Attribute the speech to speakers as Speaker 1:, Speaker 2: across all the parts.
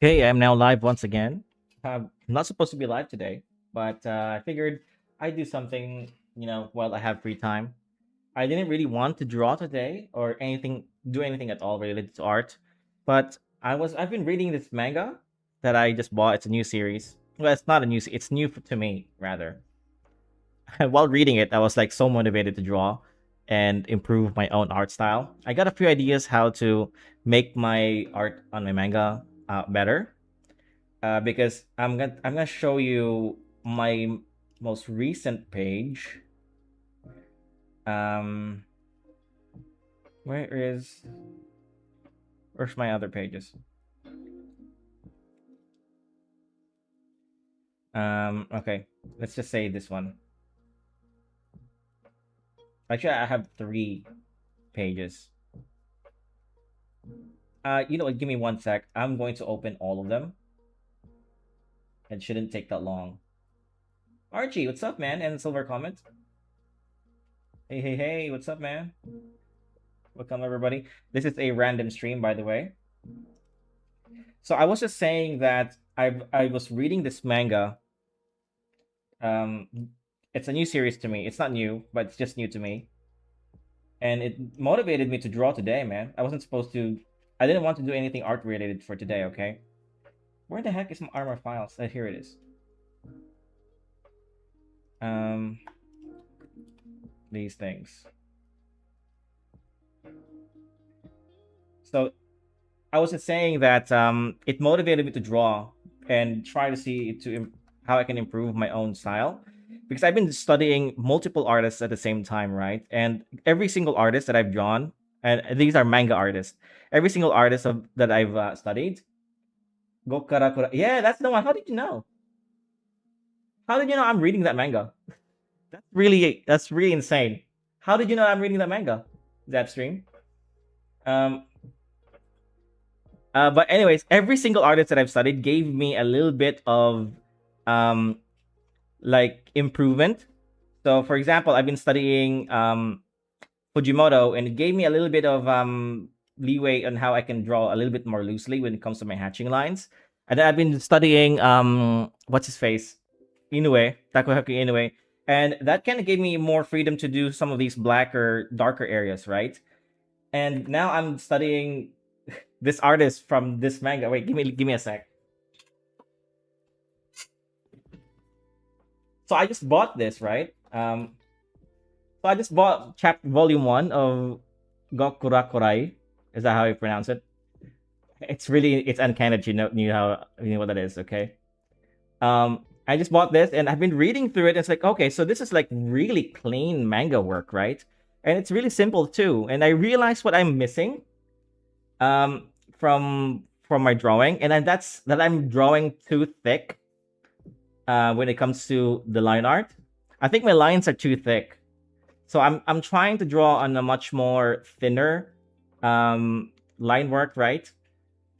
Speaker 1: Okay, I'm now live once again. I'm not supposed to be live today, but I figured I'd do something, while I have free time. I didn't really want to draw today or do anything at all related to art, but I've been reading this manga that I just bought. It's a new series. Well, it's not a it's new to me rather. While reading it, I was like so motivated to draw and improve my own art style. I got a few ideas how to make my art on my manga better because I'm gonna show you my most recent page. Um, where is where's my other pages? Okay, let's just say this one. Actually, I have three pages. You know what? Give me one sec. I'm going to open all of them. It shouldn't take that long. Archie, what's up, man? And silver comment. Hey, hey, hey, what's up, man? Welcome everybody. This is a random stream, by the way. So I was just saying that I was reading this manga. Um, it's a new series to me. It's not new, but it's just new to me, and it motivated me to draw today, man. I wasn't supposed to. I didn't want to do anything art related for today. Okay, where the heck is my armor files? Here it is. Um, these things. So I was just saying that it motivated me to draw and try to see how I can improve my own style because I've been studying multiple artists at the same time, right? And every single artist that I've drawn, and these are manga artists, every single artist that I've studied, go karakura. Yeah, that's the one. How did you know? How did you know I'm reading that manga? That's really insane. How did you know I'm reading that manga? Zapstream. Um, but anyways, every single artist that I've studied gave me a little bit of um like improvement. So for example, I've been studying Fujimoto and it gave me a little bit of leeway on how I can draw a little bit more loosely when it comes to my hatching lines. And then I've been studying what's his face? Inoue, Takoyaki Inoue. And that kind of gave me more freedom to do some of these blacker, darker areas, right? And now I'm studying this artist from this manga. Wait, give me a sec. So I just bought this, right? So I just bought chapter volume one of Gokurakurai. Is that how you pronounce it? It's uncanny that you know what that is, okay? I just bought this and I've been reading through it. And it's like, okay, so this is like really clean manga work, right? And it's really simple too. And I realized what I'm missing from my drawing, and then that's that I'm drawing too thick when it comes to the line art. I think my lines are too thick. So I'm trying to draw on a much more thinner line work, right?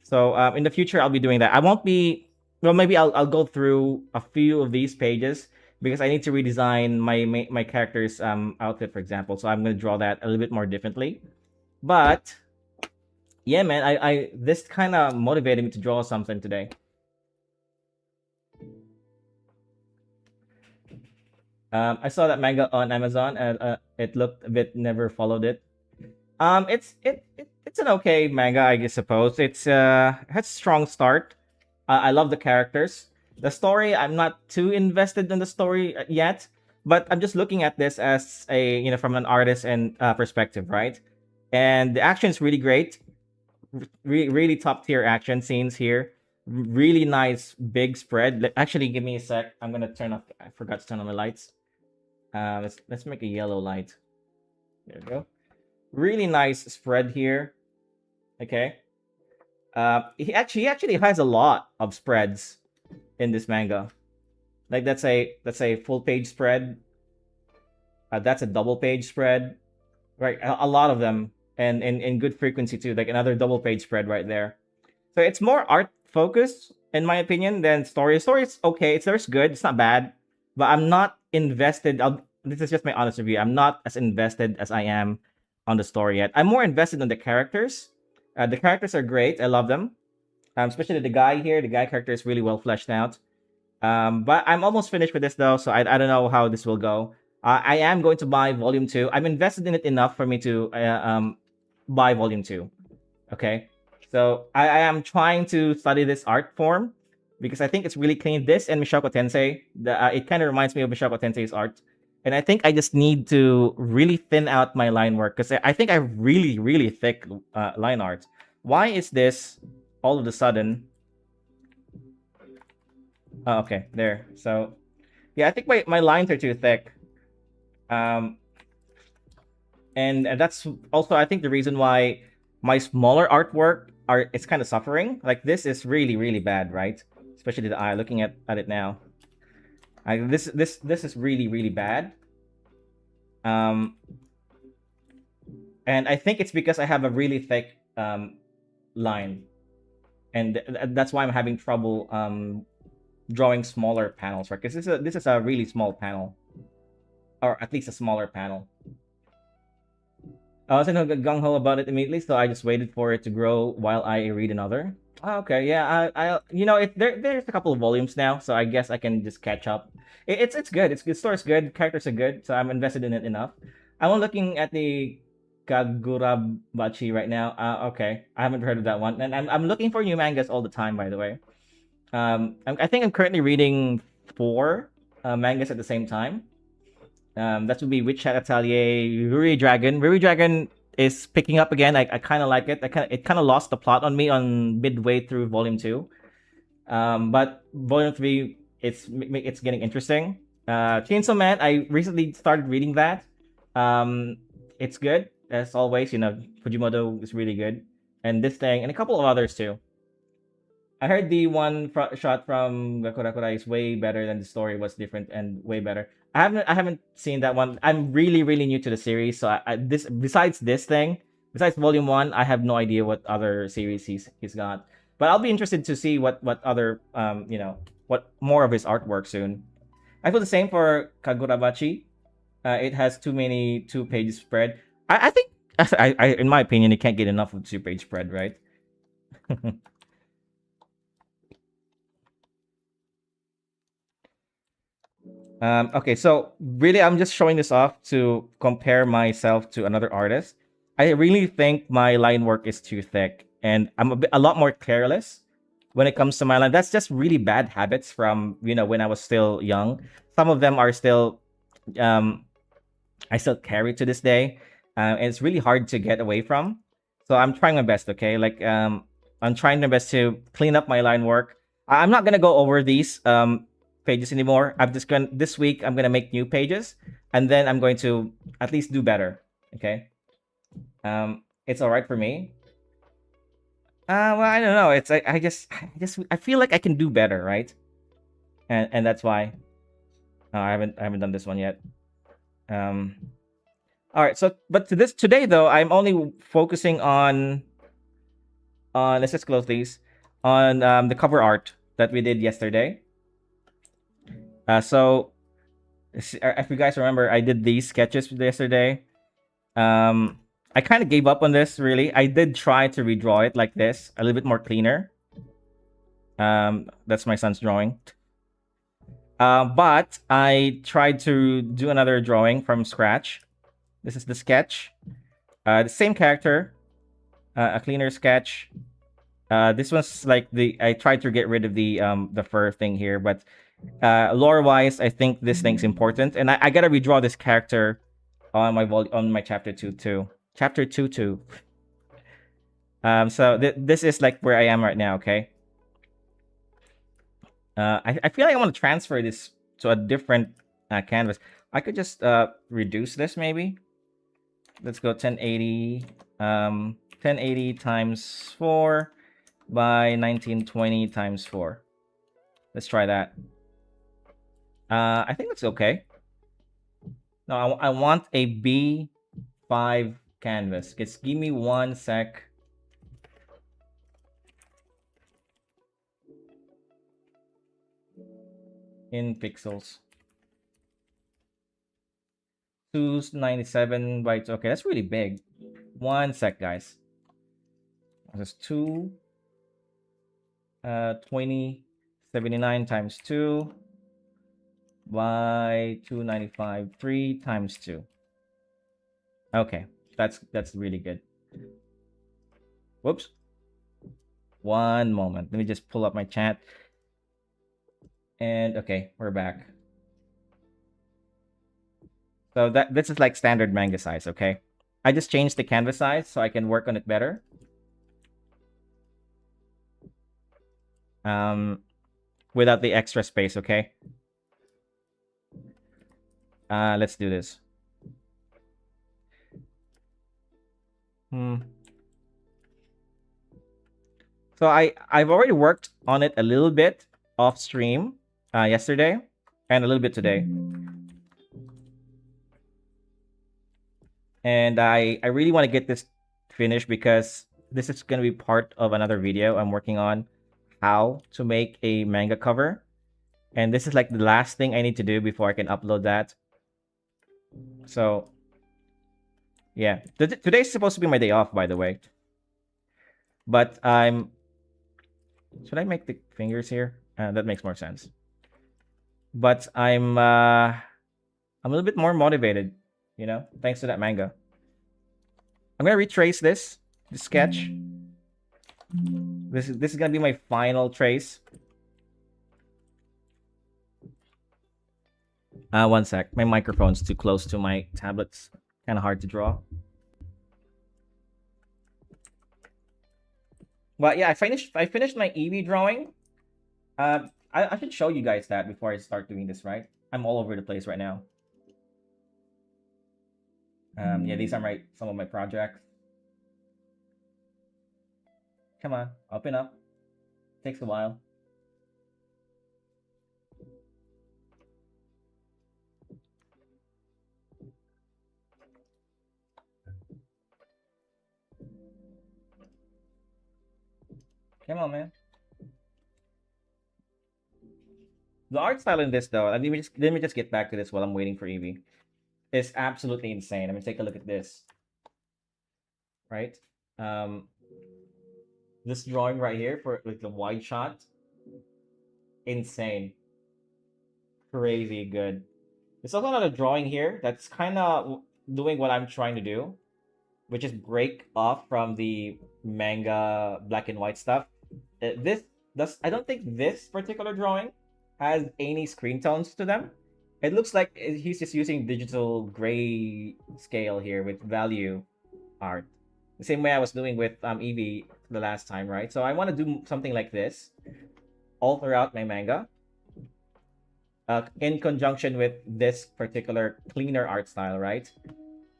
Speaker 1: So in the future, I'll be doing that. I won't be. Well, maybe I'll go through a few of these pages because I need to redesign my character's outfit, for example. So I'm gonna draw that a little bit more differently. But yeah, man, I this kind of motivated me to draw something today. I saw that manga on Amazon and it looked a bit. Never followed it. It's an okay manga, I guess. Suppose has a strong start. I love the characters. The story, I'm not too invested in the story yet, but I'm just looking at this as a from an artist and perspective, right? And the action is really great. Really top tier action scenes here. Really nice big spread. Actually, give me a sec. I'm gonna turn off. I forgot to turn on the lights. Let's make a yellow light. There we go. Really nice spread here. Okay. He actually has a lot of spreads in this manga. Like that's a full page spread. That's a double page spread. Right. A lot of them, and in good frequency too. Like another double page spread right there. So it's more art focused in my opinion than story. Story is okay. It's good. It's not bad, but I'm not invested. This is just my honest review. I'm not as invested as I am on the story yet. I'm more invested in the characters. The characters are great. I love them. Especially the guy here. The guy character is really well fleshed out. But I'm almost finished with this though, so I don't know how this will go. I am going to buy Volume Two. I'm invested in it enough for me to buy Volume Two. Okay, so I am trying to study this art form because I think it's really clean. This and Mishako Tensei, it kind of reminds me of Mishako Tensei's art, and I think I just need to really thin out my line work because I think I have really thick line art. Why is this all of a sudden? Oh, okay, there. So yeah, I think my lines are too thick. Um, and that's also I think the reason why my smaller artwork are it's kind of suffering. Like this is really bad, right? Especially the eye. Looking at it now, this is really bad. Um, and I think it's because I have a really thick line, and that's why I'm having trouble drawing smaller panels, right? Because this is a really small panel, or at least a smaller panel. I wasn't gung ho about it immediately, so I just waited for it to grow while I read another. Oh, okay, yeah, there's a couple of volumes now, so I guess I can just catch up. It's good. It's good. Story's good. Characters are good, so I'm invested in it enough. I'm looking at the Kagurabachi right now. Okay, I haven't heard of that one, and I'm looking for new mangas all the time. By the way, I think I'm currently reading four mangas at the same time. That would be Witch Hat Atelier, Ruri Dragon. Ruri Dragon is picking up again. I kind of like it. It kind of lost the plot on me on midway through Volume Two. But Volume Three, it's getting interesting. Chainsaw Man, I recently started reading that. It's good as always. Fujimoto is really good, and this thing, and a couple of others too. I heard the one shot from Gakurakura is way better than the story was different and way better. I haven't seen that one. I'm really new to the series, so this besides this thing, besides Volume One, I have no idea what other series he's got. But I'll be interested to see what other what more of his artwork soon. I feel the same for Kagurabachi. It has too many 2 page spread. I think in my opinion, you can't get enough of 2 page spread, right? Okay, so really, I'm just showing this off to compare myself to another artist. I really think my line work is too thick, and I'm a lot more careless when it comes to my line. That's just really bad habits from when I was still young. Some of them are still, um, I still carry to this day, and it's really hard to get away from. So I'm trying my best. Okay, like I'm trying my best to clean up my line work. I'm not gonna go over these pages anymore. I'm just going this week. I'm gonna make new pages, and then I'm going to at least do better. Okay. It's all right for me. Well, I don't know. It's I feel like I can do better, right? And that's why I haven't done this one yet. Um, all right. So, but today though, I'm only focusing on let's just close these on the cover art that we did yesterday. So if you guys remember, I did these sketches yesterday. Um, I kind of gave up on this. Really, I did try to redraw it like this, a little bit more cleaner. That's my son's drawing. But I tried to do another drawing from scratch. This is the sketch. The same character, a cleaner sketch. This one's like I tried to get rid of the fur thing here, but lore wise, I think this thing's important, and I gotta redraw this character on my chapter 2 too. Chapter 2 too. So this is like where I am right now. Okay. I feel like I want to transfer this to a different canvas. I could just reduce this maybe. Let's go 1080. 1080 times 4 by 1920 times 4. Let's try that. I think that's okay. No, I want a B5 canvas. Just give me 1 sec. In pixels. 297 bytes. Okay, that's really big. 1 sec, guys. That's 2 2079 times 2 by 295 3 times 2. Okay, that's really good. Whoops. One moment. Let me just pull up my chat. And okay, we're back. So this is like standard manga size, okay? I just changed the canvas size so I can work on it better. Without the extra space, okay? Let's do this. So I've already worked on it a little bit off stream yesterday and a little bit today. And I really want to get this finished because this is going to be part of another video I'm working on, how to make a manga cover. And this is like the last thing I need to do before I can upload that. So yeah, today's supposed to be my day off, by the way. But should I make the fingers here? That makes more sense. But I'm a little bit more motivated, you know, thanks to that manga. I'm gonna retrace the sketch. This is gonna be my final trace. One sec. My microphone's too close to my tablets. Kind of hard to draw. But yeah, I finished my Eevee drawing. I should show you guys that before I start doing this, right? I'm all over the place right now. Yeah, these are some of my projects. Come on, open up. Takes a while. Come on, man. The art style in this, though, let me just get back to this while I'm waiting for Eevee. It's absolutely insane. I mean, take a look at this. Right? This drawing right here for like the wide shot, insane, crazy good. There's also another drawing here that's kind of doing what I'm trying to do, which is break off from the manga black and white stuff. I don't think this particular drawing has any screen tones to them. It looks like he's just using digital gray scale here with value art. The same way I was doing with Eevee the last time, right? So I want to do something like this all throughout my manga, in conjunction with this particular cleaner art style, right?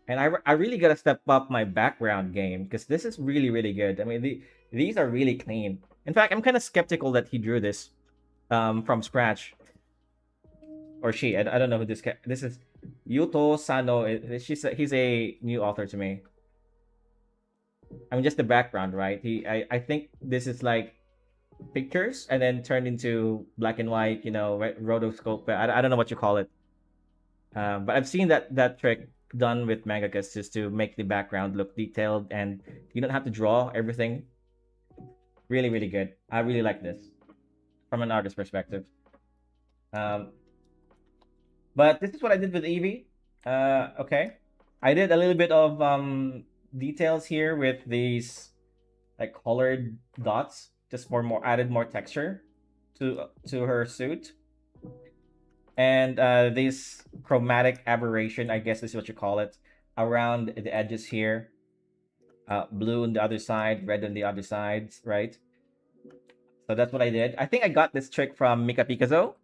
Speaker 1: And I really gotta step up my background game because this is really, really good. I mean, these are really clean. In fact, I'm kind of skeptical that he drew this from scratch. Or she. I don't know who this is. Yuto Sano. He's a new author to me. I mean, just the background, right? I think this is like pictures and then turned into black and white, you know, rotoscope. I don't know what you call it. But I've seen that trick done with mangakas just to make the background look detailed and you don't have to draw everything. Really, really good. I really like this from an artist perspective. But this is what I did with Eevee. Okay. I did a little bit of details here with these like colored dots, just for added more texture to her suit. And this chromatic aberration, I guess is what you call it, around the edges here. Blue on the other side, red on the other sides, right? So that's what I did. I think I got this trick from Mika Picasso.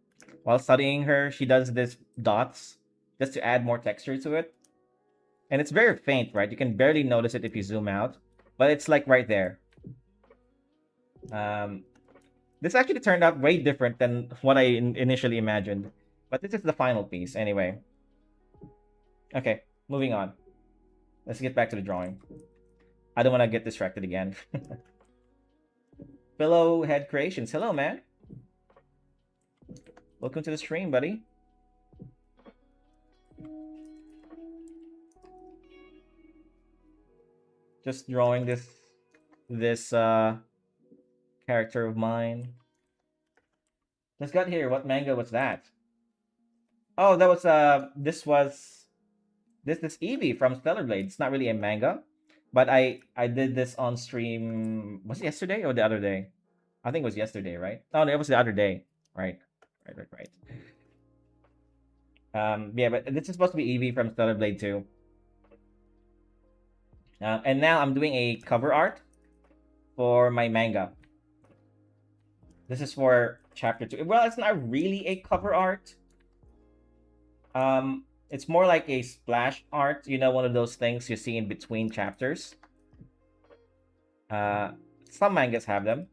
Speaker 1: While studying her, she does this dots just to add more texture to it. And it's very faint, right? You can barely notice it if you zoom out, but it's like right there. This actually turned out way different than what I initially imagined. But this is the final piece anyway. Okay, moving on. Let's get back to the drawing. I don't want to get distracted again. Pillow Head Creations. Hello, man. Welcome to the stream, buddy. Just drawing this character of mine. Just got here. What manga was that? Oh, that was this Eevee from Stellar Blade. It's not really a manga, but I did this on stream. Was it yesterday or the other day? I think it was yesterday, right? Oh, no, it was the other day. Right, right. Yeah, but this is supposed to be Eevee from Stellar Blade 2. And now I'm doing a cover art for my manga. This is for chapter 2. Well, it's not really a cover art. It's more like a splash art. You know, one of those things you see in between chapters. Uh, some mangas have them,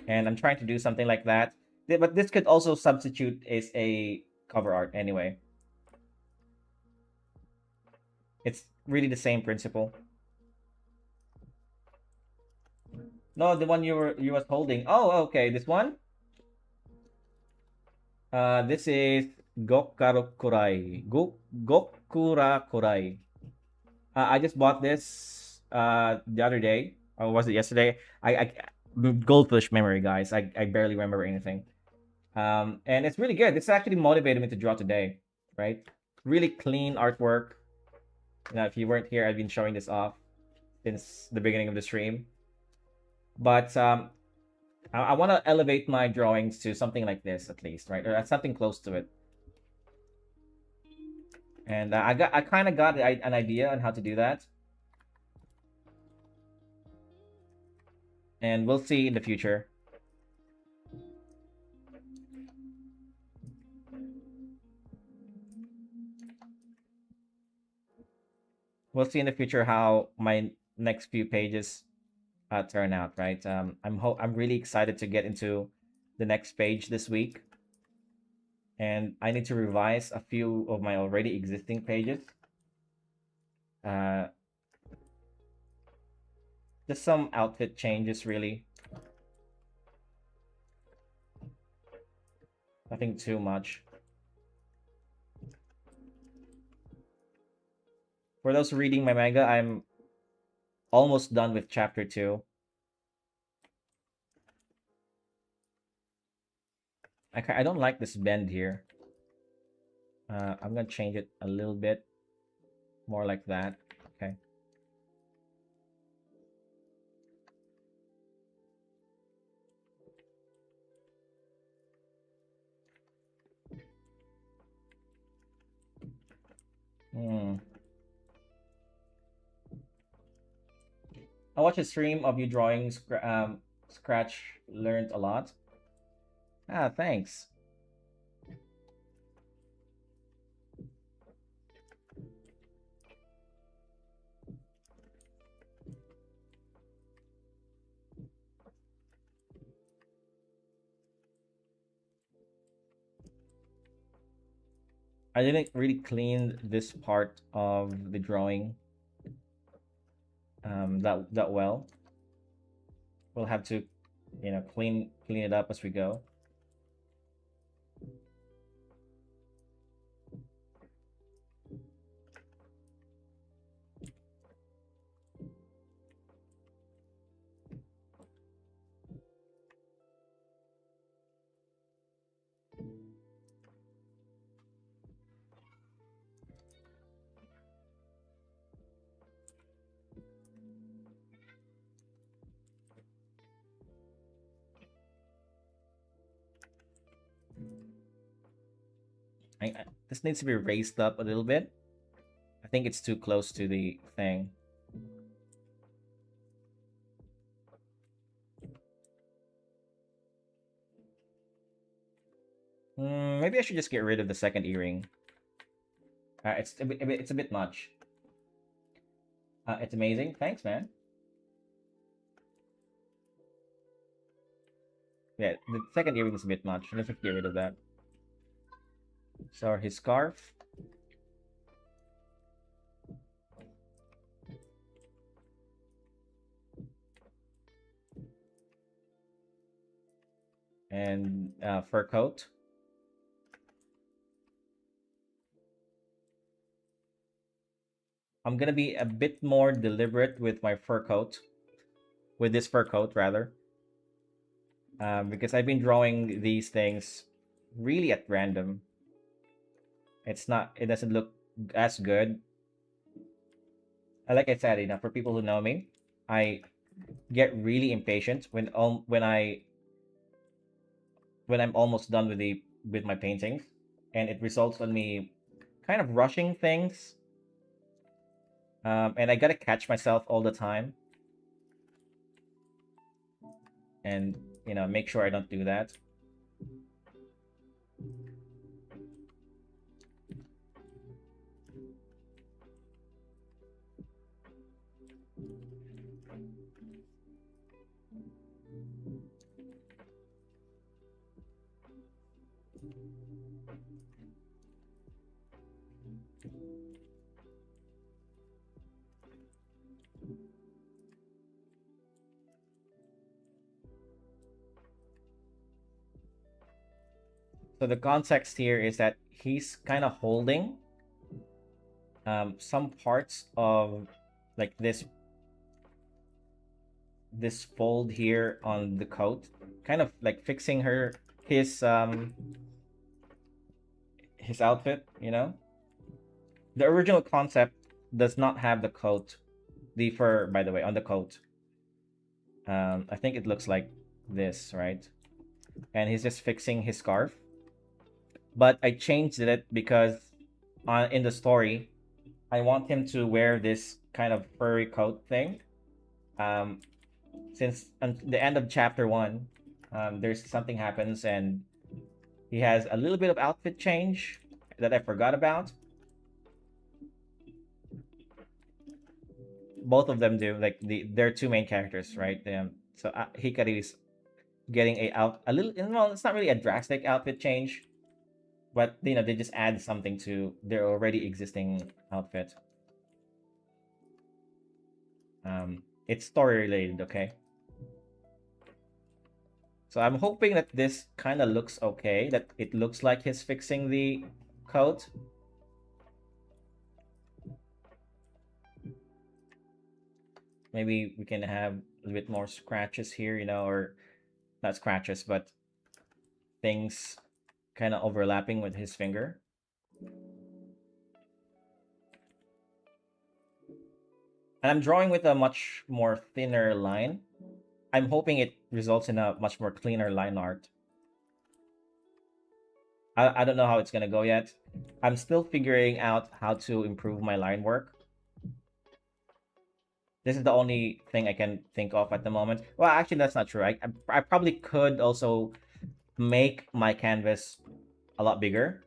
Speaker 1: and I'm trying to do something like that. But this could also substitute as a cover art anyway. It's really the same principle. No, the one you was holding. Oh, okay, this one. This is Gokura Kurai. I just bought this the other day. Or was it yesterday? I goldfish memory, guys. I barely remember anything. And it's really good. It's actually motivated me to draw today, right? Really clean artwork. Now, if you weren't here, I've been showing this off since the beginning of the stream. But I want to elevate my drawings to something like this at least, right? Or something close to it. And I kind of got an idea on how to do that. And we'll see in the future. We'll see in the future how my next few pages turn out, right? I'm really excited to get into the next page this week, and I need to revise a few of my already existing pages. Uh, just some outfit changes, really. Nothing too much. For those reading my manga, I'm almost done with chapter 2. I don't like this bend here. I'm gonna change it a little bit more like that. Okay. Hmm. I watched a stream of you drawing Scratch. Learned a lot. Ah, thanks. I didn't really clean this part of the drawing that well. We'll have to, clean it up as we go. This needs to be raised up a little bit. I think it's too close to the thing. Maybe I should just get rid of the second earring. It's a bit much. It's amazing. Thanks, man. Yeah, the second earring is a bit much. Let's just get rid of that. So his scarf. And fur coat. I'm gonna be a bit more deliberate with my fur coat. With this fur coat, rather. because I've been drawing these things really at random. It's not. It doesn't look as good. Like I said, for people who know me, I get really impatient when I'm almost done with my paintings, and it results in me kind of rushing things. And I gotta catch myself all the time, and make sure I don't do that. So the context here is that he's kind of holding some parts of like this fold here on the coat, kind of like fixing his outfit. The original concept does not have the coat, the fur, by the way, on the coat. I think it looks like this, right? And he's just fixing his scarf. But I changed it because in the story, I want him to wear this kind of furry coat thing. Um, since the end of chapter one, there's something happens and he has a little bit of outfit change that I forgot about. Both of them do. Like they're two main characters, right? So Hikari is getting a little. Well, it's not really a drastic outfit change, but they just add something to their already existing outfit. It's story related, okay? So I'm hoping that this kind of looks okay. That it looks like he's fixing the coat. Maybe we can have a little bit more scratches here, or not scratches, but things kind of overlapping with his finger. And I'm drawing with a much more thinner line. I'm hoping it results in a much more cleaner line art. I don't know how it's gonna go yet. I'm still figuring out how to improve my line work. This is the only thing I can think of at the moment. Well, actually, that's not true. I probably could also make my canvas a lot bigger,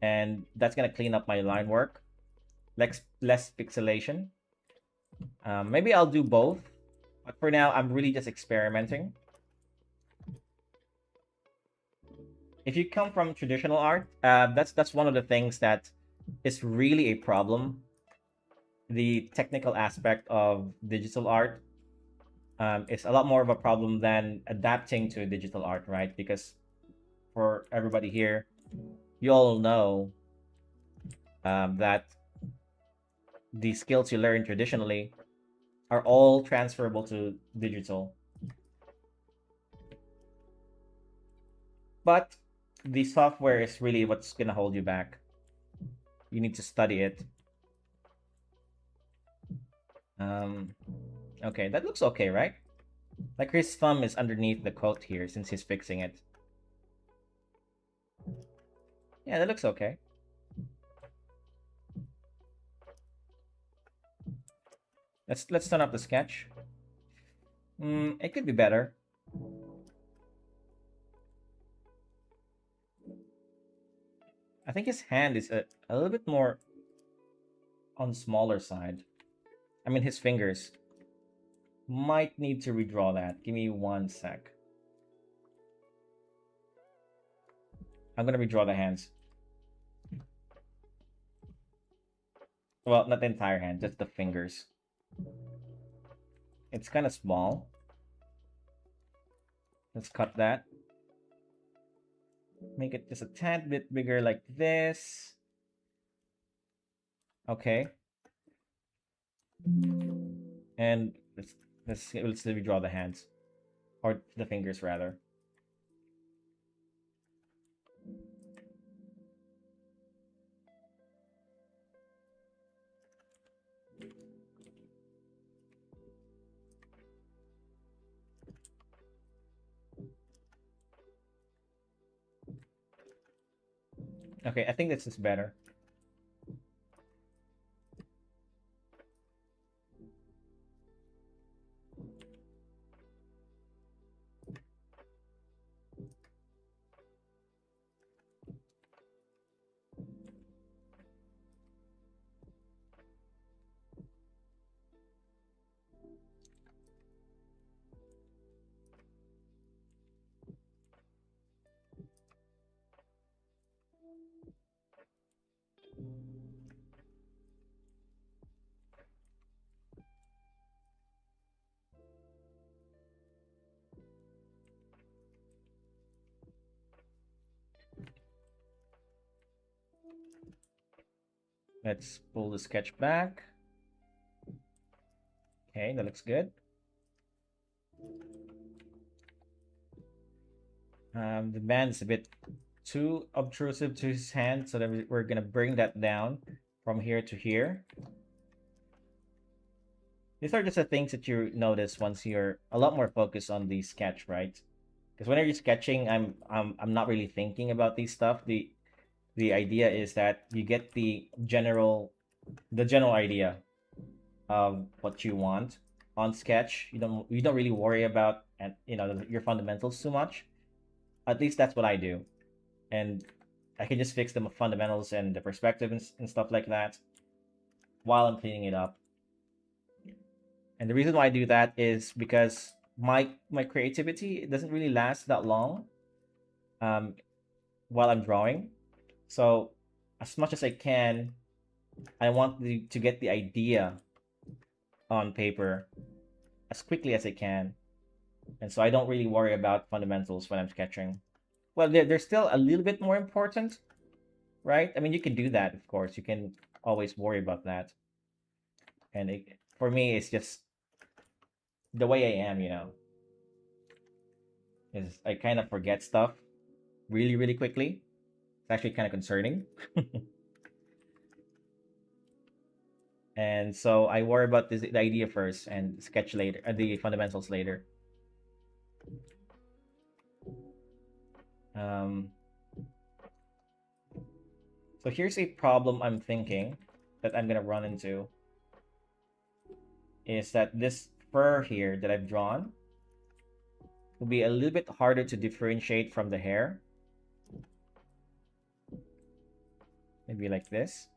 Speaker 1: and that's gonna clean up my line work. Less pixelation. Maybe I'll do both, but for now, I'm really just experimenting. If you come from traditional art, that's one of the things that is really a problem. The technical aspect of digital art is a lot more of a problem than adapting to digital art, right? Because for everybody here, you all know that the skills you learn traditionally are all transferable to digital. But the software is really what's going to hold you back. You need to study it. Okay, that looks okay, right? Like his thumb is underneath the coat here since he's fixing it. Yeah, that looks okay. Let's turn up the sketch. It could be better. I think his hand is a little bit more on the smaller side. I mean, his fingers. Might need to redraw that. Give me 1 sec. I'm gonna redraw the hands. Well, not the entire hand, just the fingers. It's kind of small. Let's cut that. Make it just a tad bit bigger like this. Okay. And let's redraw the hands. or the fingers rather. Okay, I think this is better. Let's pull the sketch back. Okay, that looks good. The band is a bit too obtrusive to his hand, so that we're gonna bring that down from here to here. These are just the things that you notice once you're a lot more focused on the sketch, right? Because whenever you're sketching, I'm not really thinking about these stuff. The idea is that you get the general idea of what you want on sketch. You don't really worry about and your fundamentals too much. At least that's what I do, and I can just fix the fundamentals and the perspective and stuff like that while I'm cleaning it up. And the reason why I do that is because my creativity doesn't really last that long um, while I'm drawing. So as much as I can, I want to get the idea on paper as quickly as I can, and so I don't really worry about fundamentals when I'm sketching. Well, they're still a little bit more important, right? I mean, you can do that, of course. You can always worry about that, and for me, it's just the way I am. Is I kind of forget stuff really, really quickly. It's actually kind of concerning. And so I worry about the idea first and sketch later, the fundamentals later. Um, so here's a problem I'm thinking that I'm gonna run into is that this fur here that I've drawn will be a little bit harder to differentiate from the hair. Maybe like this.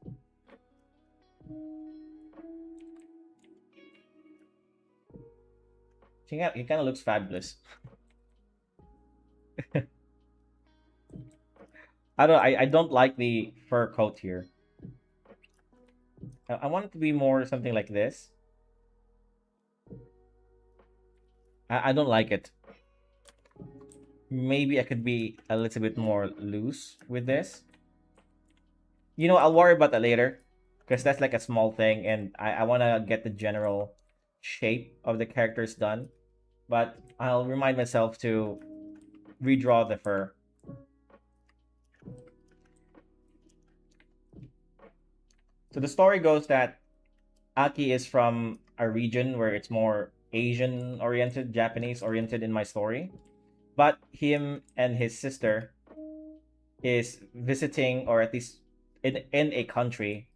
Speaker 1: It kind of looks fabulous. I don't like the fur coat here. I want it to be more something like this. I don't like it. Maybe I could be a little bit more loose with this. I'll worry about that later because that's like a small thing, and I want to get the general shape of the characters done. But I'll remind myself to redraw the fur. So the story goes that Aki is from a region where it's more Asian oriented, Japanese oriented in my story. But him and his sister is visiting, or at least in a country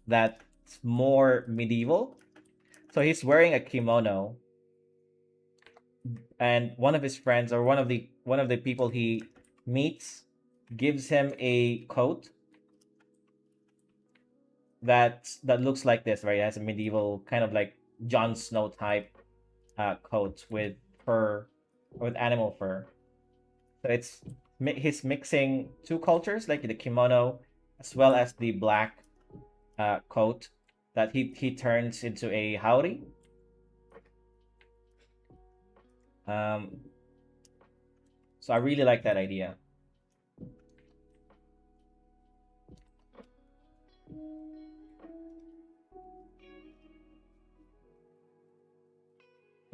Speaker 1: that's more medieval. So he's wearing a kimono, and one of his friends, or one of the people he meets, gives him a coat that looks like this, right? It has a medieval kind of like Jon Snow type coat with fur, with animal fur. So he's mixing two cultures, like the kimono as well as the black coat that he turns into a howdy. Um, so I really like that idea.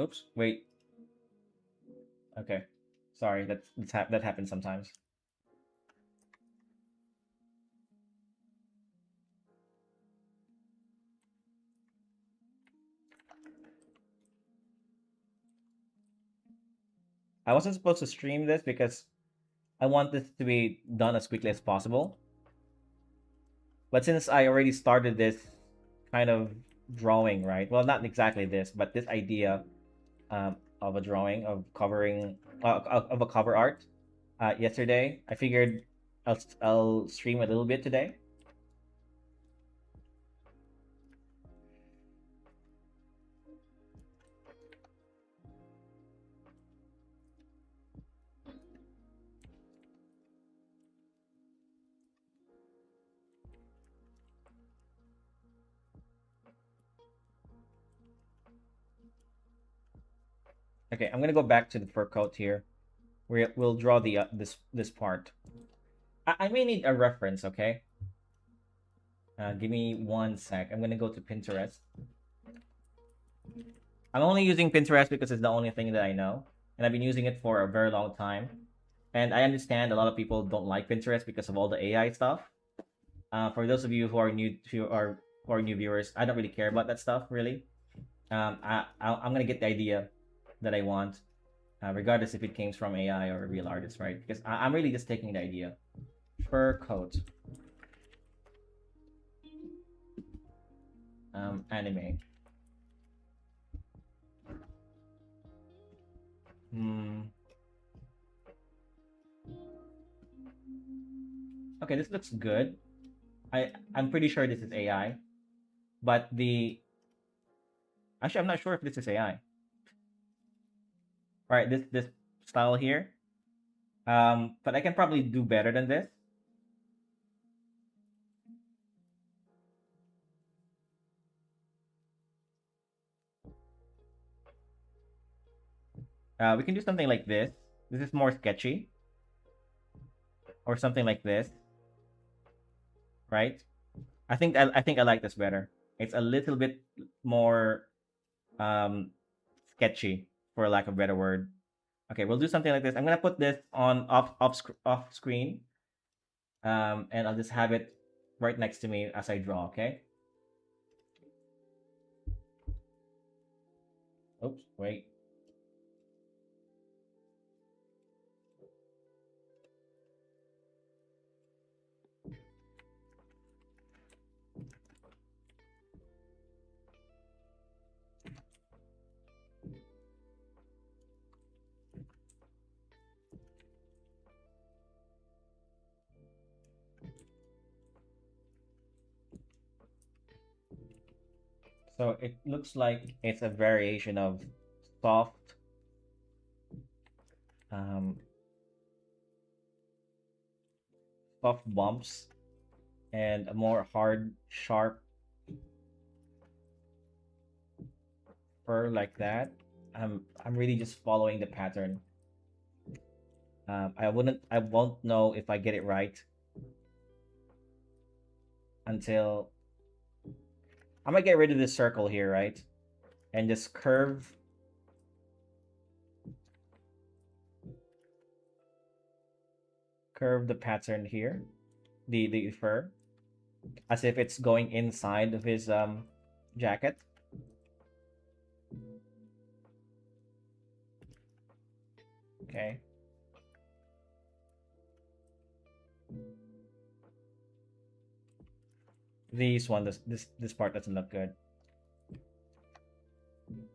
Speaker 1: Oops, wait. Okay. Sorry, that happens sometimes. I wasn't supposed to stream this because I want this to be done as quickly as possible. But since I already started this kind of drawing, right? Well, not exactly this, but this idea of a drawing of covering of a cover art yesterday, I figured I'll stream a little bit today. Okay, I'm gonna go back to the fur coat here. We'll draw the this part. I may need a reference. Okay, give me 1 sec. I'm gonna go to Pinterest. I'm only using Pinterest because it's the only thing that I know, and I've been using it for a very long time. And I understand a lot of people don't like Pinterest because of all the AI stuff. For those of you who are new viewers, I don't really care about that stuff really. I'm gonna get the idea that I want, regardless if it came from AI or a real artist, right? Because I'm really just taking the idea. Fur coat, anime. Hmm. Okay, this looks good. I'm pretty sure this is AI, but the actually I'm not sure if this is AI. All right, this style here. But I can probably do better than this. We can do something like this. This is more sketchy, or something like this, right? I think I like this better. It's a little bit more um sketchy, for lack of a better word. Okay, we'll do something like this. I'm gonna put this on off screen, and I'll just have it right next to me as I draw. Okay. Oops, wait. So it looks like it's a variation of soft, um, soft bumps and a more hard, sharp fur like that. I'm really just following the pattern. I won't know if I get it right until I'm gonna get rid of this circle here, right? And just curve the pattern here, the fur, as if it's going inside of his jacket. Okay. This part doesn't look good.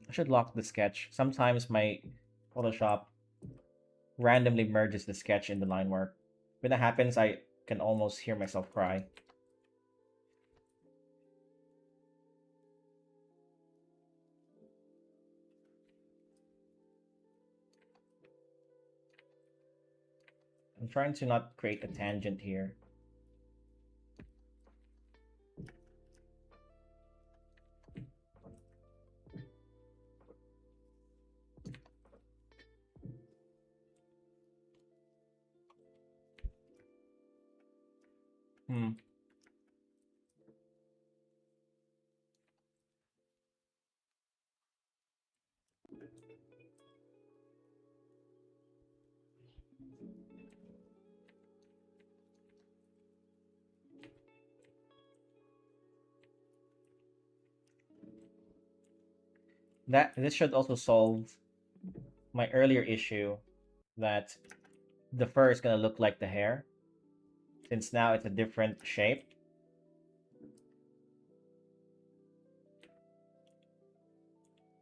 Speaker 1: I should lock the sketch. Sometimes my Photoshop randomly merges the sketch in the line work. When that happens, I can almost hear myself cry. I'm trying to not create a tangent here. Hmm. That this should also solve my earlier issue that the fur is gonna look like the hair, since now it's a different shape.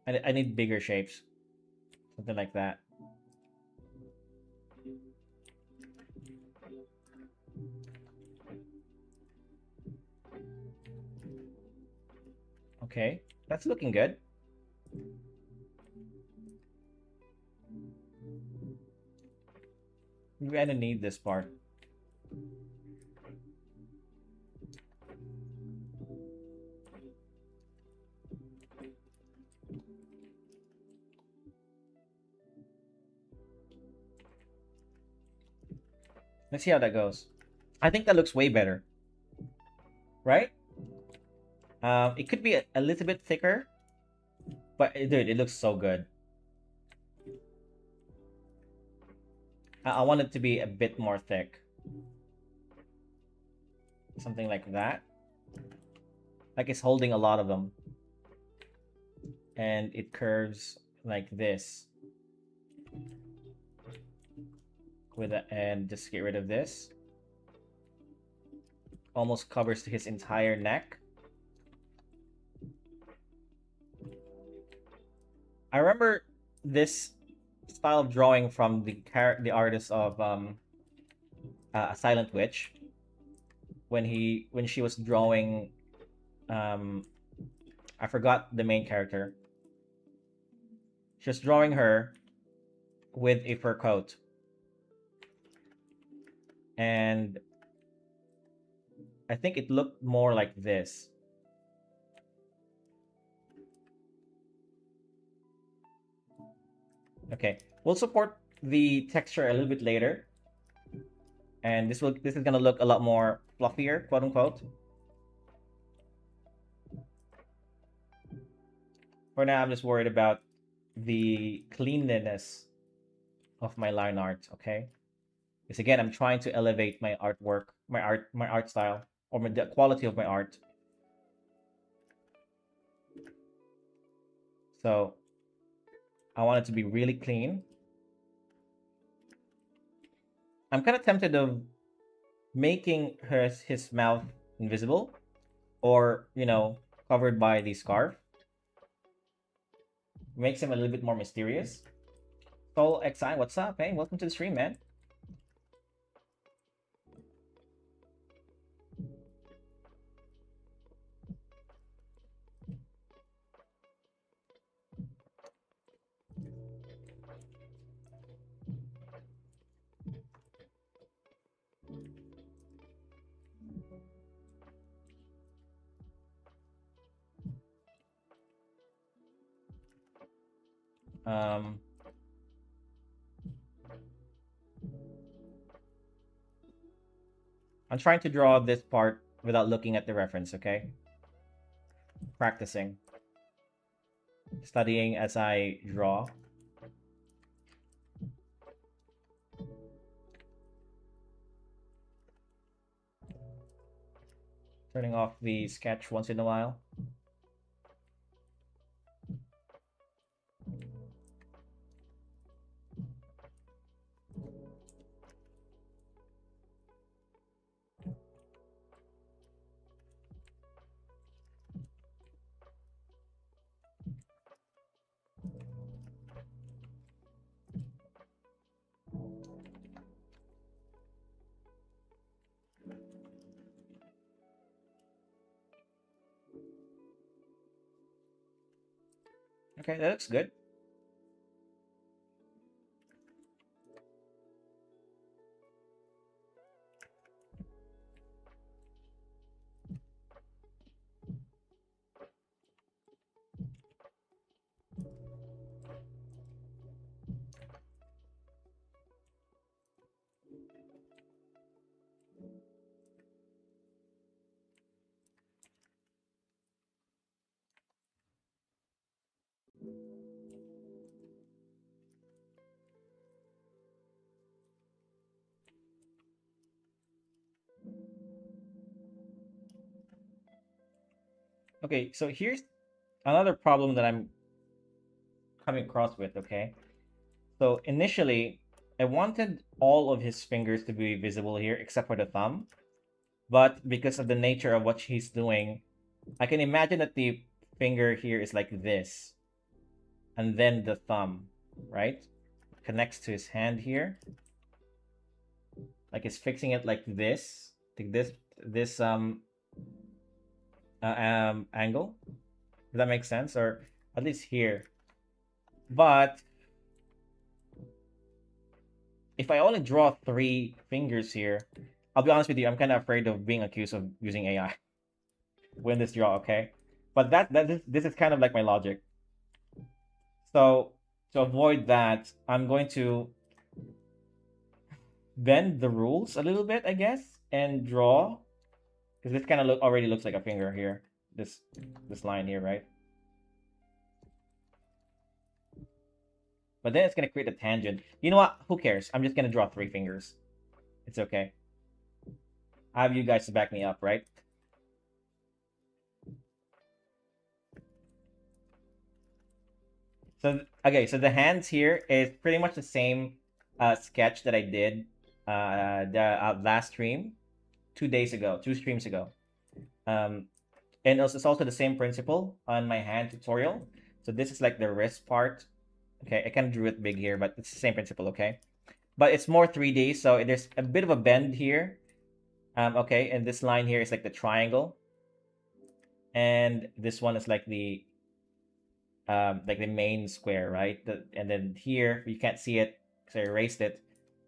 Speaker 1: I need bigger shapes, something like that. Okay, that's looking good. Maybe I don't need this part. Let's see how that goes. I think that looks way better, right? It could be a little bit thicker, but dude, it looks so good. I want it to be a bit more thick, something like that. Like it's holding a lot of them, and it curves like this. And just get rid of this. Almost covers his entire neck. I remember this style of drawing from the artist of a Silent Witch, when she was drawing, um I forgot the main character. She was drawing her with a fur coat, and I think it looked more like this. Okay, we'll support the texture a little bit later, and this is gonna look a lot more fluffier, quote unquote. For now, I'm just worried about the cleanliness of my line art. Okay, because again, I'm trying to elevate my artwork, my art style, or the quality of my art. So I want it to be really clean. I'm kind of tempted of making his mouth invisible, or covered by the scarf. Makes him a little bit more mysterious. Soul XI, what's up? Hey, welcome to the stream, man. Um, I'm trying to draw this part without looking at the reference, okay? Practicing. Studying as I draw. Turning off the sketch once in a while. Okay, that looks good. Okay, so here's another problem that I'm coming across with, okay? So initially, I wanted all of his fingers to be visible here except for the thumb. But because of the nature of what he's doing, I can imagine that the finger here is like this. And then the thumb, right? Connects to his hand here. Like he's fixing it like this. Like this angle. Does that make sense? Or at least here. But if I only draw 3 fingers here, I'll be honest with you, I'm kind of afraid of being accused of using AI when this draw, okay? But this is kind of like my logic. So to avoid that, I'm going to bend the rules a little bit, I guess, and draw, because this kind of already looks like a finger here. This line here, right? But then it's gonna create a tangent. You know what? Who cares? I'm just gonna draw 3 fingers. It's okay. I have you guys to back me up, right? So okay, so the hands here is pretty much the same sketch that I did the last stream 2 days ago, 2 streams ago. And also, it's also the same principle on my hand tutorial. So this is like the wrist part. Okay, I kind of drew it big here, but it's the same principle, okay? But it's more 3D, so there's a bit of a bend here. Okay, and this line here is like the triangle. And this one is like the main square, right? And then here, you can't see it because I erased it.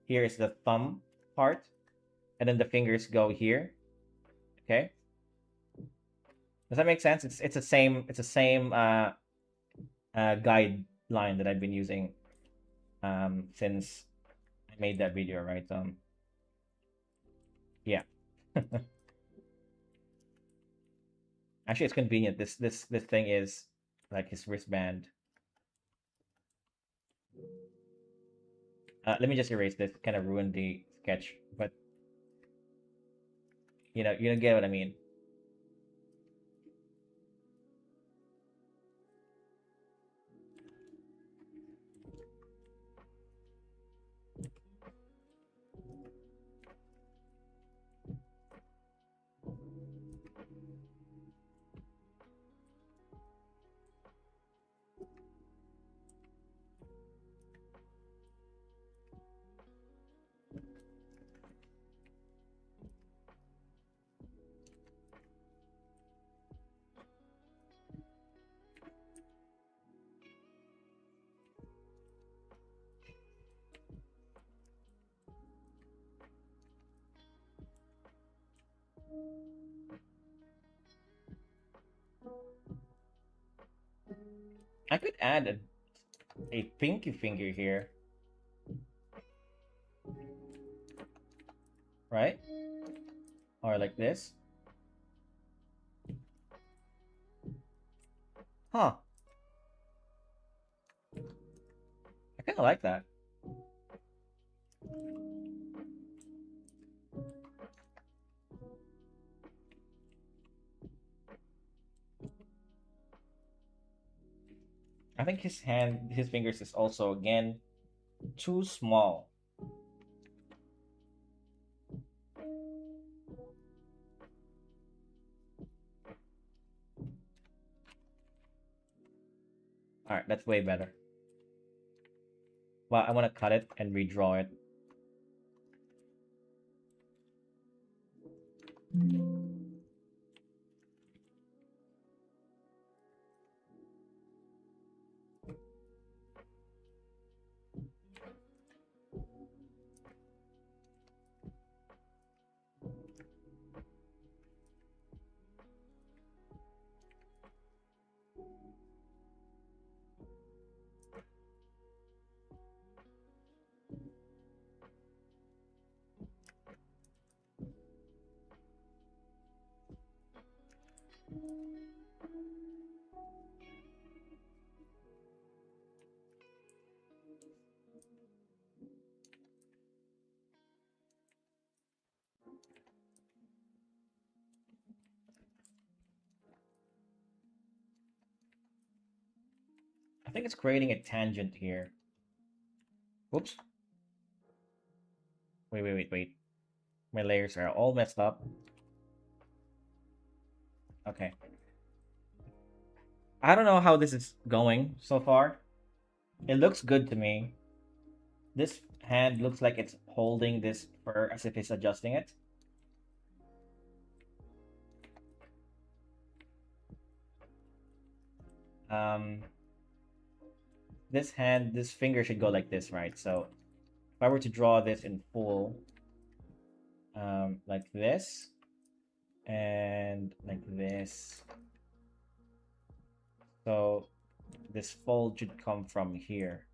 Speaker 1: Here is the thumb part. And then the fingers go here. Okay? Does that make sense? It's the same guideline that I've been using since I made that video, right? Yeah. Actually, it's convenient. This thing is like his wristband. Let me just erase this. Kind of ruined the sketch, but you don't get what I mean. I could add a pinky finger here, right? Or like this. Huh. I kind of like that. I think his fingers is also again too small. All right, that's way better. Well, I want to cut it and redraw it. I think it's creating a tangent here. Whoops. Wait. My layers are all messed up. Okay. I don't know how this is going so far. It looks good to me. This hand looks like it's holding this fur as if it's adjusting it. Um, this finger should go like this, right? So if I were to draw this in full, like this, and like this. So this fold should come from here.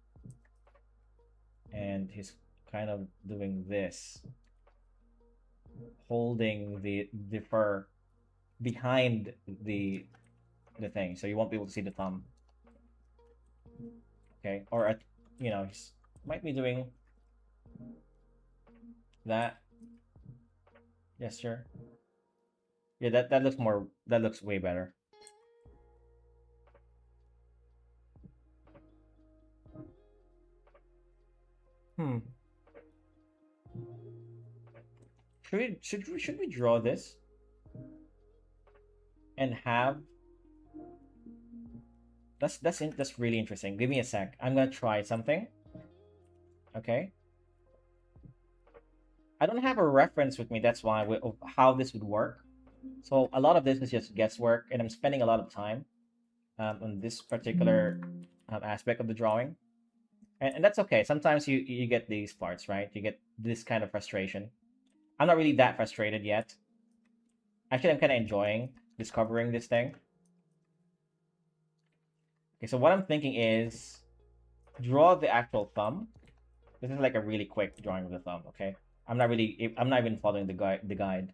Speaker 1: And he's kind of doing this, holding the fur behind the thing, so you won't be able to see the thumb. Okay, or he's might be doing that gesture. Yeah, that looks way better. Hmm. Should we draw this and have that's really interesting. Give me a sec. I'm gonna try something. Okay. I don't have a reference with me. That's why of how this would work. So a lot of this is just guesswork, and I'm spending a lot of time on this particular aspect of the drawing, and that's okay. Sometimes you get these parts, right? You get this kind of frustration. I'm not really that frustrated yet. Actually, I'm kind of enjoying discovering this thing. Okay, so what I'm thinking is draw the actual thumb. This is like a really quick drawing of the thumb. Okay, I'm not even following the guide,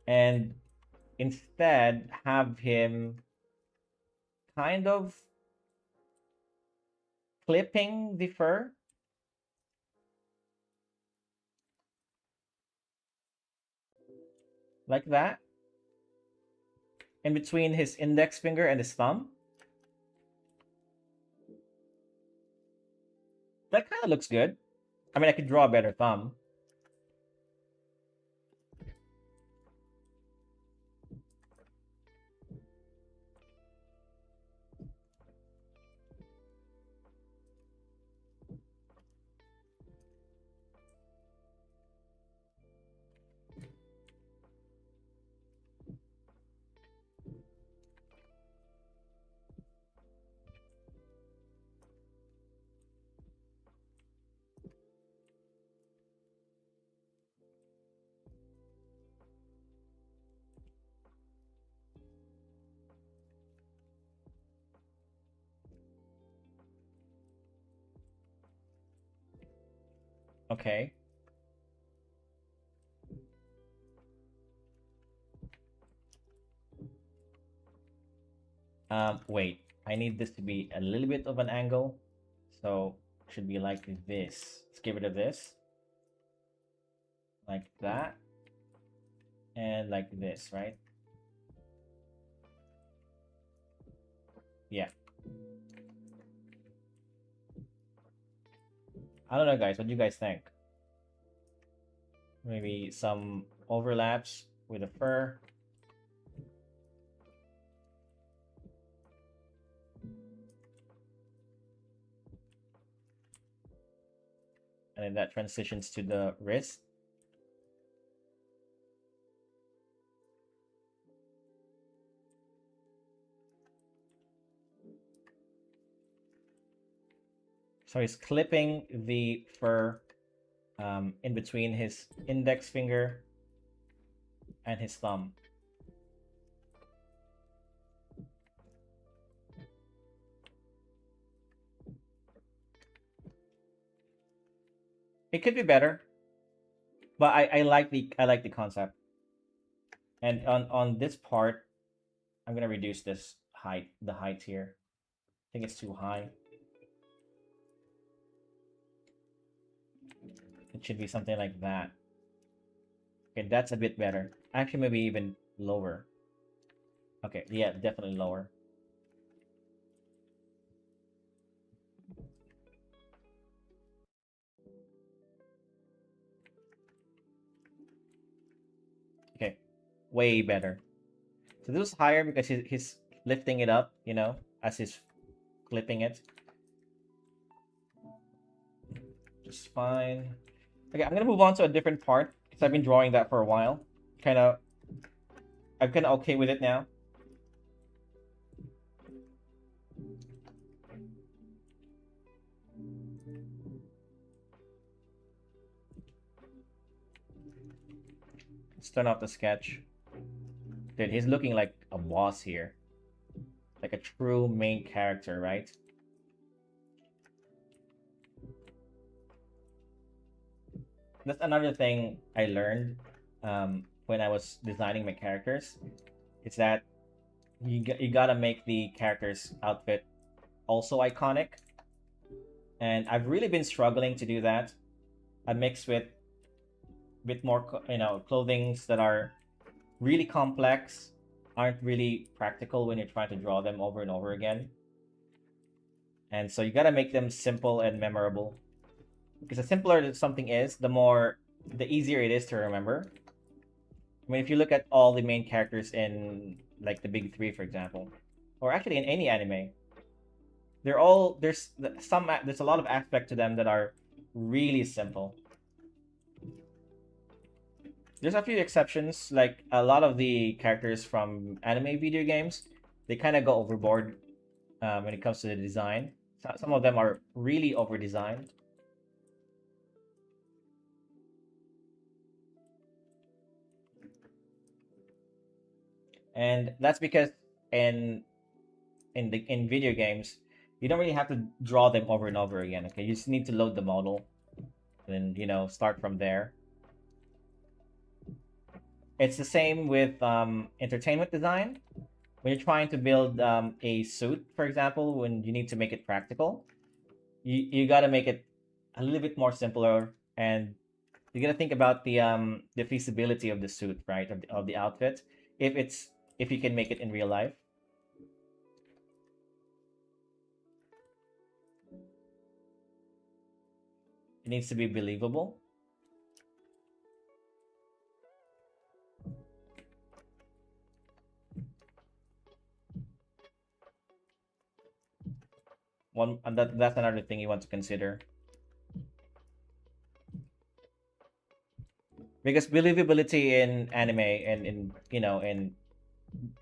Speaker 1: and instead have him kind of clipping the fur like that in between his index finger and his thumb. That kind of looks good. I mean, I could draw a better thumb. Okay. Wait. I need this to be a little bit of an angle. So should be like this. Let's get rid of this. Like that. And like this, right? Yeah. I don't know, guys. What do you guys think? Maybe some overlaps with the fur. And then that transitions to the wrist. So he's clipping the fur in between his index finger and his thumb. It could be better, but I like the concept. And on this part, I'm gonna reduce the height here. I think it's too high. It should be something like that. Okay, that's a bit better. Actually, maybe even lower. Okay, yeah, definitely lower. way better. So this is higher because he's lifting it up, as he's clipping it. Just fine. Okay, I'm gonna move on to a different part because I've been drawing that for a while. Kind of, I'm kind of okay with it now. Let's turn off the sketch. Dude, he's looking like a boss here, like a true main character, right? That's another thing I learned when I was designing my characters. It's that you gotta make the character's outfit also iconic, and I've really been struggling to do that. I mix with bit more, clothings that are really complex, aren't really practical when you're trying to draw them over and over again, and so you gotta make them simple and memorable. Because the simpler something is, the easier it is to remember. I mean, if you look at all the main characters in like the big three, for example, or actually in any anime, they're all there's a lot of aspect to them that are really simple. There's a few exceptions, like a lot of the characters from anime video games, they kind of go overboard when it comes to the design. Some of them are really over designed. And that's because in in video games, you don't really have to draw them over and over again. Okay, you just need to load the model, and start from there. It's the same with entertainment design. When you're trying to build a suit, for example, when you need to make it practical, you got to make it a little bit more simpler, and you got to think about the feasibility of the suit, right, of the outfit, if you can make it in real life. It needs to be believable. And that's another thing you want to consider, because believability in anime and in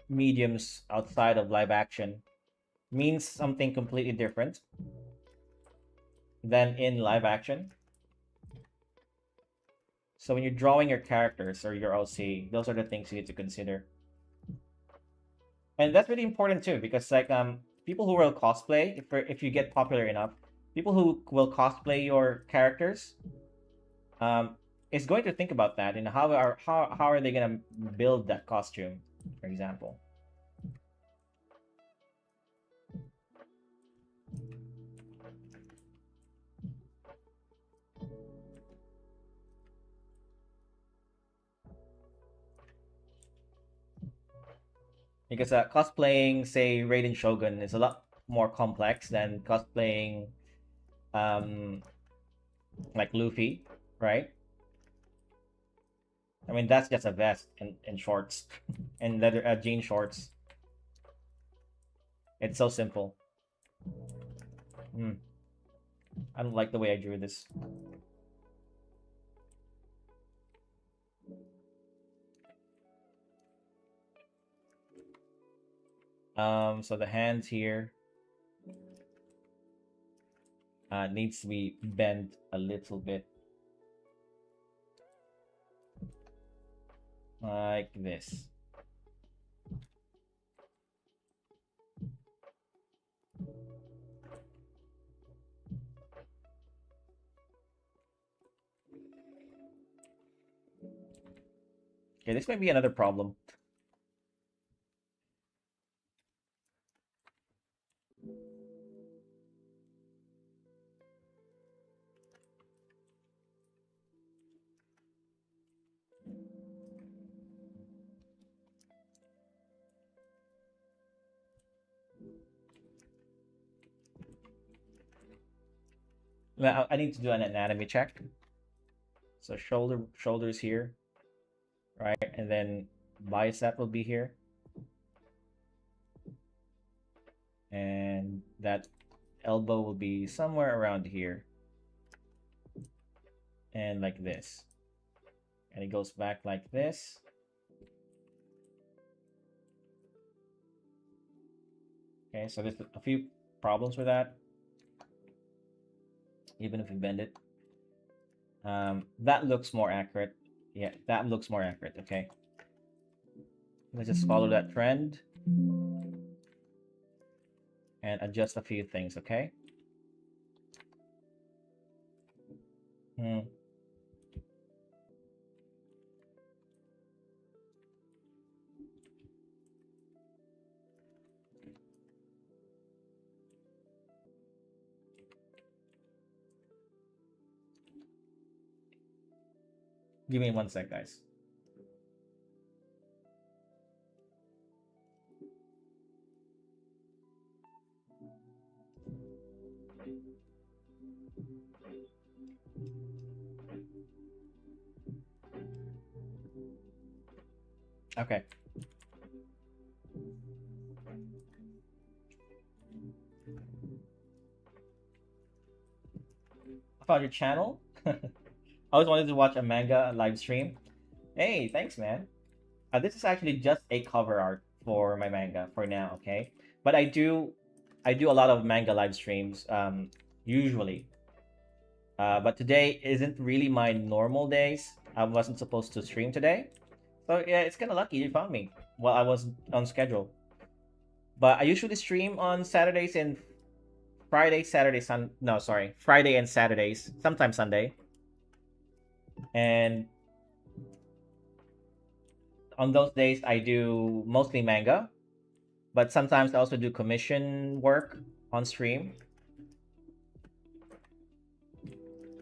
Speaker 1: mediums outside of live action means something completely different than in live action. So when you're drawing your characters or your OC, those are the things you need to consider. And that's really important too, because like people who will cosplay, if you get popular enough, people who will cosplay your characters um is going to think about that, and how are they gonna build that costume, for example. Because cosplaying, say, Raiden Shogun is a lot more complex than cosplaying um like Luffy, right? I mean, that's just a vest and shorts and leather jean shorts. It's so simple. Hmm. I don't like the way I drew this. So the hands here needs to be bent a little bit, like this. Okay, this might be another problem. Now, I need to do an anatomy check. So shoulders here, right, and then bicep will be here, and that elbow will be somewhere around here, and like this, and it goes back like this. Okay, so there's a few problems with that, even if you bend it. That looks more accurate. Yeah, that looks more accurate. Okay, let's just follow that trend and adjust a few things. Okay. Hmm. Give me one sec, guys. Okay. I found your channel. I always wanted to watch a manga live stream. Hey, thanks, man. This is actually just a cover art for my manga for now, okay? But I do a lot of manga live streams, usually. But today isn't really my normal days. I wasn't supposed to stream today, so yeah, it's kind of lucky you found me while I was on schedule. But I usually stream on Saturdays and Friday, Saturday, No, sorry, Friday and Saturdays, sometimes Sunday, and on those days I do mostly manga, but sometimes I also do commission work on stream.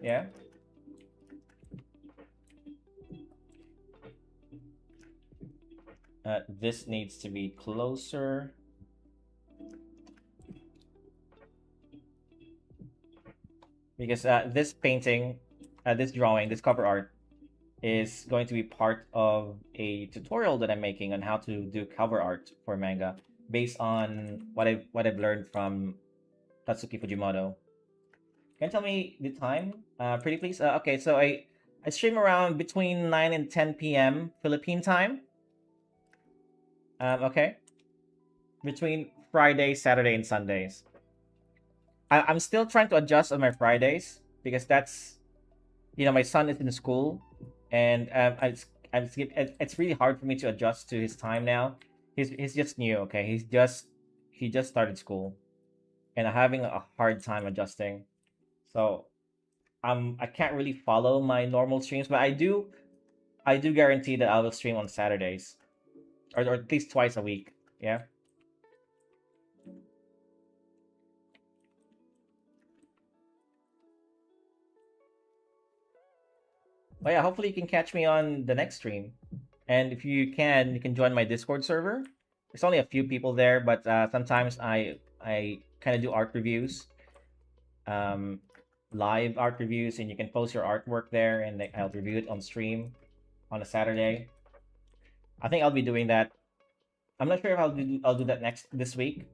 Speaker 1: Yeah. This needs to be closer because this painting, this drawing, this cover art is going to be part of a tutorial that I'm making on how to do cover art for manga based on what I've learned from Tatsuki Fujimoto. Can you tell me the time, pretty please? Okay, so I stream around between 9 and 10 p.m. Philippine time. Okay, between Fridays, Saturday, and Sundays. I'm still trying to adjust on my Fridays because that's, my son is in school, and it's really hard for me to adjust to his time now. He's just new. Okay, he just started school, and I'm having a hard time adjusting. So I can't really follow my normal streams, but I do guarantee that I will stream on Saturdays, or at least twice a week. Yeah. But yeah, hopefully you can catch me on the next stream. And if you can join my Discord server. There's only a few people there, but sometimes I kind of do art reviews, um, live art reviews, and you can post your artwork there, and I'll review it on stream on a Saturday. I think I'll be doing that. I'm not sure if I'll do that next this week,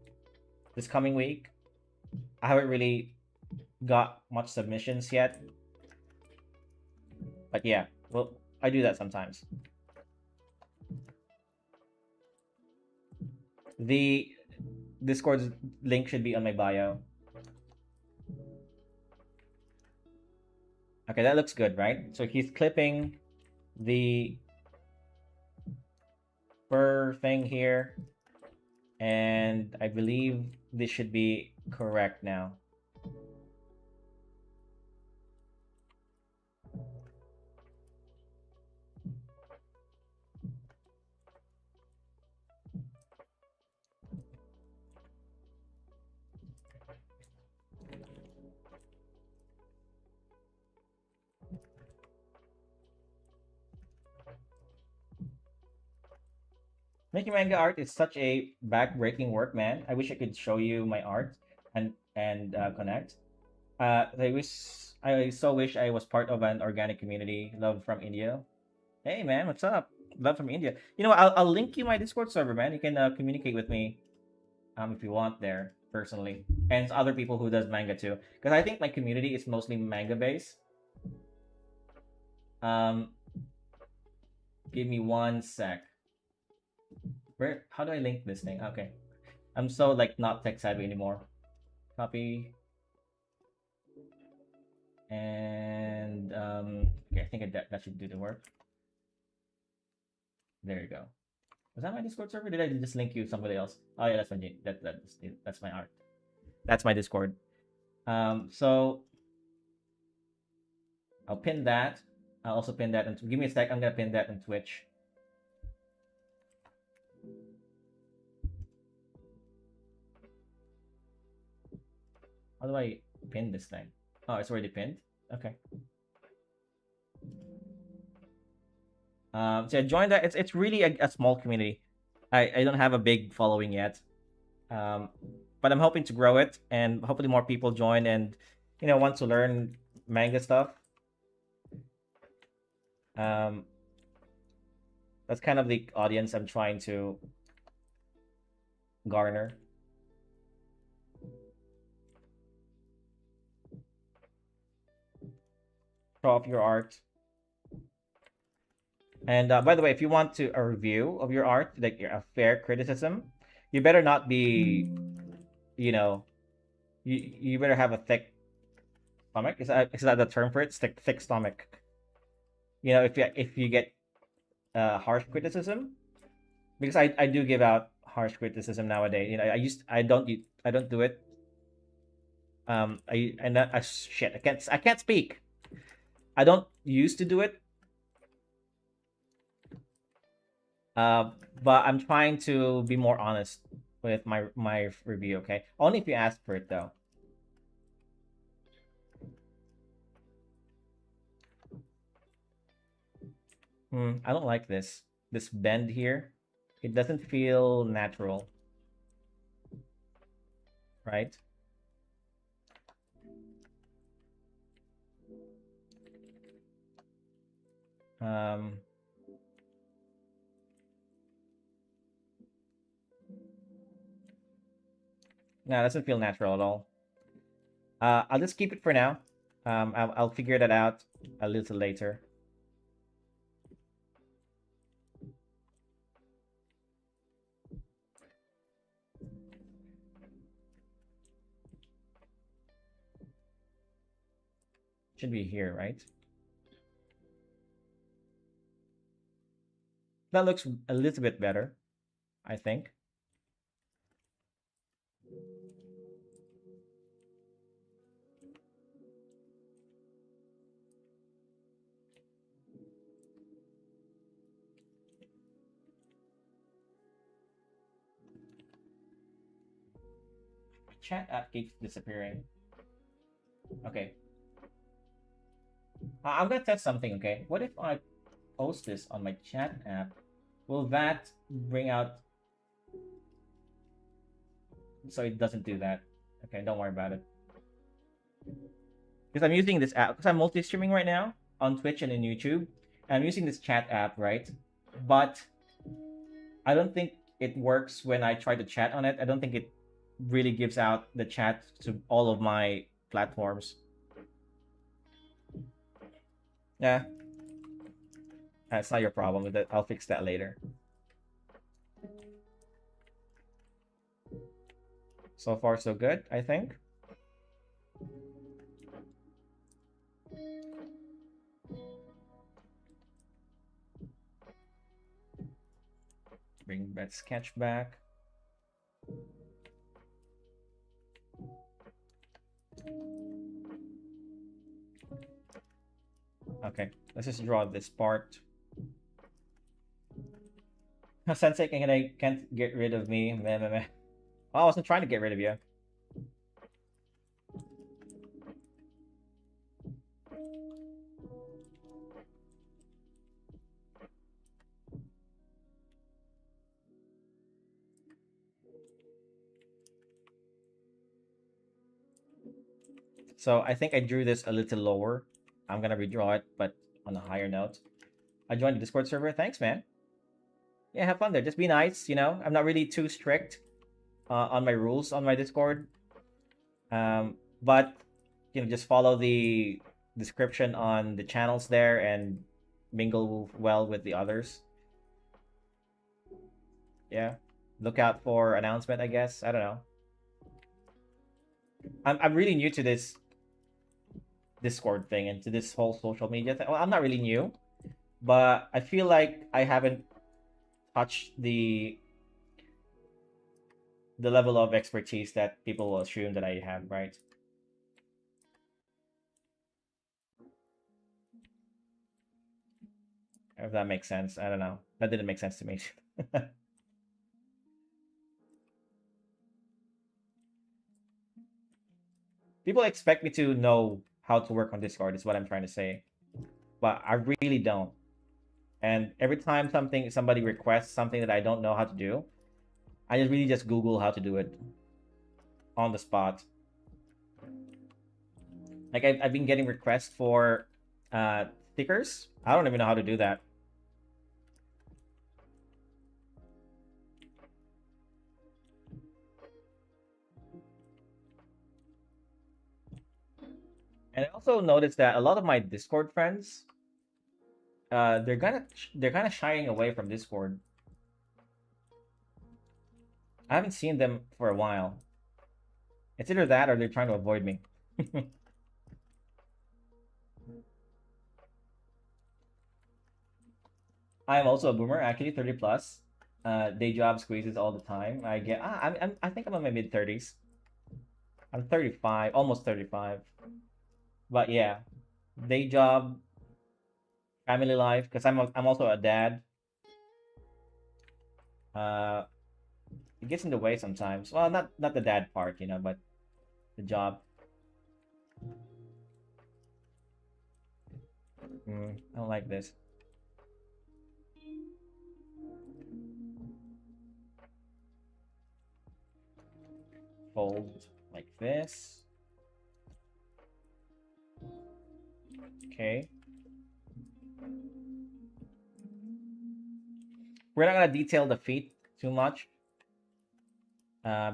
Speaker 1: this coming week. I haven't really got much submissions yet, but yeah, well, I do that sometimes. The Discord's link should be on my bio. Okay, that looks good, right? So he's clipping the fur thing here, and I believe this should be correct now. Making manga art is such a back-breaking work, man. I wish I could show you my art and connect. I so wish I was part of an organic community. Love from India. Hey, man, what's up? Love from India. You know what? I'll link you my Discord server, man. You can communicate with me if you want there personally, and it's other people who does manga too. Because I think my community is mostly manga based. Um, give me one sec. Where? How do I link this thing? Okay, I'm so like not tech savvy anymore. Copy and okay, I think that should do the work. There you go. Was that my Discord server? Did I just link you somebody else? Oh yeah, that's my that's my art. That's my Discord. So I'll pin that. I'll also pin that and give me a sec. I'm gonna pin that on Twitch. How do I pin this thing? Oh, it's already pinned. Okay. So I joined that. It's really a small community. I don't have a big following yet. Um, but I'm hoping to grow it and hopefully more people join and want to learn manga stuff. Um, that's kind of the audience I'm trying to garner. Show off your art. And by the way, if you want to a review of your art, like a fair criticism, you better not be, you know, you better have a thick stomach. Is that the term for it? Thick stomach. If you get harsh criticism, because I do give out harsh criticism nowadays. I don't do it. Shit, I can't speak. I don't used to do it. But I'm trying to be more honest with my review. Okay, only if you ask for it though. I don't like this bend here. It doesn't feel natural, right? Um, no, it doesn't feel natural at all. I'll just keep it for now. I'll figure that out a little later. Should be here, right? That looks a little bit better, I think. My chat app keeps disappearing. Okay. I'm gonna test something, okay? What if I post this on my chat app? Will that bring out so it doesn't do that? Okay, don't worry about it. Because I'm using this app because I'm multi-streaming right now on Twitch and in YouTube. And I'm using this chat app, right? But I don't think it works when I try to chat on it. I don't think it really gives out the chat to all of my platforms. Yeah, that's not your problem with it. I'll fix that later. So far, so good, I think. Bring that sketch back. Okay, let's just draw this part. Sensei can't get rid of me. Meh, meh, meh. Oh, I wasn't trying to get rid of you. So I think I drew this a little lower. I'm gonna redraw it, but on a higher note. I joined the Discord server. Thanks, man. Yeah, have fun there. Just be nice. I'm not really too strict on my rules on my Discord. But just follow the description on the channels there and mingle well with the others. Yeah, look out for announcement. I guess I don't know. I'm really new to this Discord thing and to this whole social media thing. Well, I'm not really new, but I feel like I haven't touched the level of expertise that people will assume that I have, right? If that makes sense. I don't know. That didn't make sense to me. People expect me to know how to work on Discord, is what I'm trying to say. But I really don't. And every time somebody requests something that I don't know how to do, I just really just Google how to do it on the spot. Like I've been getting requests for stickers. I don't even know how to do that. And I also noticed that a lot of my Discord friends, they're kind of shying away from Discord. I haven't seen them for a while. It's either that or they're trying to avoid me. I am also a boomer, actually 30 plus. Day job squeezes all the time. I think I'm in my mid 30s. I'm 35, almost 35. But yeah, day job, family life, because I'm also a dad. Uh, it gets in the way sometimes. Well, not the dad part, but the job. I don't like this. Fold like this. Okay. We're not gonna detail the feet too much,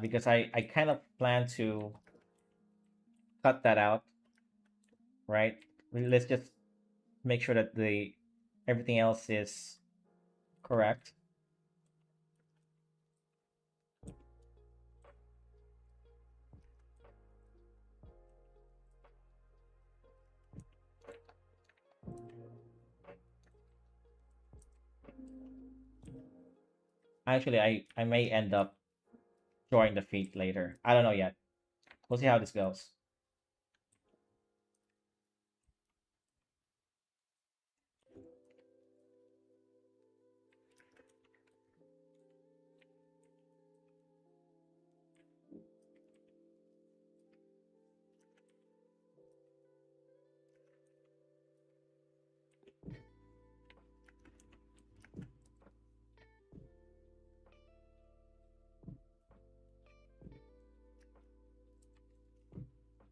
Speaker 1: because I kind of plan to cut that out, right? Let's just make sure that the everything else is correct. Actually, I may end up drawing the feet later. I don't know yet. We'll see how this goes.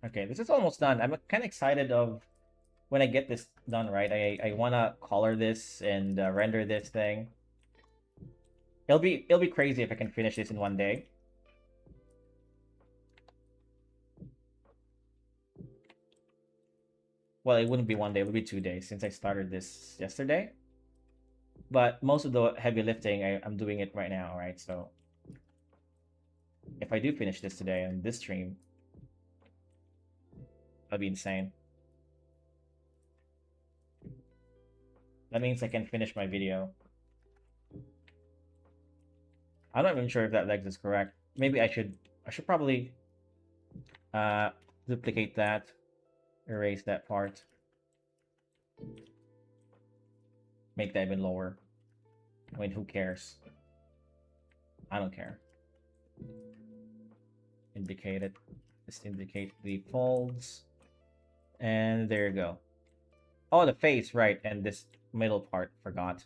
Speaker 1: Okay, this is almost done. I'm kind of excited of when I get this done, right? I want to color this and render this thing. It'll be crazy if I can finish this in one day. Well, it wouldn't be one day, it would be 2 days since I started this yesterday. But most of the heavy lifting, I'm doing it right now, right? So if I do finish this today on this stream, that'll be insane. That means I can finish my video. I'm not even sure if that legs is correct. Maybe I should probably uh duplicate that, erase that part, make that even lower. I mean, who cares? I don't care. Indicate it. Just indicate the folds. And there you go. Oh, the face, right, and this middle part, forgot.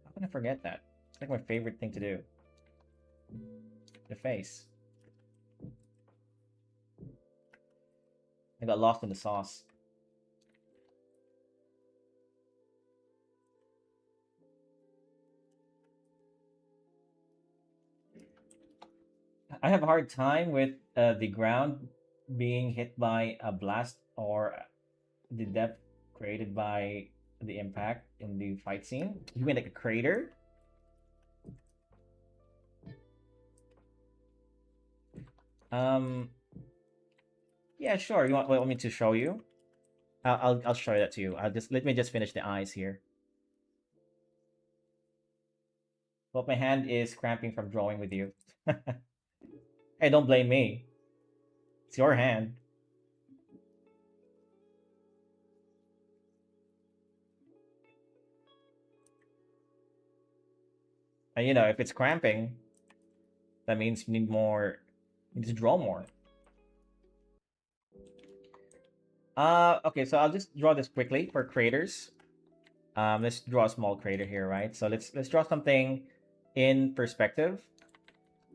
Speaker 1: How can I forget that? It's like my favorite thing to do. The face. I got lost in the sauce. I have a hard time with the ground being hit by a blast or the depth created by the impact in the fight scene. You mean like a crater? Um, yeah, sure. You want me to show you? I'll show that to you. I'll just let me just finish the eyes here. But my hand is cramping from drawing with you. Hey, don't blame me. It's your hand. And if it's cramping, that means you need more. You need to draw more. Okay, so I'll just draw this quickly for craters. Let's draw a small crater here, right? So let's draw something in perspective.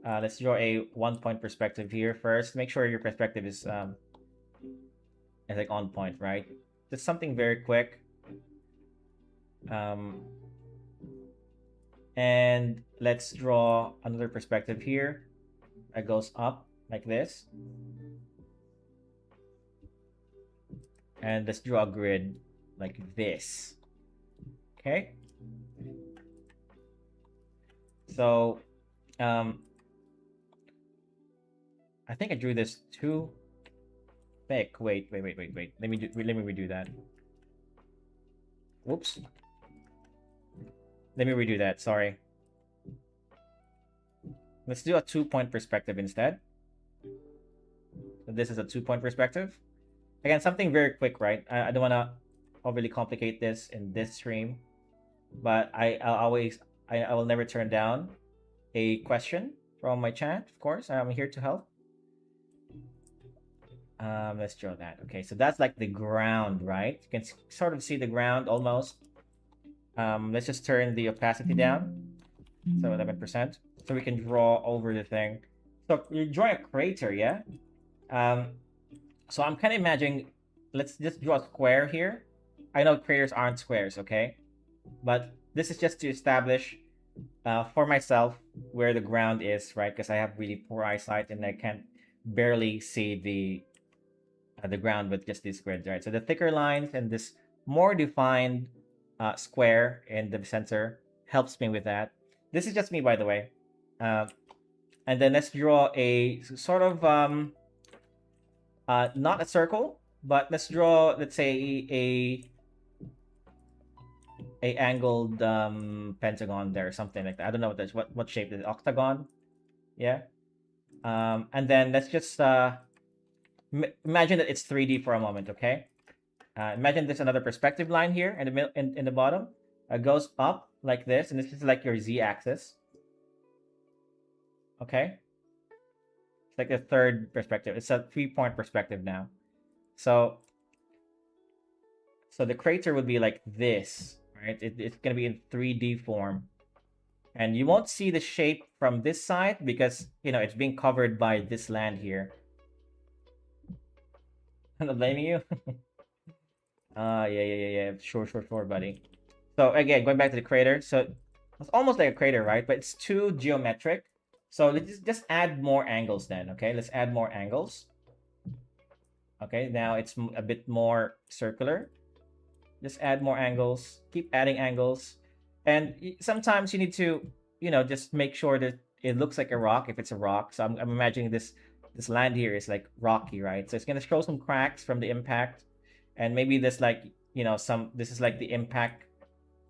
Speaker 1: Let's draw a 1 point perspective here first. Make sure your perspective is like on point, right? Just something very quick. And let's draw another perspective here that goes up like this. And let's draw a grid like this. Okay. So, I think I drew this too thick. Wait. Let me redo that. Whoops. Let me redo that. Sorry. Let's do a 2-point perspective instead. So this is a 2-point perspective. Again, something very quick, right? I don't want to overly complicate this in this stream, but I will never turn down a question from my chat. Of course, I'm here to help. Let's draw that. Okay, so that's like the ground, right? You can sort of see the ground almost. Let's just turn the opacity down, so 11%, so we can draw over the thing. So you're drawing a crater, yeah? So I'm kind of imagining, let's just draw a square here. I know craters aren't squares, okay? But this is just to establish for myself where the ground is, right? Because I have really poor eyesight and I can't barely see the ground with just these grids, right? So the thicker lines and this more defined square in the center helps me with that. This is just me, by the way. And then let's draw a sort of not a circle, but let's draw, let's say, a angled pentagon there, or something like that. I don't know what that's what shape is it? Octagon, yeah. And then let's just imagine that it's 3D for a moment, okay? Imagine there's another perspective line here in the middle, in the bottom. Goes up like this, and this is like your z-axis. Okay, it's like the third perspective. It's a 3-point perspective now. So the crater would be like this, right? It's gonna be in 3D form, and you won't see the shape from this side because it's being covered by this land here. I'm not blaming you. Yeah. Sure, buddy. So again, going back to the crater. So it's almost like a crater, right? But it's too geometric. So let's just add more angles then, okay? Let's add more angles. Okay, now it's a bit more circular. Just add more angles. Keep adding angles. And sometimes you need to, just make sure that it looks like a rock if it's a rock. So I'm imagining this land here is like rocky, right? So it's going to show some cracks from the impact. And maybe this like, this is like the impact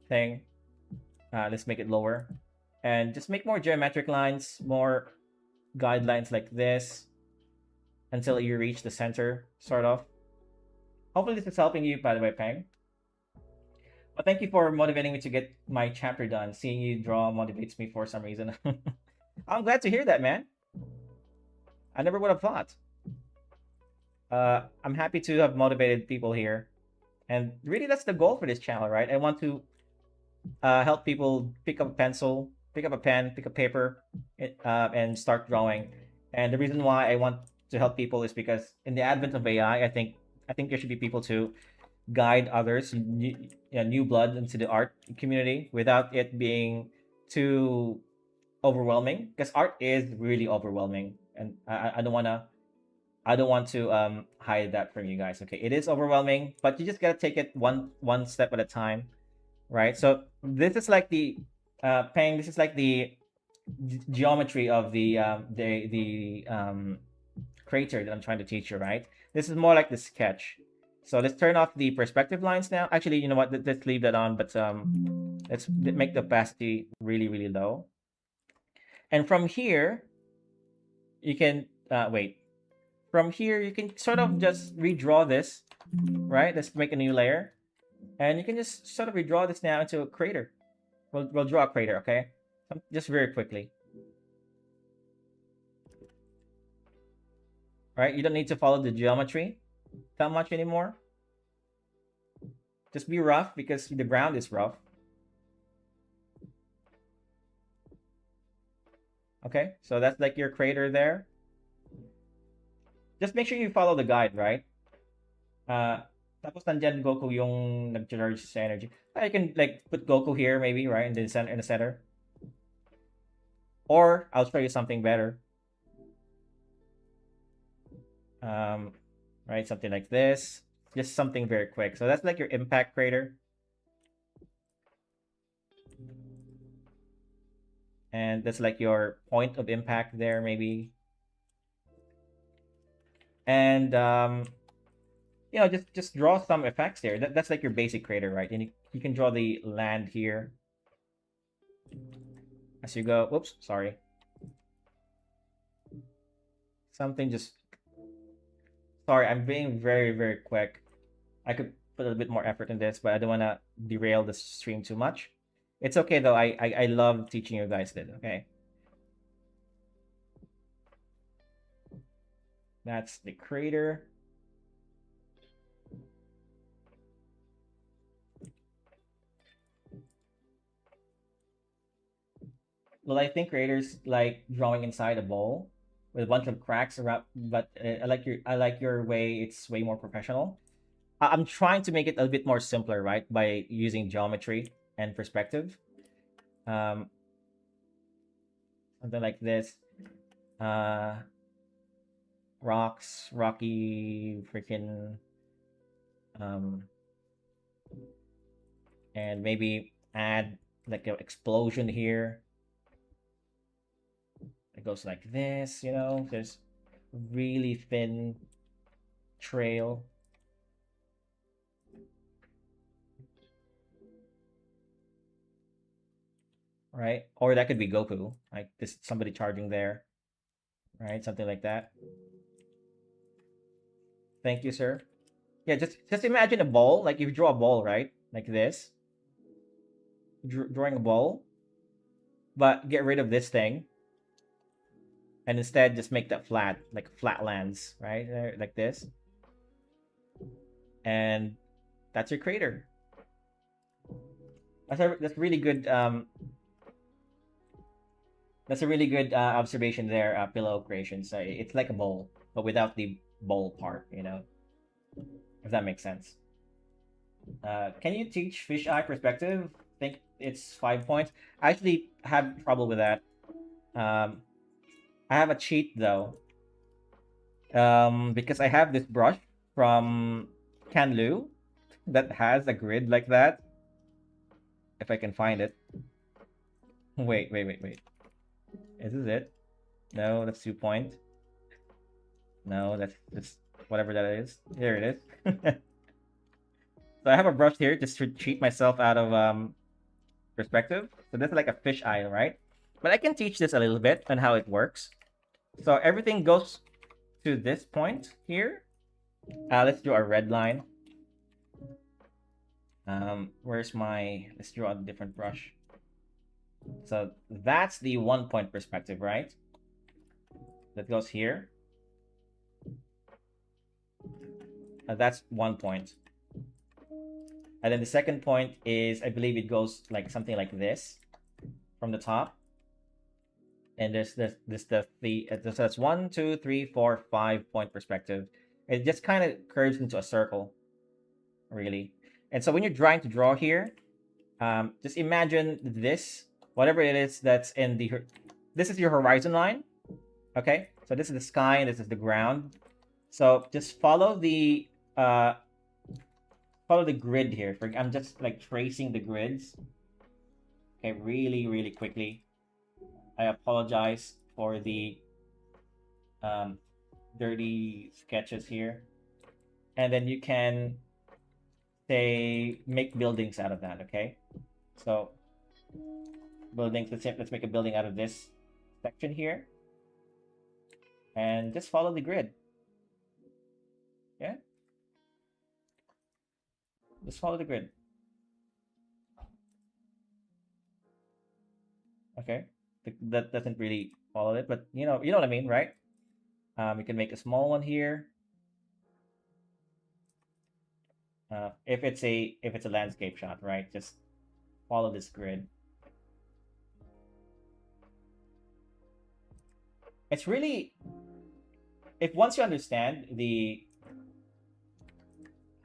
Speaker 1: thing. Let's make it lower. And just make more geometric lines, more guidelines like this until you reach the center, sort of. Hopefully this is helping you, by the way, Peng. But thank you for motivating me to get my chapter done. Seeing you draw motivates me for some reason. I'm glad to hear that, man. I never would have thought. I'm happy to have motivated people here. And really, that's the goal for this channel, right? I want to help people pick up a pencil, pick up a pen, pick up paper, and start drawing. And the reason why I want to help people is because in the advent of AI, I think there should be people to guide others, new blood into the art community without it being too overwhelming. Because art is really overwhelming. and I don't want to hide that from you guys. Okay, it is overwhelming, but you just gotta take it one step at a time, right? So this is like the Peng. This is like the geometry of the crater that I'm trying to teach you, right? This is more like the sketch. So let's turn off the perspective lines now. Actually, you know what? Let's leave that on, but let's make the opacity really, really low. And from here, you can wait. From here, you can sort of just redraw this, right? Let's make a new layer, and you can just sort of redraw this now into a crater. We'll draw a crater, okay? Just very quickly. All right, you don't need to follow the geometry that much anymore. Just be rough because the ground is rough. Okay, so that's like your crater there. Just make sure you follow the guide, right? Tapos nandyan Goku yung nag-charge sa energy. You can like put Goku here maybe, right? In the center. Or I'll show you something better. Right, something like this. Just something very quick. So that's like your impact crater. And that's like your point of impact there, maybe. And you know, just draw some effects there. That's like your basic crater, right? And you can draw the land here as you go. Whoops, sorry. Something just sorry, I'm being very, very quick. I could put a little bit more effort in this, but I don't want to derail the stream too much. It's okay though. I love teaching you guys this. Okay. That's the crater. Well, I think craters like drawing inside a bowl with a bunch of cracks around. But I like your way. It's way more professional. I'm trying to make it a bit more simpler, right? By using geometry and perspective. Something like this. Rocks, rocky, freaking, and maybe add like an explosion here. It goes like this, you know. There's really thin trail. Right? Or that could be Goku, like this somebody charging there, right? Something like that. Thank you, sir. Yeah, just imagine a ball, like if you draw a ball, right? Like this. Drawing a ball, but get rid of this thing. And instead just make that flat, like flatlands, right? There, like this. And that's your crater. That's really good that's a really good observation there, pillow creation. So it's like a bowl, but without the bowl part, you know, if that makes sense. Can you teach fisheye perspective? I think it's 5 points. I actually have trouble with that. I have a cheat though, because I have this brush from Canlu that has a grid like that. If I can find it. Wait. Is this it? No, that's 2 point. No, that's just whatever that is. Here it is. So I have a brush here just to cheat myself out of perspective. So this is like a fish eye, right? But I can teach this a little bit on how it works. So everything goes to this point here. Let's do a red line. Where's my... Let's draw a different brush. So that's the 1 point perspective, right? That goes here. That's 1 point. And then the second point is, I believe it goes like something like this from the top. And there's that's 1, 2, 3, 4, 5 point perspective. It just kind of curves into a circle, really. And so when you're trying to draw here, just imagine this, whatever it is that's in the, this is your horizon line. Okay, So this is the sky and this is the ground. So just uh follow the grid here. I'm just like tracing the grids. Okay, really, really quickly. I apologize for the um, dirty sketches here. And then you can say make buildings out of that. Okay, so buildings. Let's make a building out of this section here, and just follow the grid. Yeah, just follow the grid. Okay, that doesn't really follow it, but you know what I mean, right? You can make a small one here. If it's a landscape shot, right? Just follow this grid. It's really, if once you understand the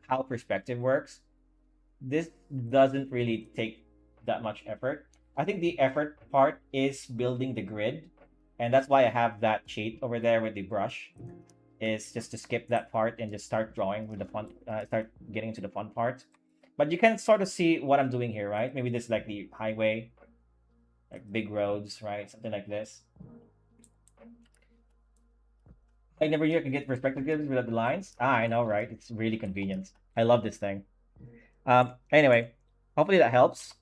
Speaker 1: how perspective works, this doesn't really take that much effort. I think the effort part is building the grid, and that's why I have that cheat over there with the brush. Is just to skip that part and just start drawing with the fun, start getting into the fun part. But you can sort of see what I'm doing here, right? Maybe this is like the highway, like big roads, right? Something like this. I never knew I could get perspective gives without the lines. I know, right? It's really convenient. I love this thing. Anyway, hopefully that helps.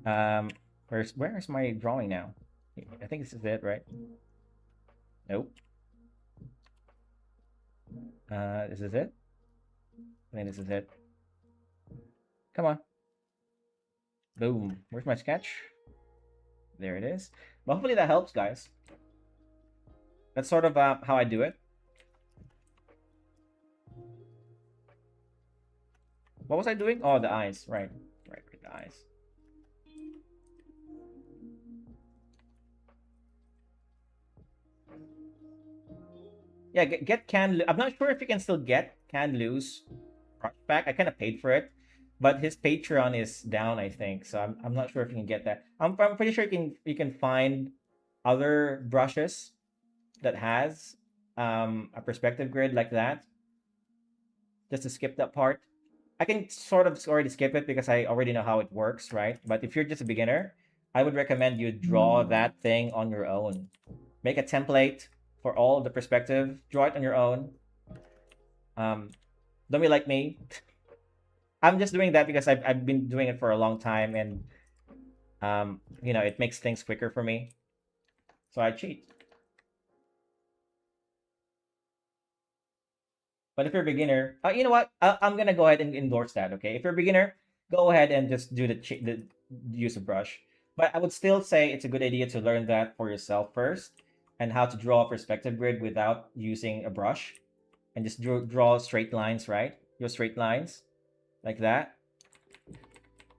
Speaker 1: Where's my drawing now? I think this is it, right? Nope. This is it. I think this is it. Come on. Boom. Where's my sketch? There it is. But hopefully that helps, guys. That's sort of how I do it. What was I doing? Oh, the eyes. Right. Right, the eyes. Yeah, get can. I'm not sure if you can still get can lose brush back. I kind of paid for it, but his Patreon is down, I think. So I'm not sure if you can get that. I'm pretty sure you can find other brushes that has a perspective grid like that. Just to skip that part. I can sort of already skip it because I already know how it works, right? But if you're just a beginner, I would recommend you draw that thing on your own. Make a template for all of the perspective. Draw it on your own. Don't be like me. I'm just doing that because I've been doing it for a long time, and it makes things quicker for me. So I cheat. But if you're a beginner, you know what? I'm gonna go ahead and endorse that. Okay, if you're a beginner, go ahead and just do the use of brush. But I would still say it's a good idea to learn that for yourself first, and how to draw a perspective grid without using a brush, and just draw straight lines, right? Your straight lines, like that.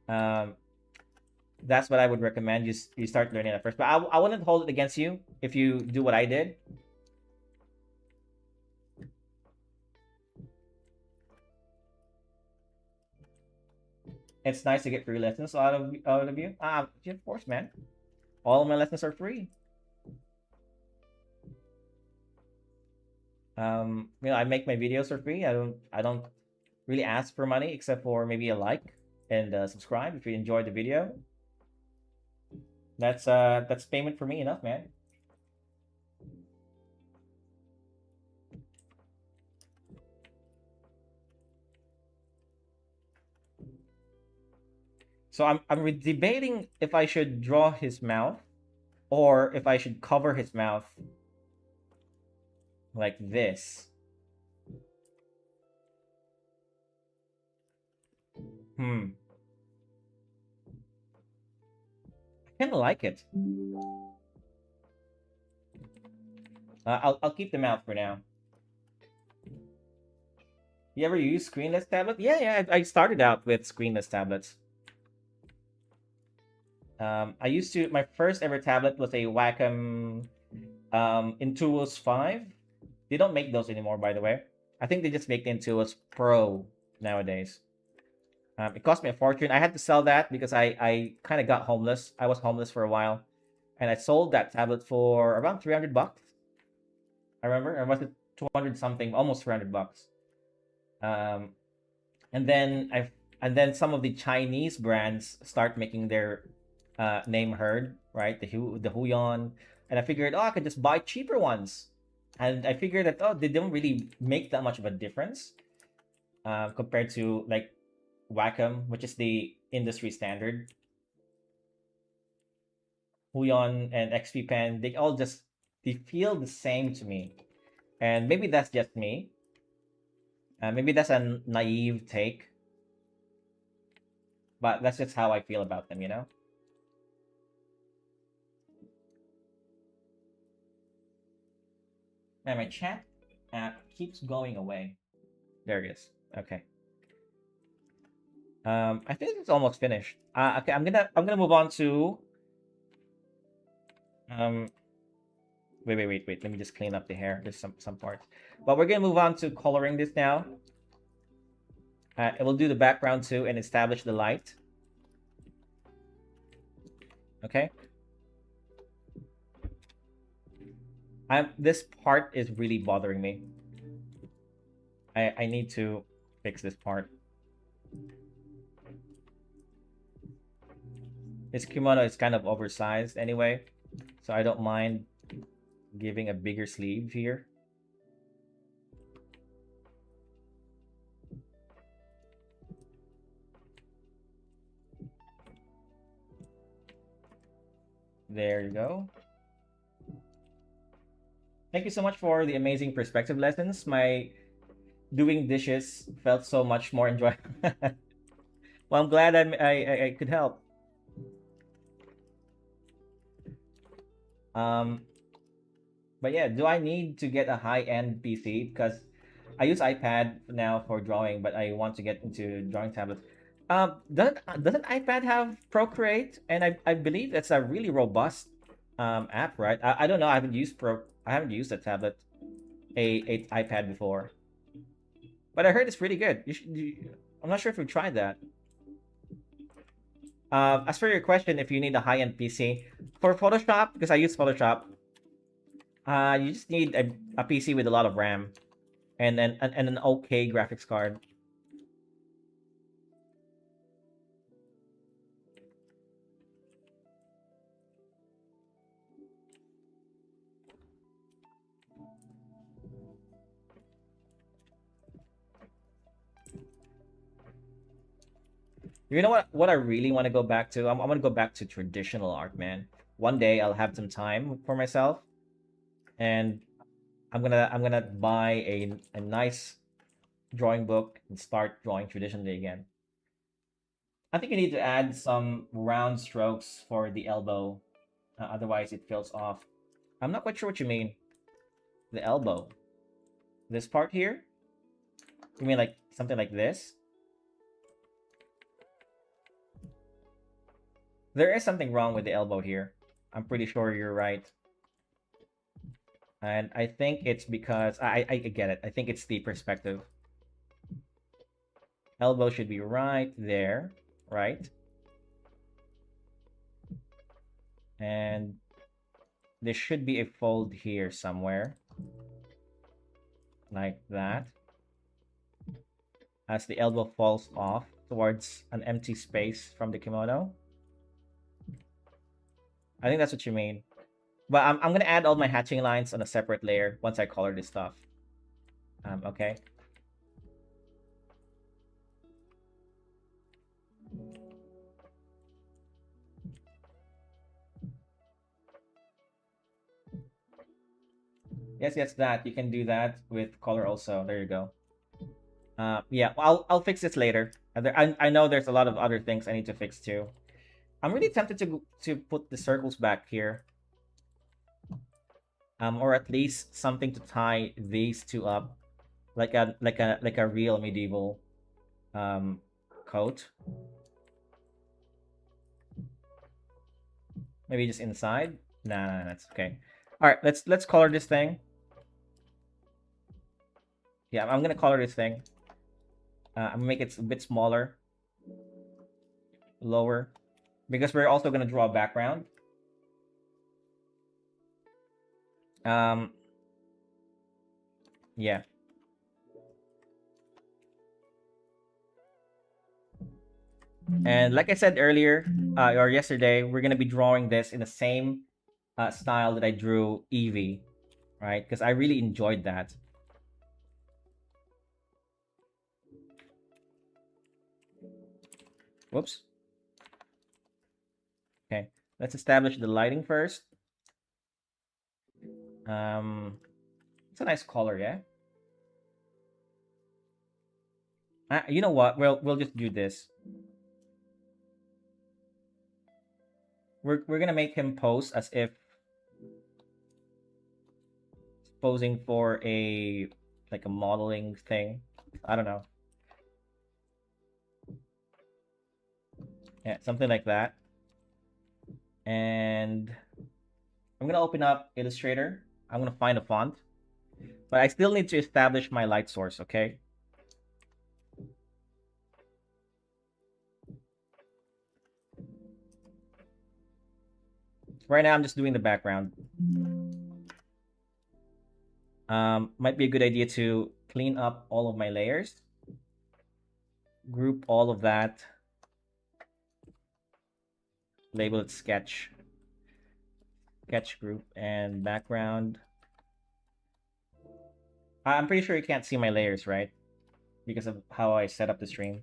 Speaker 1: That's what I would recommend. You start learning at first, but I wouldn't hold it against you if you do what I did. It's nice to get free lessons out of you. Yeah, of course, man. All of my lessons are free. I make my videos for free. I don't really ask for money except for maybe a like and subscribe if you enjoyed the video. That's payment for me enough, man. So I'm debating if I should draw his mouth or if I should cover his mouth like this. I kind of like it. I'll keep the mouth for now. You ever use screenless tablet? Yeah. I started out with screenless tablets. I used to. My first ever tablet was a Wacom Intuos 5. They don't make those anymore, by the way. I think they just make the Intuos Pro nowadays. It cost me a fortune. I had to sell that because I kind of got homeless. I was homeless for a while, and I sold that tablet for around 300 bucks. I remember, or was it 200 something, almost 300 bucks. Um, and then some of the Chinese brands start making their name heard, right? The Huion, and I figured, oh, I could just buy cheaper ones, and I figured that, oh, they don't really make that much of a difference compared to like Wacom, which is the industry standard. Huion and XP Pen, they feel the same to me, and maybe that's just me. Maybe that's a naive take, but that's just how I feel about them, you know? Man, my chat app keeps going away. There it is. Okay. I think it's almost finished. Okay, I'm gonna move on to um. Wait. Let me just clean up the hair. There's some parts, but we're gonna move on to coloring this now. It will do the background too and establish the light. Okay. This part is really bothering me. I need to fix this part. This kimono is kind of oversized anyway, so I don't mind giving a bigger sleeve here. There you go. Thank you so much for the amazing perspective lessons. My doing dishes felt so much more enjoyable. Well, I'm glad I could help. Um, but yeah, do I need to get a high-end PC? Because I use iPad now for drawing, but I want to get into drawing tablets. Doesn't iPad have Procreate? And I believe it's a really robust app, right? I don't know. I haven't used a tablet, a iPad before, but I heard it's pretty good. I'm not sure if you've tried that. As for your question, if you need a high-end PC for Photoshop, because I use Photoshop, you just need a PC with a lot of RAM and an okay graphics card. You know what I really want to go back to? I'm gonna go back to traditional art, man. One day I'll have some time for myself, and I'm gonna buy a nice drawing book and start drawing traditionally again. I think you need to add some round strokes for the elbow, otherwise it feels off. I'm not quite sure what you mean. The elbow, this part here. You mean like something like this? There is something wrong with the elbow here. I'm pretty sure you're right. And I think it's because I get it. I think it's the perspective. Elbow should be right there, right? And there should be a fold here somewhere. Like that. As the elbow falls off towards an empty space from the kimono. I think that's what you mean. But I'm gonna add all my hatching lines on a separate layer once I color this stuff. Okay. Yes, that. You can do that with color also. There you go. Yeah, well, I'll fix this later. I know there's a lot of other things I need to fix too. I'm really tempted to put the circles back here. Or at least something to tie these two up, like a real medieval coat. Maybe just inside. Nah, that's okay. All right, let's color this thing. Yeah, I'm gonna color this thing. I'm gonna make it a bit smaller, lower, because we're also gonna draw a background. Um, Yeah. And like I said earlier, or yesterday, we're gonna be drawing this in the same style that I drew Eevee, right? Because I really enjoyed that. Whoops. Okay, let's establish the lighting first. It's a nice color, yeah. You know what? We'll just do this. We're gonna make him pose as if posing for a like a modeling thing. I don't know. Yeah, something like that. And I'm gonna open up Illustrator. I'm gonna find a font, but I still need to establish my light source. Okay. Right now, I'm just doing the background. Might be a good idea to clean up all of my layers, group all of that, label it sketch group, and background. I'm pretty sure you can't see my layers, right? Because of how I set up the stream.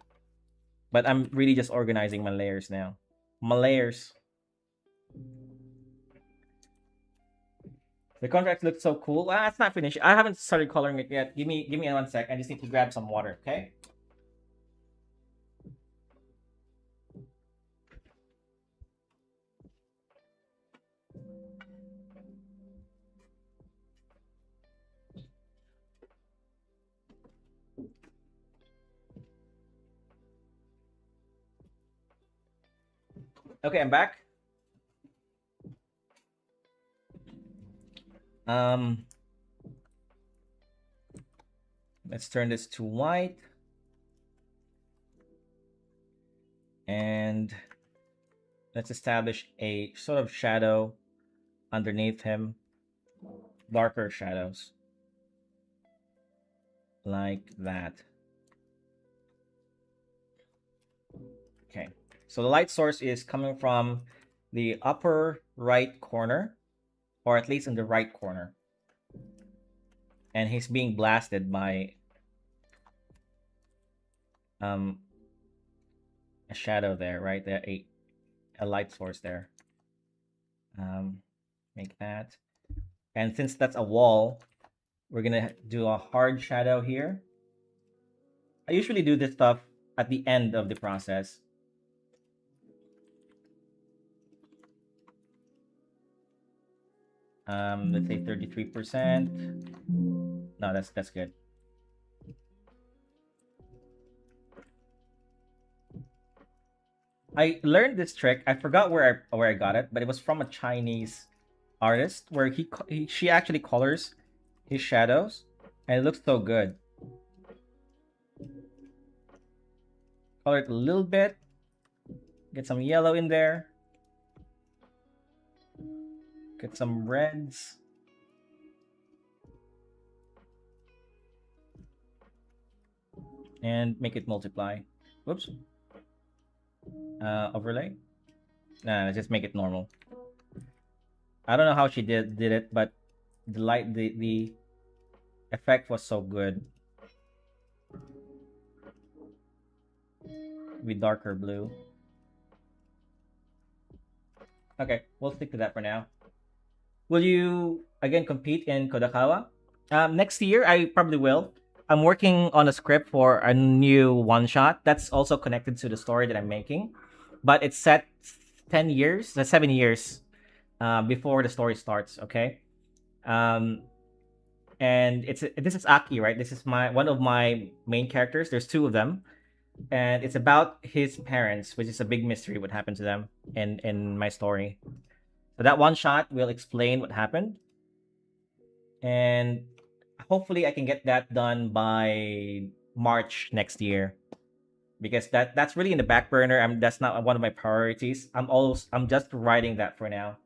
Speaker 1: But I'm really just organizing my layers now. My layers. The contract looks so cool. It's not finished. I haven't started coloring it yet. Give me 1 sec. I just need to grab some water, okay? Okay, I'm back. Um, let's turn this to white. And let's establish a sort of shadow underneath him. Darker shadows. Like that. Okay. So the light source is coming from the upper right corner, or at least in the right corner. And he's being blasted by a shadow there, right? There, a light source there. Make that. And since that's a wall, we're gonna do a hard shadow here. I usually do this stuff at the end of the process. Let's say 33%. No, that's good. I learned this trick. I forgot where I got it, but it was from a Chinese artist where she actually colors his shadows, and it looks so good. Color it a little bit. Get some yellow in there. Get some reds. And make it multiply. Whoops. Overlay. Nah, just make it normal. I don't know how she did it, but the effect was so good with darker blue. Okay, we'll stick to that for now. Will you again compete in Kodakawa? Next year, I probably will. I'm working on a script for a new one shot that's also connected to the story that I'm making, but it's set 10 years, 7 years before the story starts. Okay, um, and this is Aki, right? This is my one of my main characters. There's two of them, and it's about his parents, which is a big mystery what happened to them in my story. So that one shot will explain what happened, and hopefully I can get that done by March next year, because that's really in the back burner. That's not one of my priorities. I'm just writing that for now.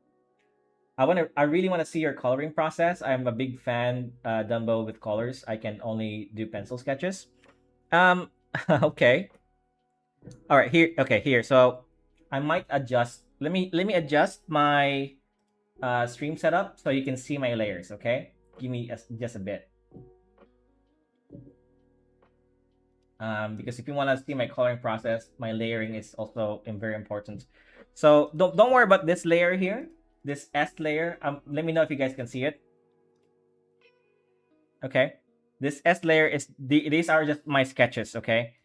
Speaker 1: I really want to see your coloring process. I'm a big fan, Dumbo, with colors. I can only do pencil sketches. Um, okay. All right, here. Okay, here. So I might adjust. Let me adjust my stream setup so you can see my layers. Okay, give me just a bit. Because if you want to see my coloring process, my layering is also very important. So don't worry about this layer here, this S layer. Let me know if you guys can see it. Okay, this S layer is these are just my sketches. Okay,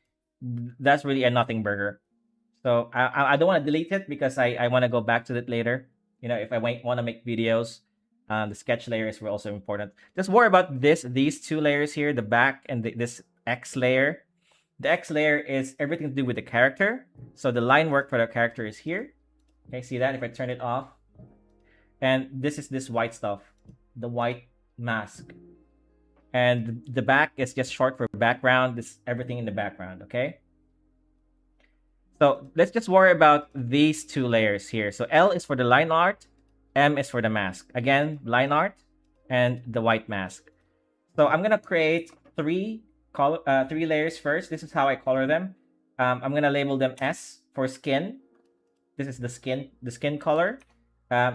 Speaker 1: that's really a nothing burger. So I don't want to delete it because I want to go back to it later. You know, if I want to make videos, the sketch layers were also important. Just worry about these two layers here, the back and this X layer. The X layer is everything to do with the character. So the line work for the character is here. Okay, see that if I turn it off. And this is this white stuff, the white mask. And the back is just short for background. This everything in the background, okay? So let's just worry about these two layers here. So L is for the line art, M is for the mask. Again, line art and the white mask. So I'm gonna create three layers first. This is how I color them. I'm gonna label them S for skin. This is the skin color.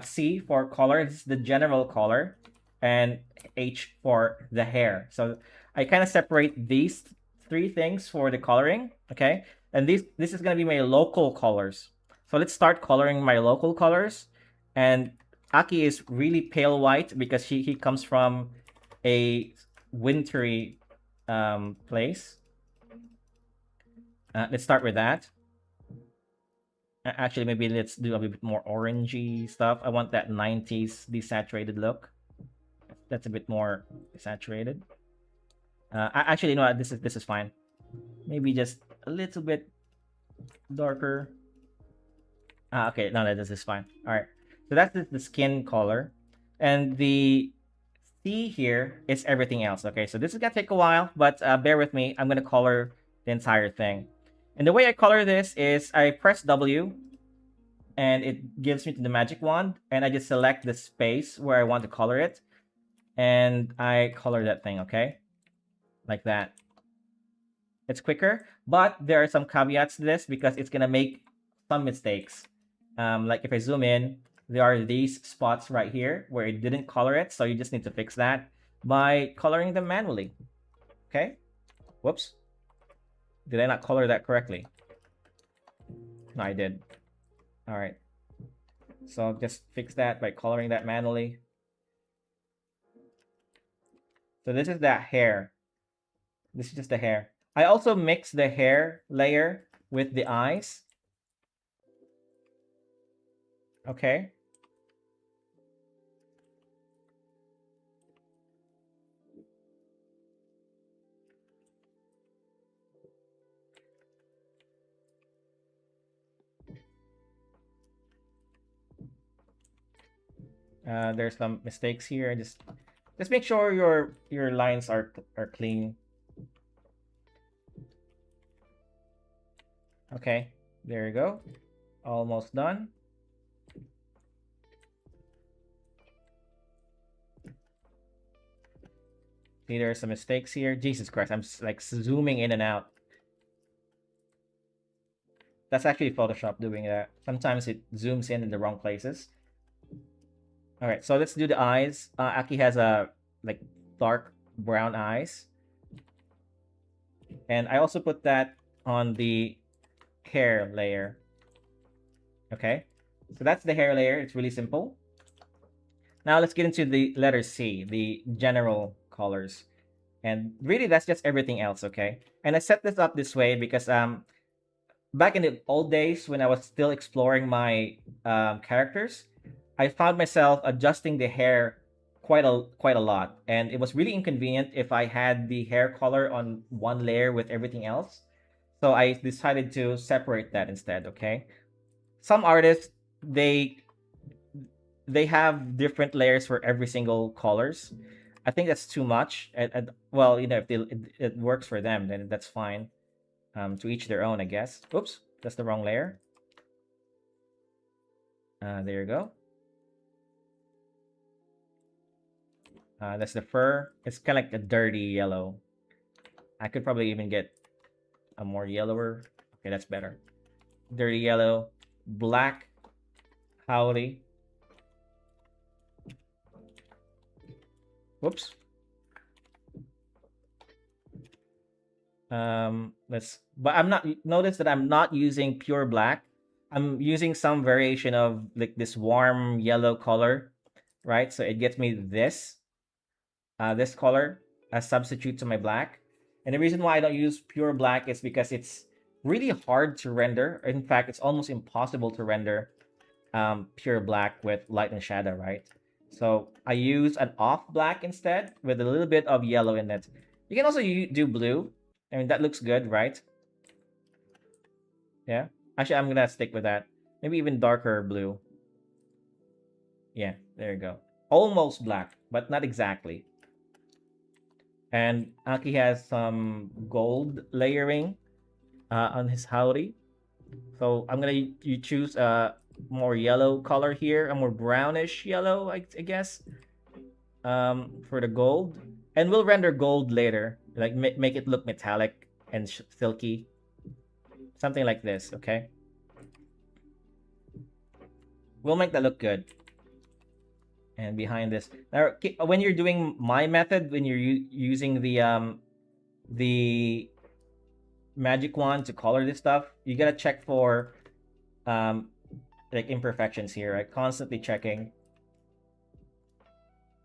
Speaker 1: C for color. This is the general color, and H for the hair. So I kind of separate these three things for the coloring. Okay, and this is gonna be my local colors. So let's start coloring my local colors. And Aki is really pale white because he comes from a wintry place. Let's start with that. Actually, maybe let's do a bit more orangey stuff. I want that 90s desaturated look. That's a bit more desaturated. Actually, no, this is fine. Maybe just a little bit darker. Okay, no, this is fine. All right, so that's the skin color, and the C here is everything else. Okay, so this is gonna take a while, but bear with me. I'm gonna color the entire thing. And the way I color this is I press W and it gives me to the magic wand, and I just select the space where I want to color it, and I color that thing, okay? Like that. It's quicker, but there are some caveats to this because it's gonna make some mistakes. Like if I zoom in, there are these spots right here where it didn't color it, so you just need to fix that by coloring them manually. Okay? Whoops. Did I not color that correctly? No, I did. All right. So just fix that by coloring that manually. So this is that hair. This is just the hair. I also mix the hair layer with the eyes. Okay. There's some mistakes here. Just make sure your lines are clean. Okay, there you go. Almost done. See, there are some mistakes here. Jesus Christ, I'm like zooming in and out. That's actually Photoshop doing that. Sometimes it zooms in the wrong places. All right, so let's do the eyes. Aki has a like dark brown eyes. And I also put that on the hair layer. Okay, so that's the hair layer. It's really simple. Now let's get into the letter C, the general colors. And really, that's just everything else, okay? And I set this up this way because back in the old days when I was still exploring my characters, I found myself adjusting the hair quite a lot, and it was really inconvenient if I had the hair color on one layer with everything else. So I decided to separate that instead. Okay, some artists they have different layers for every single colors. I think that's too much. And well, you know, if it works for them, then that's fine. To each their own, I guess. Oops, that's the wrong layer. There you go. That's the fur. It's kind of like a dirty yellow. I could probably even get a more yellower. Okay, that's better. Dirty yellow, black howdy. Whoops. But I'm not, notice that I'm not using pure black. I'm using some variation of like this warm yellow color, right? So it gets me this color as substitute to my black. And the reason why I don't use pure black is because it's really hard to render. In fact, it's almost impossible to render pure black with light and shadow, right? So I use an off black instead with a little bit of yellow in it. You can also do blue. I mean, that looks good, right? Yeah. Actually, I'm gonna stick with that. Maybe even darker blue. Yeah, there you go. Almost black, but not exactly. And Aki has some gold layering on his howdy. So I'm gonna you choose a more yellow color here, a more brownish yellow, I guess, for the gold. And we'll render gold later, like make it look metallic and silky, something like this. Okay, we'll make that look good. And behind this, now when you're doing my method, when you're using the magic wand to color this stuff, you gotta check for um like imperfections here, right? Constantly checking.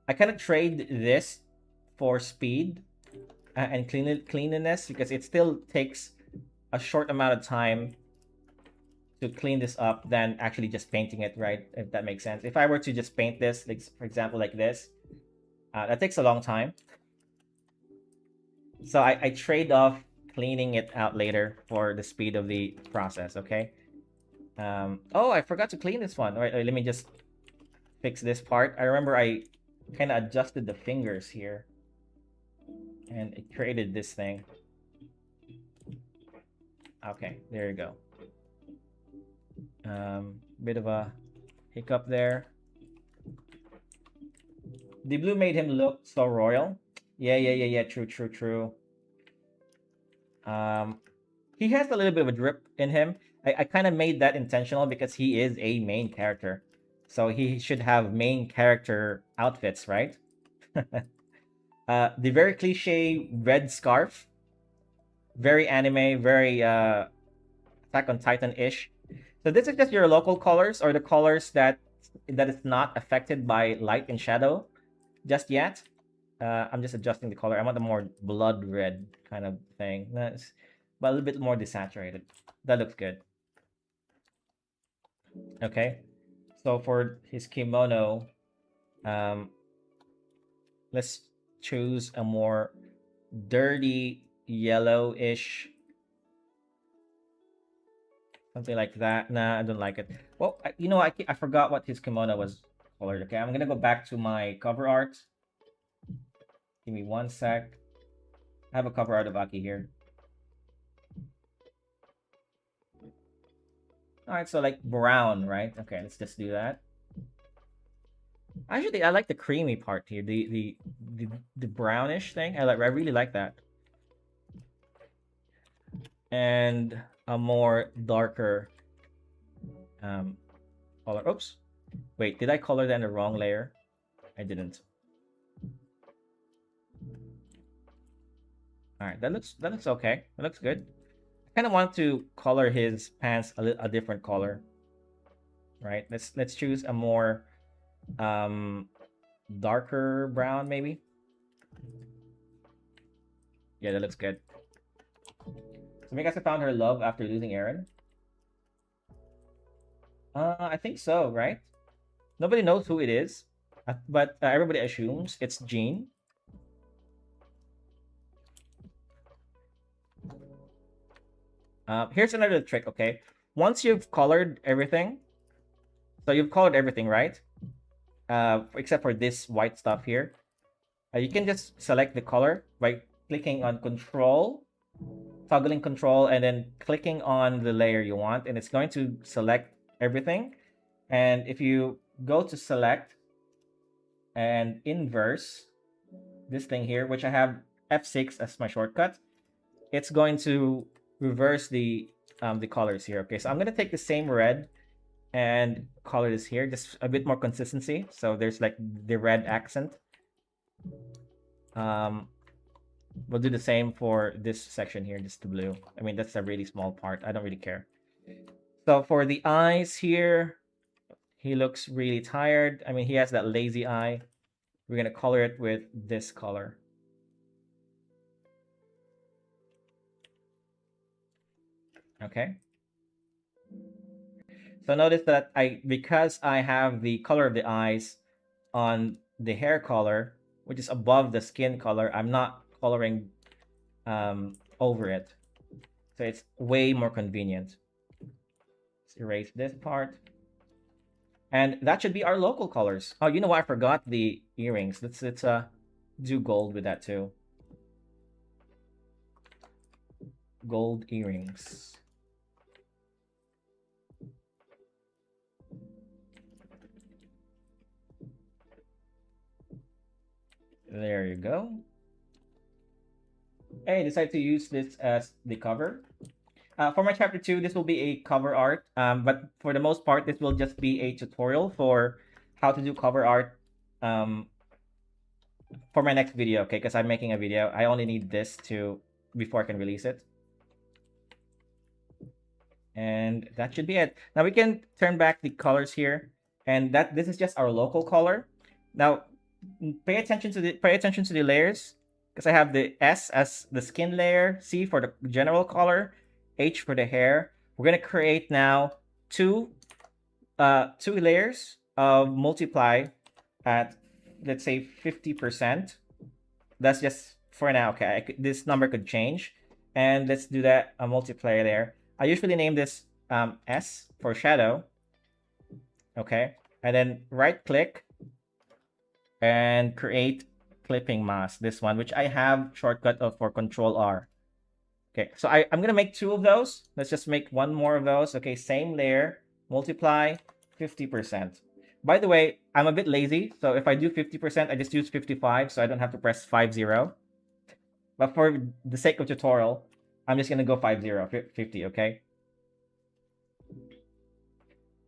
Speaker 1: I kind of trade this for speed and cleanliness because it still takes a short amount of time to clean this up than actually just painting it, right? If that makes sense. If I were to just paint this, like for example, like this, that takes a long time. So I trade off cleaning it out later for the speed of the process, okay? Oh, I forgot to clean this one. All right, let me just fix this part. I remember I kind of adjusted the fingers here and it created this thing. Okay, there you go. Bit of a hiccup there. The blue made him look so royal. Yeah. True. He has a little bit of a drip in him. I kind of made that intentional because he is a main character. So he should have main character outfits, right? The very cliche red scarf. Very anime, very Attack on Titan-ish. So this is just your local colors or the colors that is not affected by light and shadow just yet. I'm just adjusting the color. I want a more blood red kind of thing. Nice. But a little bit more desaturated. That looks good. Okay. So for his kimono, let's choose a more dirty yellowish, something like that. Nah, I don't like it. Well, I forgot what his kimono was colored. Okay, I'm gonna go back to my cover art. Give me 1 sec. I have a cover art of Aki here. All right, so like brown, right? Okay, let's just do that. Actually, I like the creamy part here, the brownish thing. I really like that. And a more darker color. Oops. Wait, did I color that in the wrong layer? I didn't. All right, that looks okay. That looks good. I kind of want to color his pants a different color. Right? Let's choose a more darker brown maybe. Yeah, that looks good. So Mikasa found her love after losing Eren. I think so, right? Nobody knows who it is, but everybody assumes it's Jean. Here's another trick, okay? Once you've colored everything, so you've colored everything, right? Except for this white stuff here. You can just select the color by clicking on Control, toggling Control, and then clicking on the layer you want, and it's going to select everything. And if you go to Select and Inverse, this thing here, which I have F6 as my shortcut, it's going to reverse the colors here. Okay, so I'm gonna take the same red and color this here, just a bit more consistency. So there's like the red accent. Um, we'll do the same for this section here, just the blue. I mean, that's a really small part. I don't really care. So for the eyes here, he looks really tired. I mean, he has that lazy eye. We're gonna color it with this color. Okay. So notice that because I have the color of the eyes on the hair color, which is above the skin color, I'm not coloring over it. So it's way more convenient. Let's erase this part. And that should be our local colors. Oh, you know what? I forgot the earrings. Let's do gold with that too. Gold earrings. There you go. I decided to use this as the cover. For my chapter 2, this will be a cover art, but for the most part, this will just be a tutorial for how to do cover art for my next video, okay? Because I'm making a video. I only need this before I can release it. And that should be it. Now we can turn back the colors here, and this is just our local color. Now pay attention to the layers, because I have the S as the skin layer, C for the general color, H for the hair. We're gonna create now two layers of multiply at, let's say, 50%. That's just for now. Okay, this number could change, and let's do that a multiplier there. I usually name this S for shadow. Okay, and then right click and create clipping mask. This one, which I have shortcut of for Control R. Okay, so I'm gonna make 2 of those. Let's just make 1 more of those. Okay, same layer, multiply 50%. By the way, I'm a bit lazy, so if I do 50%, I just use 55, so I don't have to press 50. But for the sake of tutorial, I'm just gonna go 50, okay?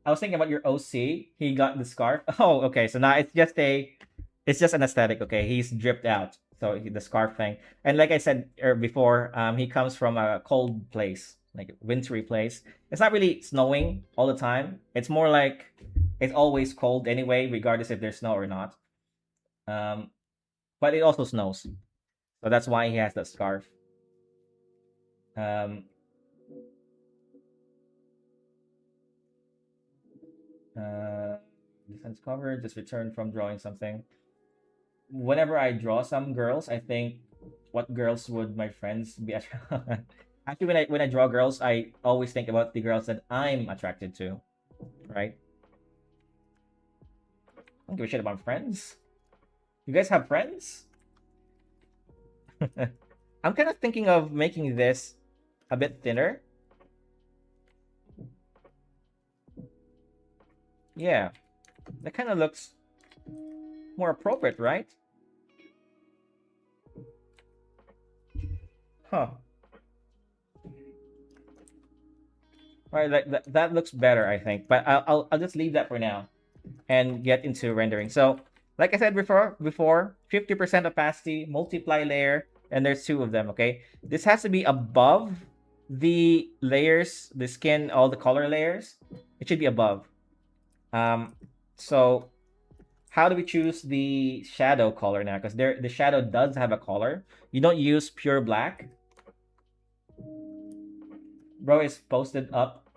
Speaker 1: I was thinking about your OC. He got the scarf. Oh, okay. So now it's just an aesthetic. Okay, he's dripped out. So the scarf thing, and like I said before, he comes from a cold place, like a wintry place. It's not really snowing all the time. It's more like it's always cold anyway, regardless if there's snow or not. But it also snows, so that's why he has that scarf. Defense cover, just returned from drawing something. Whenever I draw some girls, I think, what girls would my friends be attracted? Actually, when I draw girls, I always think about the girls that I'm attracted to, right? I don't give a shit about friends. You guys have friends? I'm kind of thinking of making this a bit thinner. Yeah, that kind of looks more appropriate, right? Huh. All right, that looks better, I think. But I'll just leave that for now and get into rendering. So, like I said before, 50% opacity, multiply layer, and there's 2 of them. Okay, this has to be above the layers, the skin, all the color layers. It should be above. So how do we choose the shadow color now? Because the shadow does have a color. You don't use pure black. Bro is posted up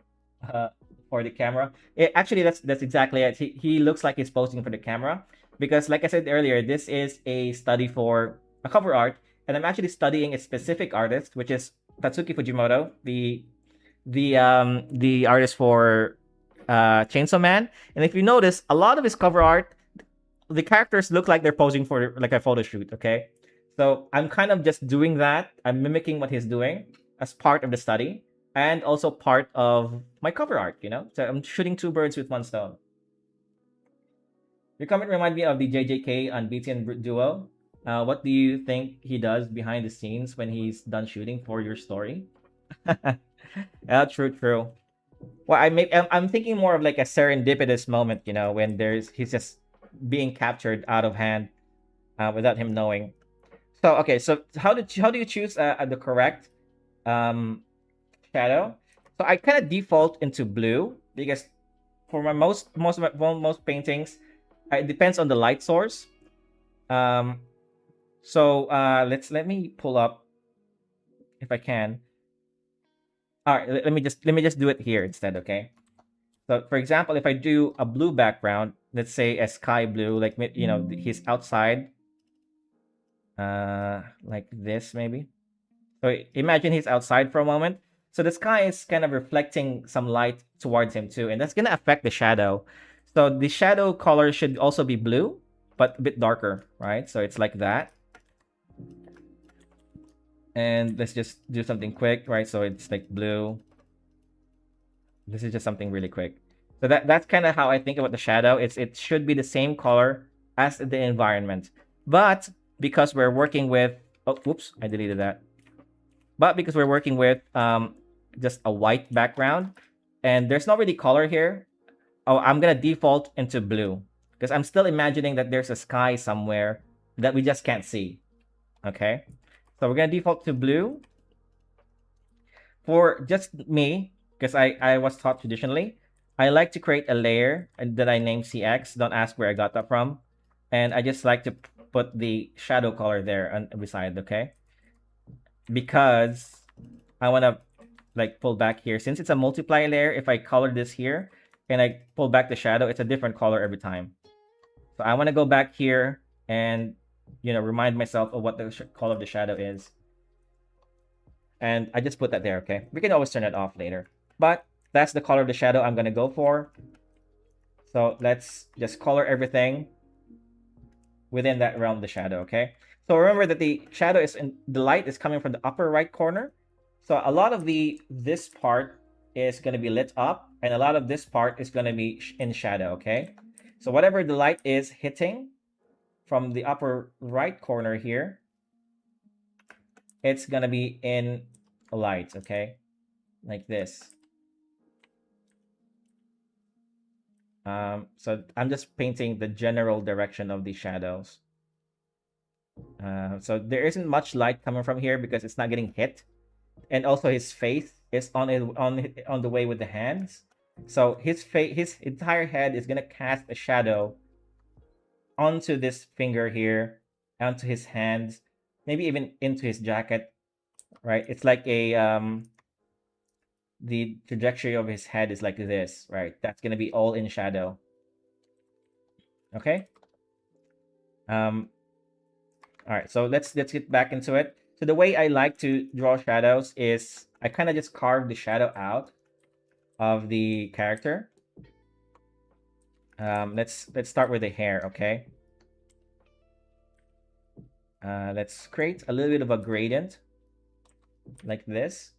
Speaker 1: for the camera. Actually, that's exactly it. He looks like he's posting for the camera, because like I said earlier, this is a study for a cover art, and I'm actually studying a specific artist, which is Tatsuki Fujimoto, the artist for Chainsaw Man. And if you notice, a lot of his cover art, the characters look like they're posing for like a photo shoot. Okay, so I'm kind of just doing that. I'm mimicking what he's doing as part of the study, and also part of my cover art. So I'm shooting 2 birds with 1 stone. Your comment reminded me of the JJK on BT and duo. What do you think he does behind the scenes when he's done shooting for your story? Yeah, true, true. Well, I'm thinking more of like a serendipitous moment, when he's just being captured out of hand, without him knowing. So okay, so how do you choose the correct um shadow? So I kind of default into blue because for my most paintings, it depends on the light source. Um, so let me pull up if I can. All right, let me just do it here instead. Okay. So for example, if I do a blue background, let's say a sky blue, like he's outside, like this maybe. So imagine he's outside for a moment. So the sky is kind of reflecting some light towards him too, and that's gonna affect the shadow. So the shadow color should also be blue, but a bit darker, right? So it's like that. And let's just do something quick, right? So it's like blue. This is just something really quick. So that's kind of how I think about the shadow. It should be the same color as the environment. But because we're working with, oh whoops, I deleted that. But because we're working with just a white background and there's not really color here, oh, I'm gonna default into blue because I'm still imagining that there's a sky somewhere that we just can't see. Okay, so we're gonna default to blue for just me because I was taught traditionally. I like to create a layer that I name CX. Don't ask where I got that from, and I just like to put the shadow color there on beside. Okay, because I want to like pull back here. Since it's a multiply layer, if I color this here and I pull back the shadow, it's a different color every time. So I want to go back here and remind myself of what the color of the shadow is. And I just put that there, okay? We can always turn it off later. But that's the color of the shadow I'm going to go for. So let's just color everything within that realm of the shadow, okay? So remember that the shadow the light is coming from the upper right corner. So a lot of this part is going to be lit up and a lot of this part is going to be in shadow, okay? So whatever the light is hitting from the upper right corner here, it's going to be in light, okay? Like this. So I'm just painting the general direction of the shadows. So there isn't much light coming from here because it's not getting hit, and also his face is on the way with the hands. So his entire head is gonna cast a shadow onto this finger here, onto his hands, maybe even into his jacket. Right? It's like the trajectory of his head is like this. Right? That's gonna be all in shadow. Okay. Um, All right, so let's get back into it. So the way I like to draw shadows is I kind of just carve the shadow out of the character. Let's start with the hair, okay? Let's create a little bit of a gradient like this,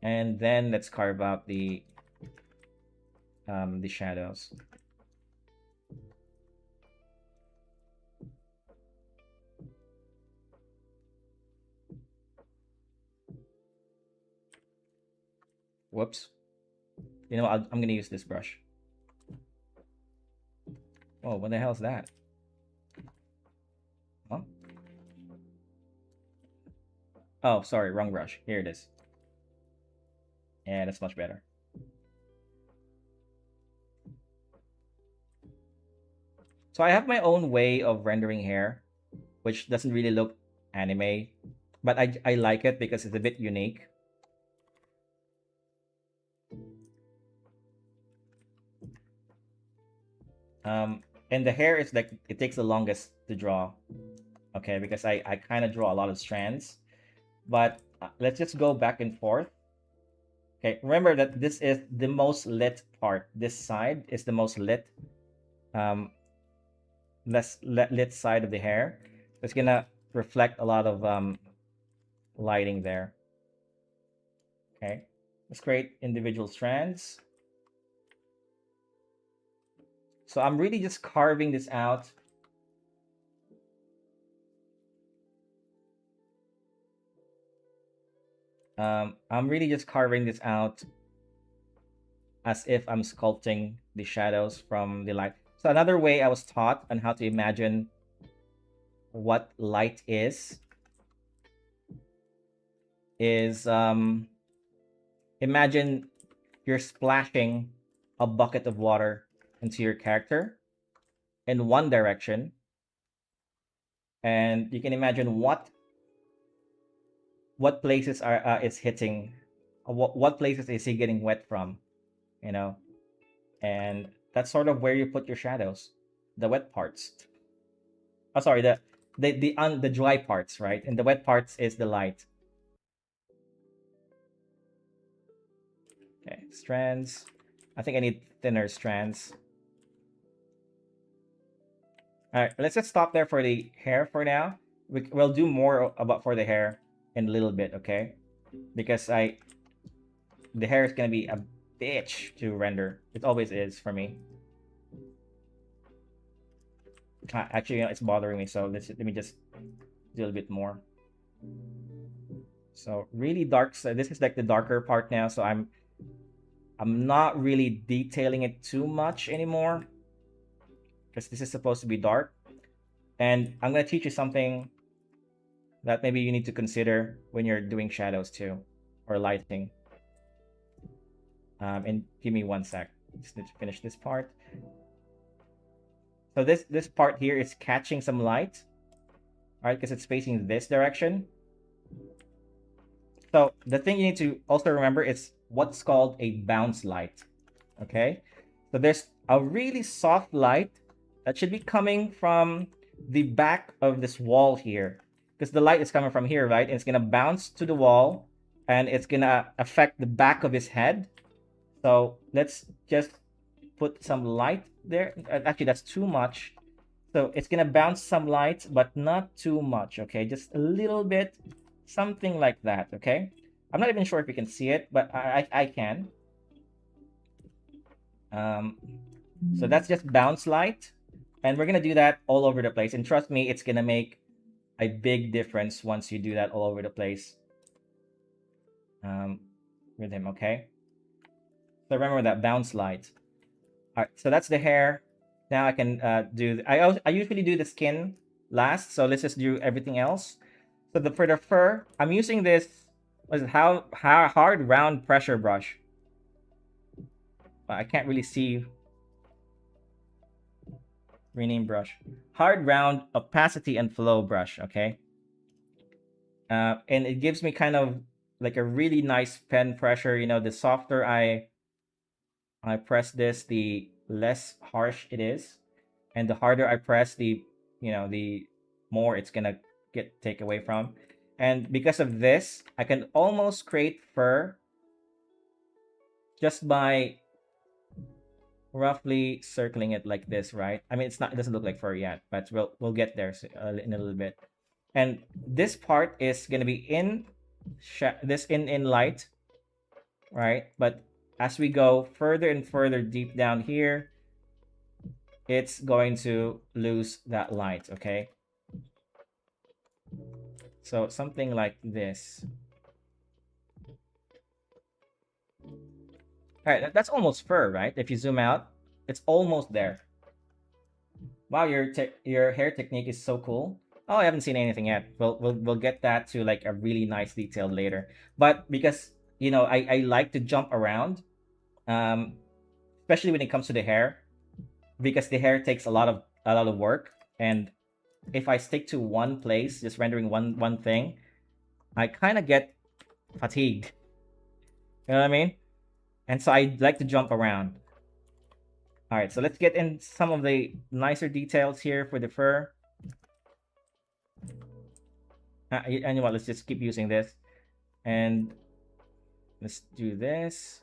Speaker 1: and then let's carve out the shadows. Whoops. You know, I'm gonna use this brush. Oh, what the hell is that? Huh? Oh, sorry, wrong brush. Here it is. Yeah, that's much better. So I have my own way of rendering hair, which doesn't really look anime, but I like it because it's a bit unique. And the hair is like it takes the longest to draw, okay, because I kind of draw a lot of strands. But let's just go back and forth. Okay, remember that this is the most lit part. This side is the most lit, um, lit side of the hair. It's gonna reflect a lot of lighting there. Okay, let's create individual strands. So I'm really just carving this out I'm really just carving this out as if I'm sculpting the shadows from the light. So another way I was taught on how to imagine what light is imagine you're splashing a bucket of water into your character in one direction, and you can imagine what places are it's hitting, what places is he getting wet from, you know, and that's sort of where you put your shadows, the wet parts. Oh, sorry, the dry parts, right? And the wet parts is the light. Okay, strands. I think I need thinner strands. All right, let's just stop there for the hair for now. We'll do more about for the hair in a little bit, okay? Because the hair is gonna be a bitch to render. It always is for me. Actually, it's bothering me. So let me just do a little bit more. So really dark. So this is like the darker part now. So I'm not really detailing it too much anymore because this is supposed to be dark. And I'm gonna teach you something that maybe you need to consider when you're doing shadows too, or lighting. And give me one sec. Just need to finish this part. So this part here is catching some light, all right, because it's facing this direction. So the thing you need to also remember is what's called a bounce light. Okay, so there's a really soft light that should be coming from the back of this wall here, because the light is coming from here, right? And it's gonna bounce to the wall, and it's gonna affect the back of his head. So let's just put some light there. Actually, that's too much. So it's gonna bounce some light, but not too much. Okay, just a little bit, something like that. Okay, I'm not even sure if you can see it, but I can. Um, so that's just bounce light, and we're gonna do that all over the place. And trust me, it's gonna make a big difference once you do that all over the place um, with him. Okay, so remember that bounce light. All right, so that's the hair. Now I can do. I usually do the skin last, so let's just do everything else. So for the fur, I'm using this what is it, how hard round pressure brush. I can't really see. Rename brush. Hard round opacity and flow brush. Okay, and it gives me kind of like a really nice pen pressure. You know, the softer I press this, the less harsh it is, and the harder I press, the more it's gonna take away from. And because of this, I can almost create fur just by roughly circling it like this, right? I mean, it doesn't look like fur yet, but we'll get there in a little bit. And this part is gonna be in light, right? But as we go further and further deep down here, it's going to lose that light, okay? So something like this. All right, that's almost fur, right? If you zoom out, it's almost there. Wow, your hair technique is so cool. Oh, I haven't seen anything yet. We'll get that to like a really nice detail later. But because I like to jump around, um, especially when it comes to the hair, because the hair takes a lot of work, and if I stick to one place, just rendering one thing, I kind of get fatigued. You know what I mean? And so I like to jump around. All right, so let's get in some of the nicer details here for the fur. You know what? Let's just keep using this, and let's do this.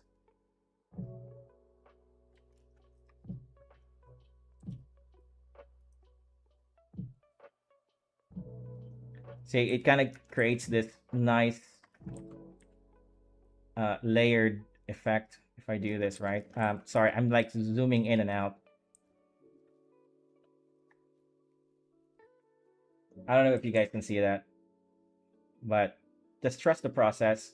Speaker 1: See, it kind of creates this nice layered effect if I do this right. Sorry, I'm like zooming in and out. I don't know if you guys can see that, but just trust the process.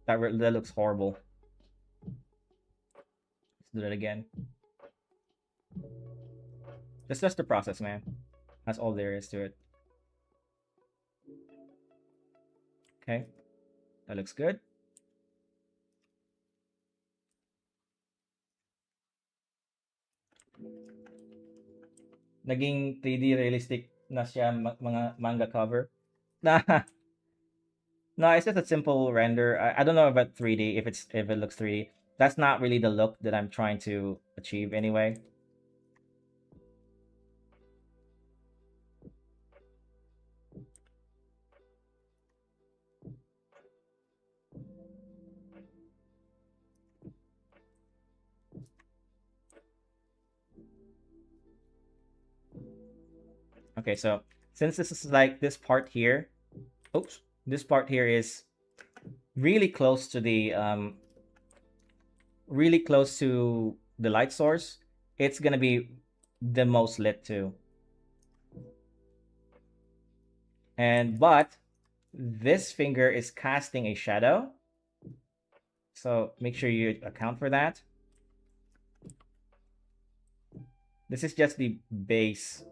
Speaker 1: That looks horrible. Let's do that again. That's just the process, man. That's all there is to it. Okay, that looks good. Naging 3D realistic na siya mga manga cover. Nah, no, it's just a simple render. I don't know about 3D if it looks 3D. That's not really the look that I'm trying to achieve anyway. Okay, so since this is like this part here, oops, this part here is really close to the light source, it's gonna be the most lit too. But this finger is casting a shadow, so make sure you account for that. This is just the base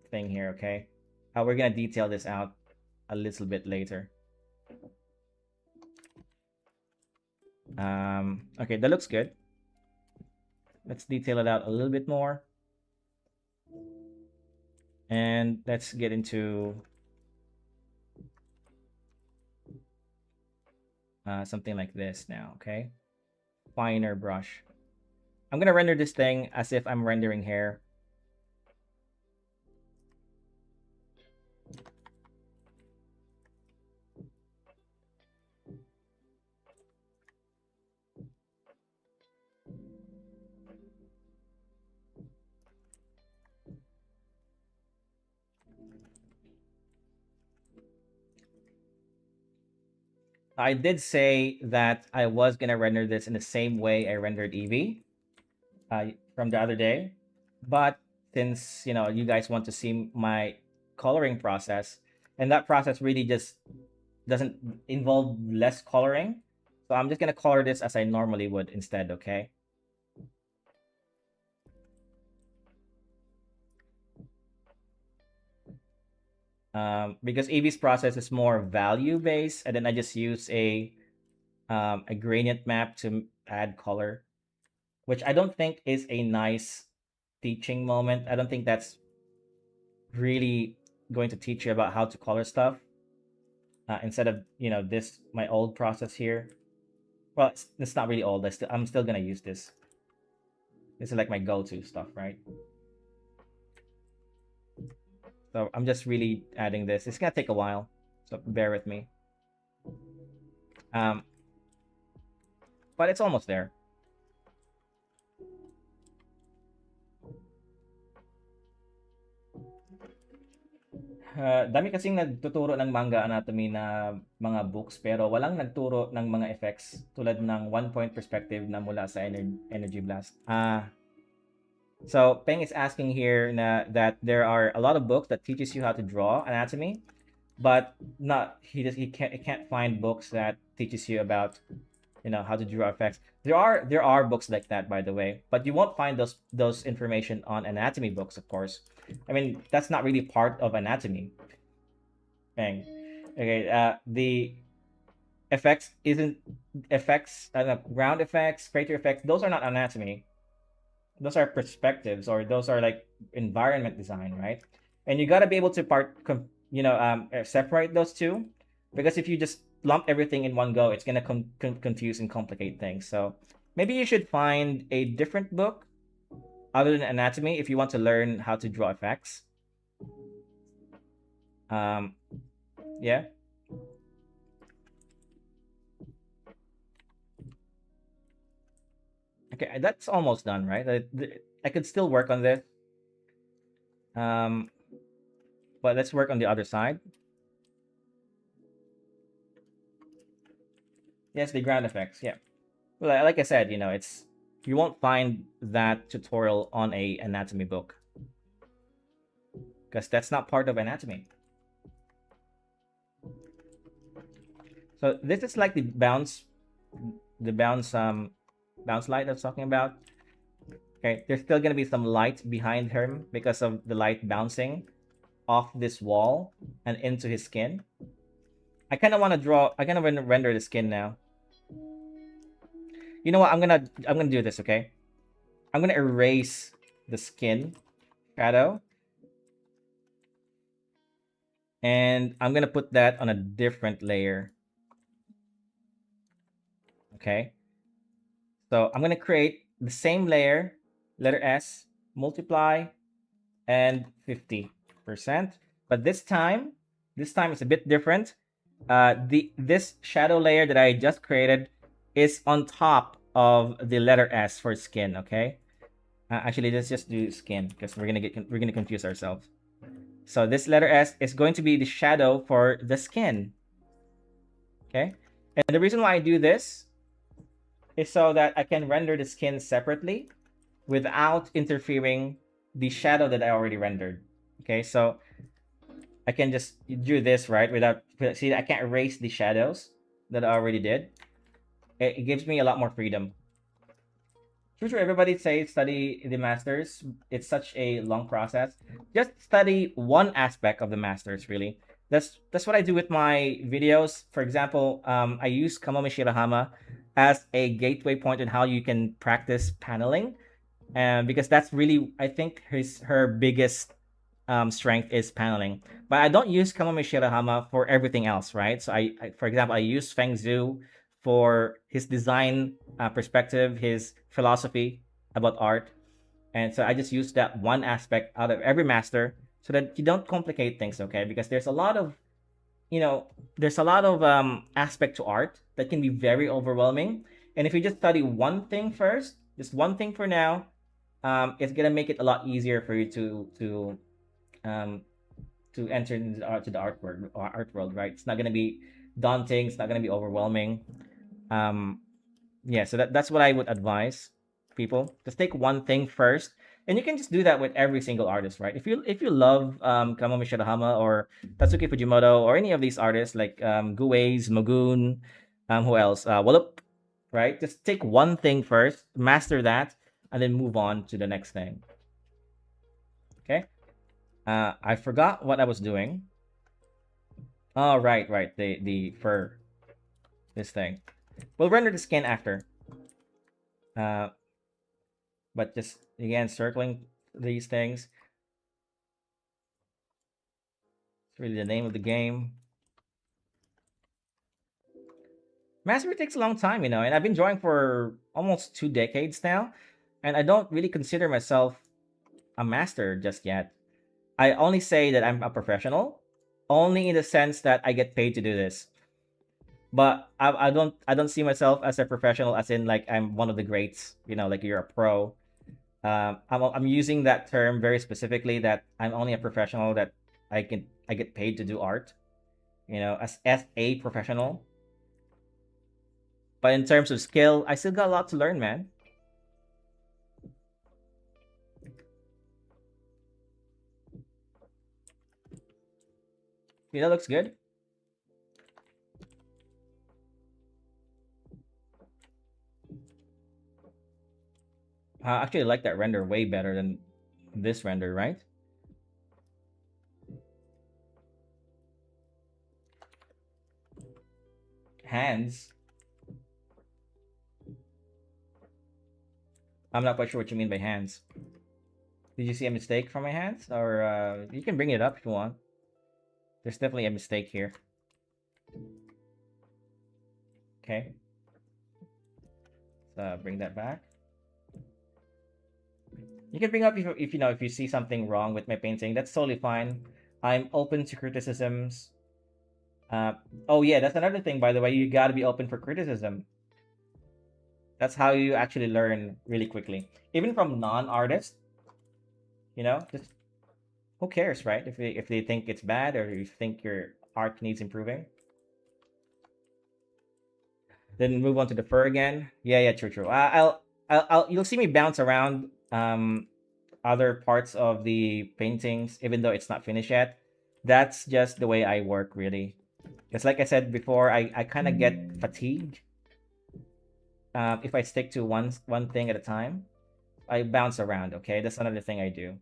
Speaker 1: thing here, okay? We're gonna detail this out a little bit later. Okay, that looks good. Let's detail it out a little bit more. And let's get into something like this now, okay? Finer brush. I'm gonna render this thing as if I'm rendering hair. I did say that I was gonna render this in the same way I rendered Eevee from the other day, but since you guys want to see my coloring process, and that process really just doesn't involve less coloring, so I'm just gonna color this as I normally would instead. Okay. Because Eevee's process is more value based, and then I just use a gradient map to add color, which I don't think is a nice teaching moment. I don't think that's really going to teach you about how to color stuff instead of this my old process here. Well, it's not really old. I'm still gonna use this. This is like my go-to stuff, right? So I'm just really adding this. It's gonna take a while, so bear with me. But it's almost there. Dami kasing nagtuturo ng manga anatomy na mga books pero walang nagturo ng mga effects tulad ng one point perspective na mula sa energy blast. So Peng is asking here that there are a lot of books that teaches you how to draw anatomy, but he can't find books that teaches you about how to draw effects. There are books like that, by the way, but you won't find those information on anatomy books, of course. I mean, that's not really part of anatomy. Bang. Okay, the effects isn't effects, ground effects, crater effects. Those are not anatomy. Those are perspectives, or those are like environment design, right? And you got to be able to separate those two, because if you just lump everything in one go, it's gonna confuse and complicate things. So maybe you should find a different book other than anatomy if you want to learn how to draw effects. Yeah. Okay, that's almost done, right? I could still work on this. But let's work on the other side. Yes, the ground effects. Yeah. Well, like I said, it's you won't find that tutorial on a anatomy book because that's not part of anatomy. So this is like the bounce light I was talking about. Okay, there's still gonna be some light behind him because of the light bouncing off this wall and into his skin. I kind of want to render the skin now. You know what? I'm gonna do this. Okay, I'm gonna erase the skin shadow, and I'm gonna put that on a different layer. Okay, so I'm gonna create the same layer, letter S, multiply, and 50%. But this time it's a bit different. This shadow layer that I just created is on top of the letter S for skin. Okay. Actually, let's just do skin because we're gonna confuse ourselves. So this letter S is going to be the shadow for the skin. Okay. And the reason why I do this is so that I can render the skin separately without interfering the shadow that I already rendered. Okay, so I can just do this, right? See, I can't erase the shadows that I already did. It gives me a lot more freedom. True, everybody say study the masters. It's such a long process. Just study one aspect of the masters, really. That's what I do with my videos. For example, I use Kamome Shirahama as a gateway point in how you can practice paneling, and because that's really, I think, her biggest strength is paneling. But I don't use Kamome Shirahama for everything else, right? So for example, I use Feng Zhu for his design perspective, his philosophy about art, and so I just use that one aspect out of every master so that you don't complicate things, okay? Because there's a lot of aspect to art that can be very overwhelming, and if you just study one thing first, just one thing for now, it's gonna make it a lot easier for you um, to enter into the art world, right? It's not gonna be daunting. It's not gonna be overwhelming. Um, yeah, so that's what I would advise people. Just take one thing first, and you can just do that with every single artist, right? If you love Kamome Shirahama or Tatsuki Fujimoto or any of these artists like Guways, Magoon, who else? Wallup, right? Just take one thing first, master that, and then move on to the next thing. Okay. I forgot what I was doing. Oh, right. The fur, this thing. We'll render the skin after. Uh, but just again circling these things. It's really the name of the game. Mastery takes a long time, and I've been drawing for almost 2 decades now, and I don't really consider myself a master just yet. I only say that I'm a professional, only in the sense that I get paid to do this. But I don't see myself as a professional, as in like I'm one of the greats, like you're a pro. I'm using that term very specifically, that I'm only a professional, that I get paid to do art, as a professional. But in terms of skill, I still got a lot to learn, man. That looks good. I actually like that render way better than this render, right? Hands. I'm not quite sure what you mean by hands. Did you see a mistake from my hands? Or you can bring it up if you want. There's definitely a mistake here. Okay. Bring that back. You can bring up if you see something wrong with my painting. That's totally fine. I'm open to criticisms. Oh yeah, that's another thing, by the way. You gotta be open for criticism. That's how you actually learn really quickly, even from non-artists. Just who cares, right? If they think it's bad, or you think your art needs improving. Then move on to the fur again. Yeah, true. You'll see me bounce around other parts of the paintings, even though it's not finished yet. That's just the way I work, really. It's like I said before, I kind of get fatigued if I stick to one thing at a time. I bounce around, okay? That's another thing I do.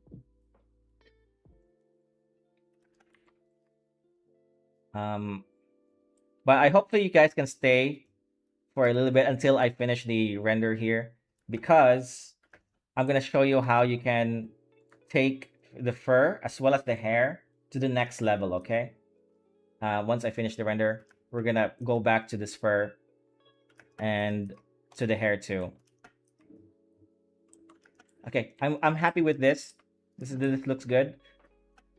Speaker 1: Um, but I hopefully you guys can stay for a little bit until I finish the render here, because I'm gonna show you how you can take the fur as well as the hair to the next level, okay? Once I finish the render, we're gonna go back to this fur and to the hair too. Okay, I'm happy with this. This looks good.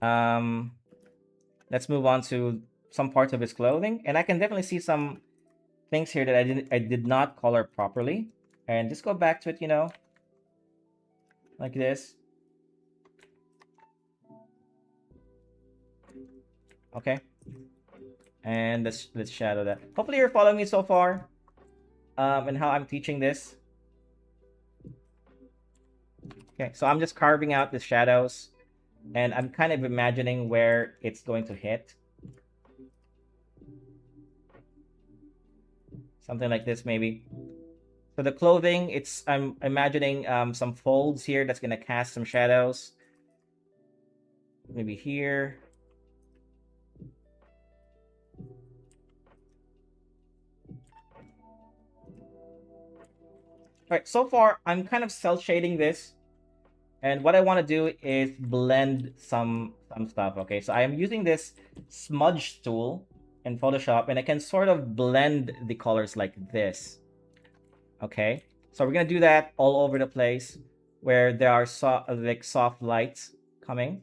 Speaker 1: Um, let's move on to some parts of his clothing, and I can definitely see some things here that I did not color properly, and just go back to it, you know, like this. Okay, and let's shadow that. Hopefully you're following me so far, and how I'm teaching this. Okay, so I'm just carving out the shadows, and I'm kind of imagining where it's going to hit. Something like this, maybe. So the clothing, I'm imagining some folds here that's gonna cast some shadows. Maybe here. All right, so far I'm kind of cel shading this, and what I want to do is blend some stuff. Okay, so I am using this smudge tool in Photoshop, and I can sort of blend the colors like this. Okay, so we're gonna do that all over the place where there are like soft lights coming,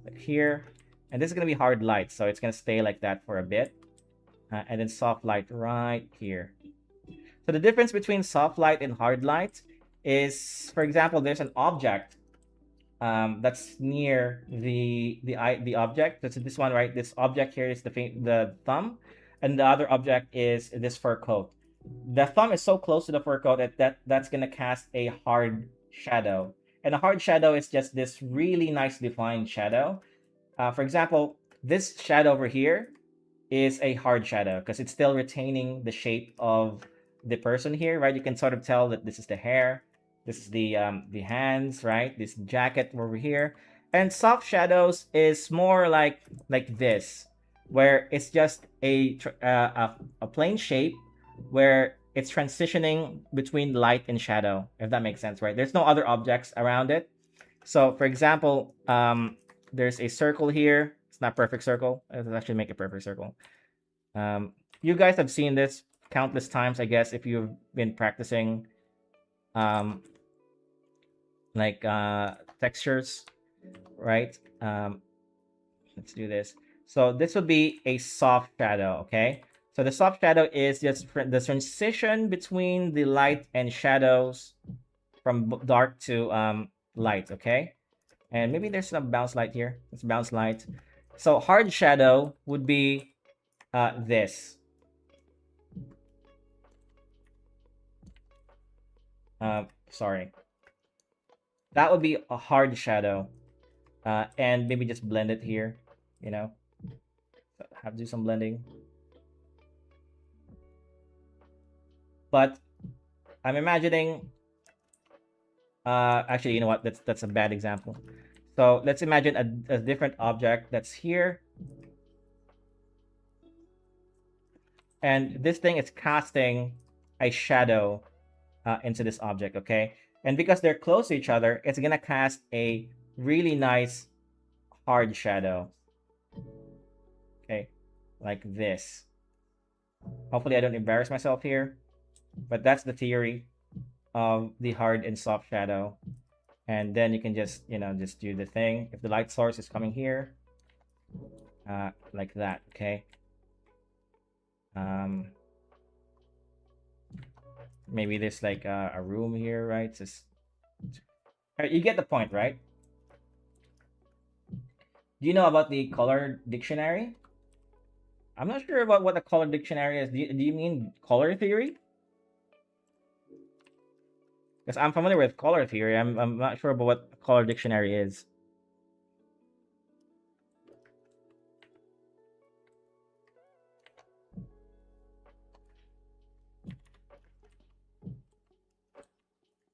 Speaker 1: like here, and this is gonna be hard light, so it's gonna stay like that for a bit, and then soft light right here. So the difference between soft light and hard light is, for example, there's an object that's near the object. That's this one, right? This object here is the thumb, and the other object is this fur coat. The thumb is so close to the fur coat that's gonna cast a hard shadow, and a hard shadow is just this really nice defined shadow. For example, this shadow over here is a hard shadow because it's still retaining the shape of the person here, right? You can sort of tell that this is the hair, this is the hands, right? This jacket over here. And soft shadows is more like this, where it's just a plain shape where it's transitioning between light and shadow, if that makes sense, right? There's no other objects around it. So for example, there's a circle here. It's not perfect circle. Let's actually make a perfect circle. You guys have seen this countless times, I guess, if you've been practicing um, like textures, right? Let's do this. So this would be a soft shadow, okay? So the soft shadow is just the transition between the light and shadows from dark to light, okay? And maybe there's some bounce light here. Let's bounce light. So hard shadow would be this. Sorry. That would be a hard shadow. And maybe just blend it here, you know? So have to do some blending. But I'm imagining actually, you know what? That's a bad example. So let's imagine a different object that's here. And this thing is casting a shadow into this object, okay? And because they're close to each other, it's gonna cast a really nice hard shadow. Okay, like this. Hopefully I don't embarrass myself here, but that's the theory of the hard and soft shadow. And then you can just, you know, just do the thing. If the light source is coming here, like that, okay? Maybe there's like a room here, right? Just you get the point, right? Do you know about the color dictionary? I'm not sure about what a color dictionary is. Do you mean color theory? Because I'm familiar with color theory. I'm not sure about what color dictionary is.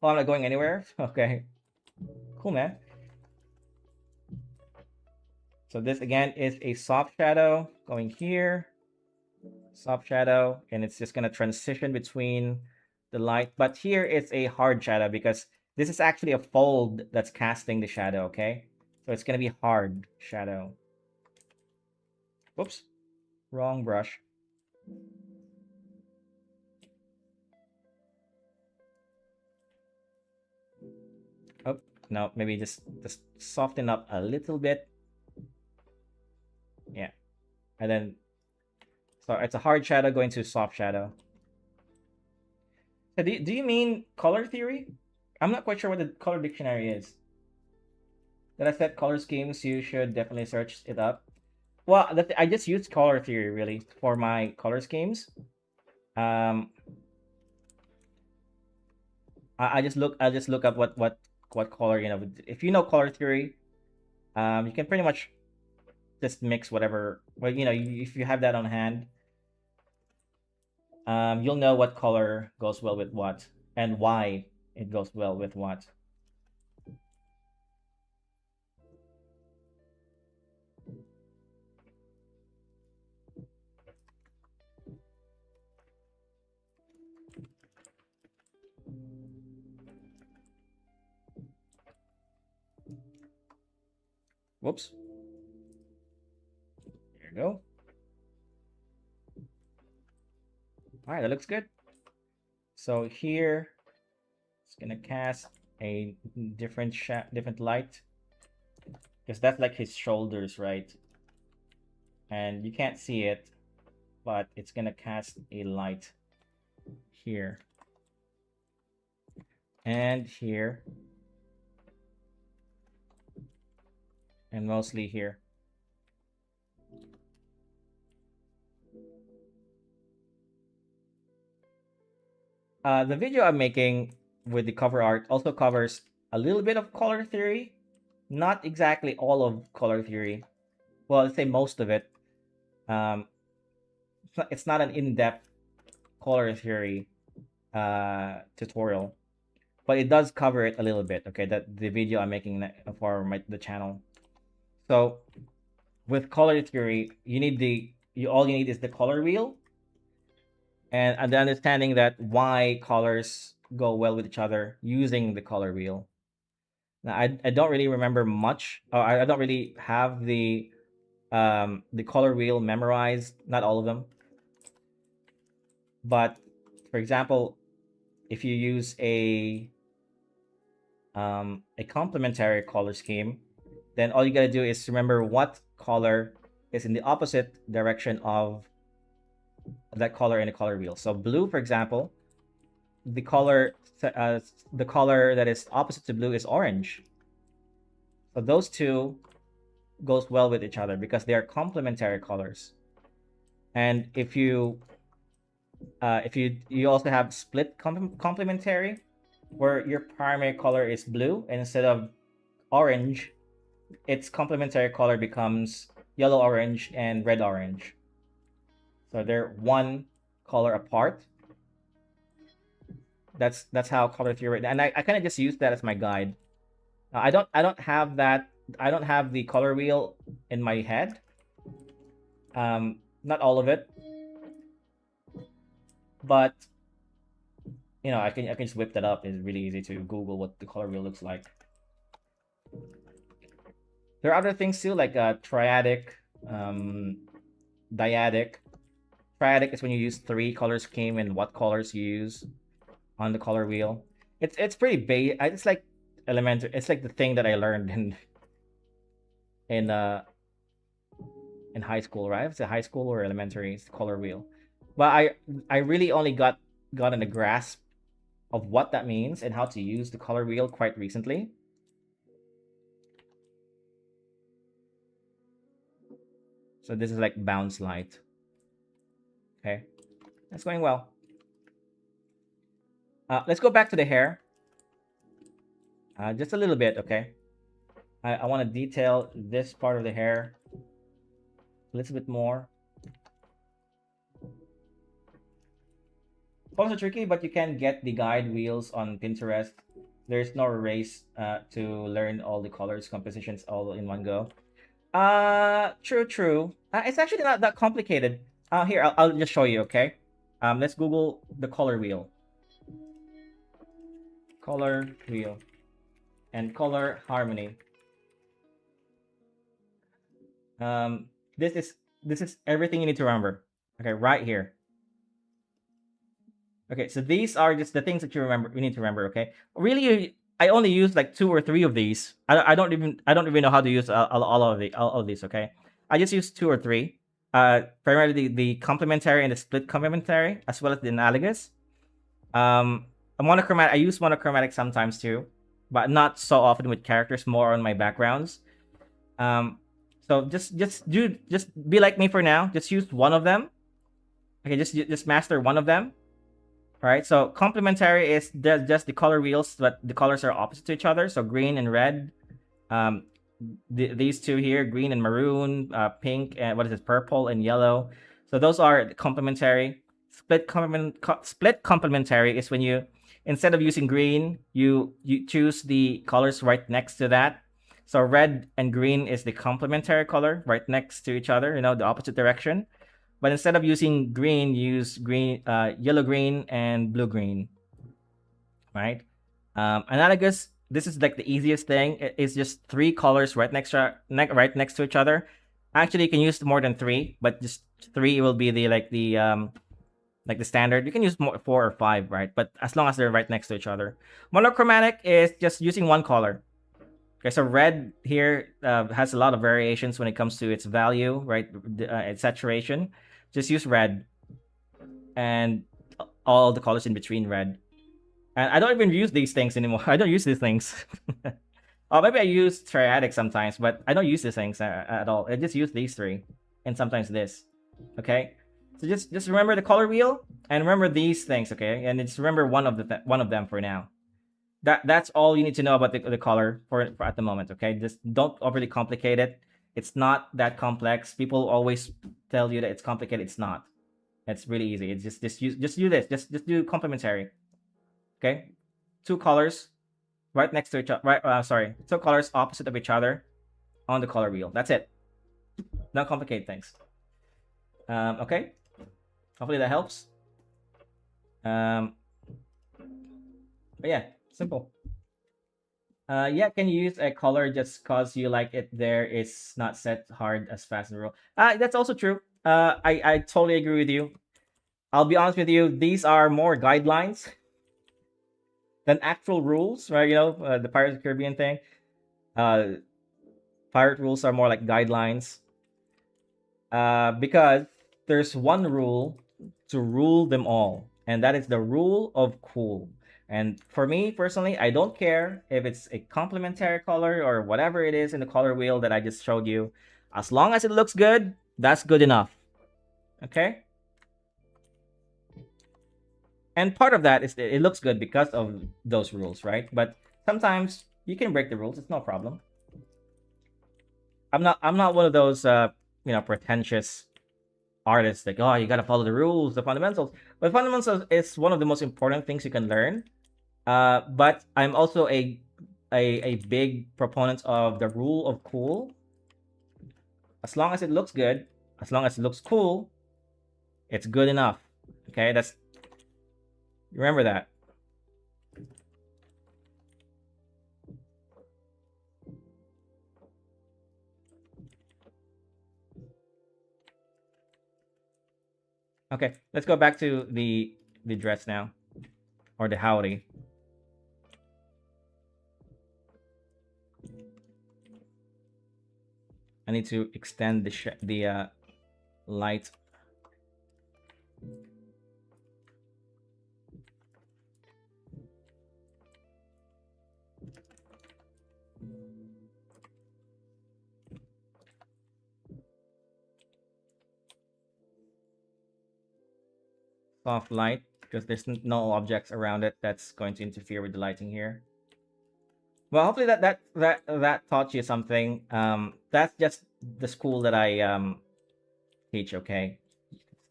Speaker 1: Oh, I'm not going anywhere? Okay. Cool, man. So this again is a soft shadow going here, soft shadow, and it's just gonna transition between the light. But here it's a hard shadow because this is actually a fold that's casting the shadow, okay? So it's gonna be hard shadow. Whoops, wrong brush. Oh, no, maybe just soften up a little bit. Yeah, and then so it's a hard shadow going to soft shadow. So do you mean color theory? I'm not quite sure what the color dictionary is. Did I set color schemes? You should definitely search it up. Well, I just use color theory really for my color schemes. Um, I just look up what color, you know. If you know color theory, you can pretty much just mix whatever. Well, you know, if you have that on hand, you'll know what color goes well with what and why it goes well with what. Whoops. There you go. All right, that looks good. So here, it's gonna cast a different light, because that's like his shoulders, right? And you can't see it, but it's gonna cast a light here and here and mostly here. The video I'm making with the cover art also covers a little bit of color theory, not exactly all of color theory. Well, let's say most of it. Um, it's not an in-depth color theory tutorial, but it does cover it a little bit. Okay, that the video I'm making for the channel. So with color theory, all you need is the color wheel and the understanding that why colors go well with each other using the color wheel. Now, I don't really remember much, or I don't really have the color wheel memorized, not all of them. But for example, if you use a complementary color scheme, then all you gotta do is remember what color is in the opposite direction of that color in the color wheel. So blue, for example, the color the color that is opposite to blue is orange. So those two goes well with each other because they are complementary colors. And if you you also have split complementary, where your primary color is blue and instead of orange, its complementary color becomes yellow orange and red orange. So they're one color apart. That's how color theory, and I kind of just use that as my guide. I don't have that. I don't have the color wheel in my head. Not all of it, but you know, I can just whip that up. It's really easy to Google what the color wheel looks like. There are other things too, like triadic, um, dyadic. Triadic is when you use three color scheme and what colors you use on the color wheel. It's pretty basic. It's like elementary. It's like the thing that I learned in uh in high school, right? If it's a high school or elementary, it's the color wheel. But I really only gotten a grasp of what that means and how to use the color wheel quite recently. So this is like bounce light. Okay, that's going well. Let's go back to the hair. Just a little bit, okay? I want to detail this part of the hair a little bit more. Colors are tricky, but you can get the guide wheels on Pinterest. There's no race to learn all the colors compositions all in one go. True, true. It's actually not that complicated. Here, I'll just show you, okay? Let's Google the color wheel. Color wheel. And color harmony. Um, this is everything you need to remember. Okay, right here. Okay, so these are just the things that you need to remember. Okay, really, I only use like two or three of these. I don't even know how to use all of these. Okay, I just use two or three. Primarily the complementary and the split complementary, as well as the analogous. A monochromatic. I use monochromatic sometimes too, but not so often with characters. More on my backgrounds. Um, so just be like me for now. Just use one of them. Okay, just master one of them. All right. So complementary is just the color wheels, but the colors are opposite to each other. So green and red. Um, these two here, green and maroon, pink and what is this, purple and yellow. So those are complementary. Split complementary is when you, instead of using green, you choose the colors right next to that. So red and green is the complementary color right next to each other, the opposite direction. But instead of using green, use yellow green and blue green, right? Analogous. This is like the easiest thing. It's just three colors right next to each other. Actually, you can use more than three, but just three will be the standard. You can use more, four or five, right? But as long as they're right next to each other. Monochromatic is just using one color. Okay, so red here has a lot of variations when it comes to its value, right? Its saturation. Just use red and all the colors in between red. And I don't even use these things anymore. I don't use these things. Oh, maybe I use triadic sometimes, but I don't use these things at all. I just use these three, and sometimes this. Okay, so just remember the color wheel and remember these things. Okay, and just remember one of them for now. That's all you need to know about the color for at the moment. Okay, just don't overly complicate it. It's not that complex. People always tell you that it's complicated. It's not. It's really easy. It's just do this. Just do complementary. Okay, two colors right next to each other. Right, sorry, two colors opposite of each other on the color wheel. That's it. Not complicate things. Okay. Hopefully that helps. But yeah, simple. Yeah, can you use a color just cause you like it there is not set hard as fast as a rule? That's also true. I totally agree with you. I'll be honest with you, these are more guidelines than actual rules, right? The Pirates of the Caribbean thing. Uh, pirate rules are more like guidelines. Because there's one rule to rule them all, and that is the rule of cool. And for me personally, I don't care if it's a complementary color or whatever it is in the color wheel that I just showed you. As long as it looks good, that's good enough. Okay? And part of that is it looks good because of those rules, right? But sometimes you can break the rules, it's no problem. I'm not one of those pretentious artists like, oh, you got to follow the rules, the fundamentals. But fundamentals is one of the most important things you can learn. But I'm also a big proponent of the rule of cool. As long as it looks good, as long as it looks cool, it's good enough. Okay, remember that. Okay, let's go back to the dress now, or the howdy. I need to extend the light. Soft light, because there's no objects around it that's going to interfere with the lighting here. Well, hopefully that taught you something. That's just the school that I teach. Okay,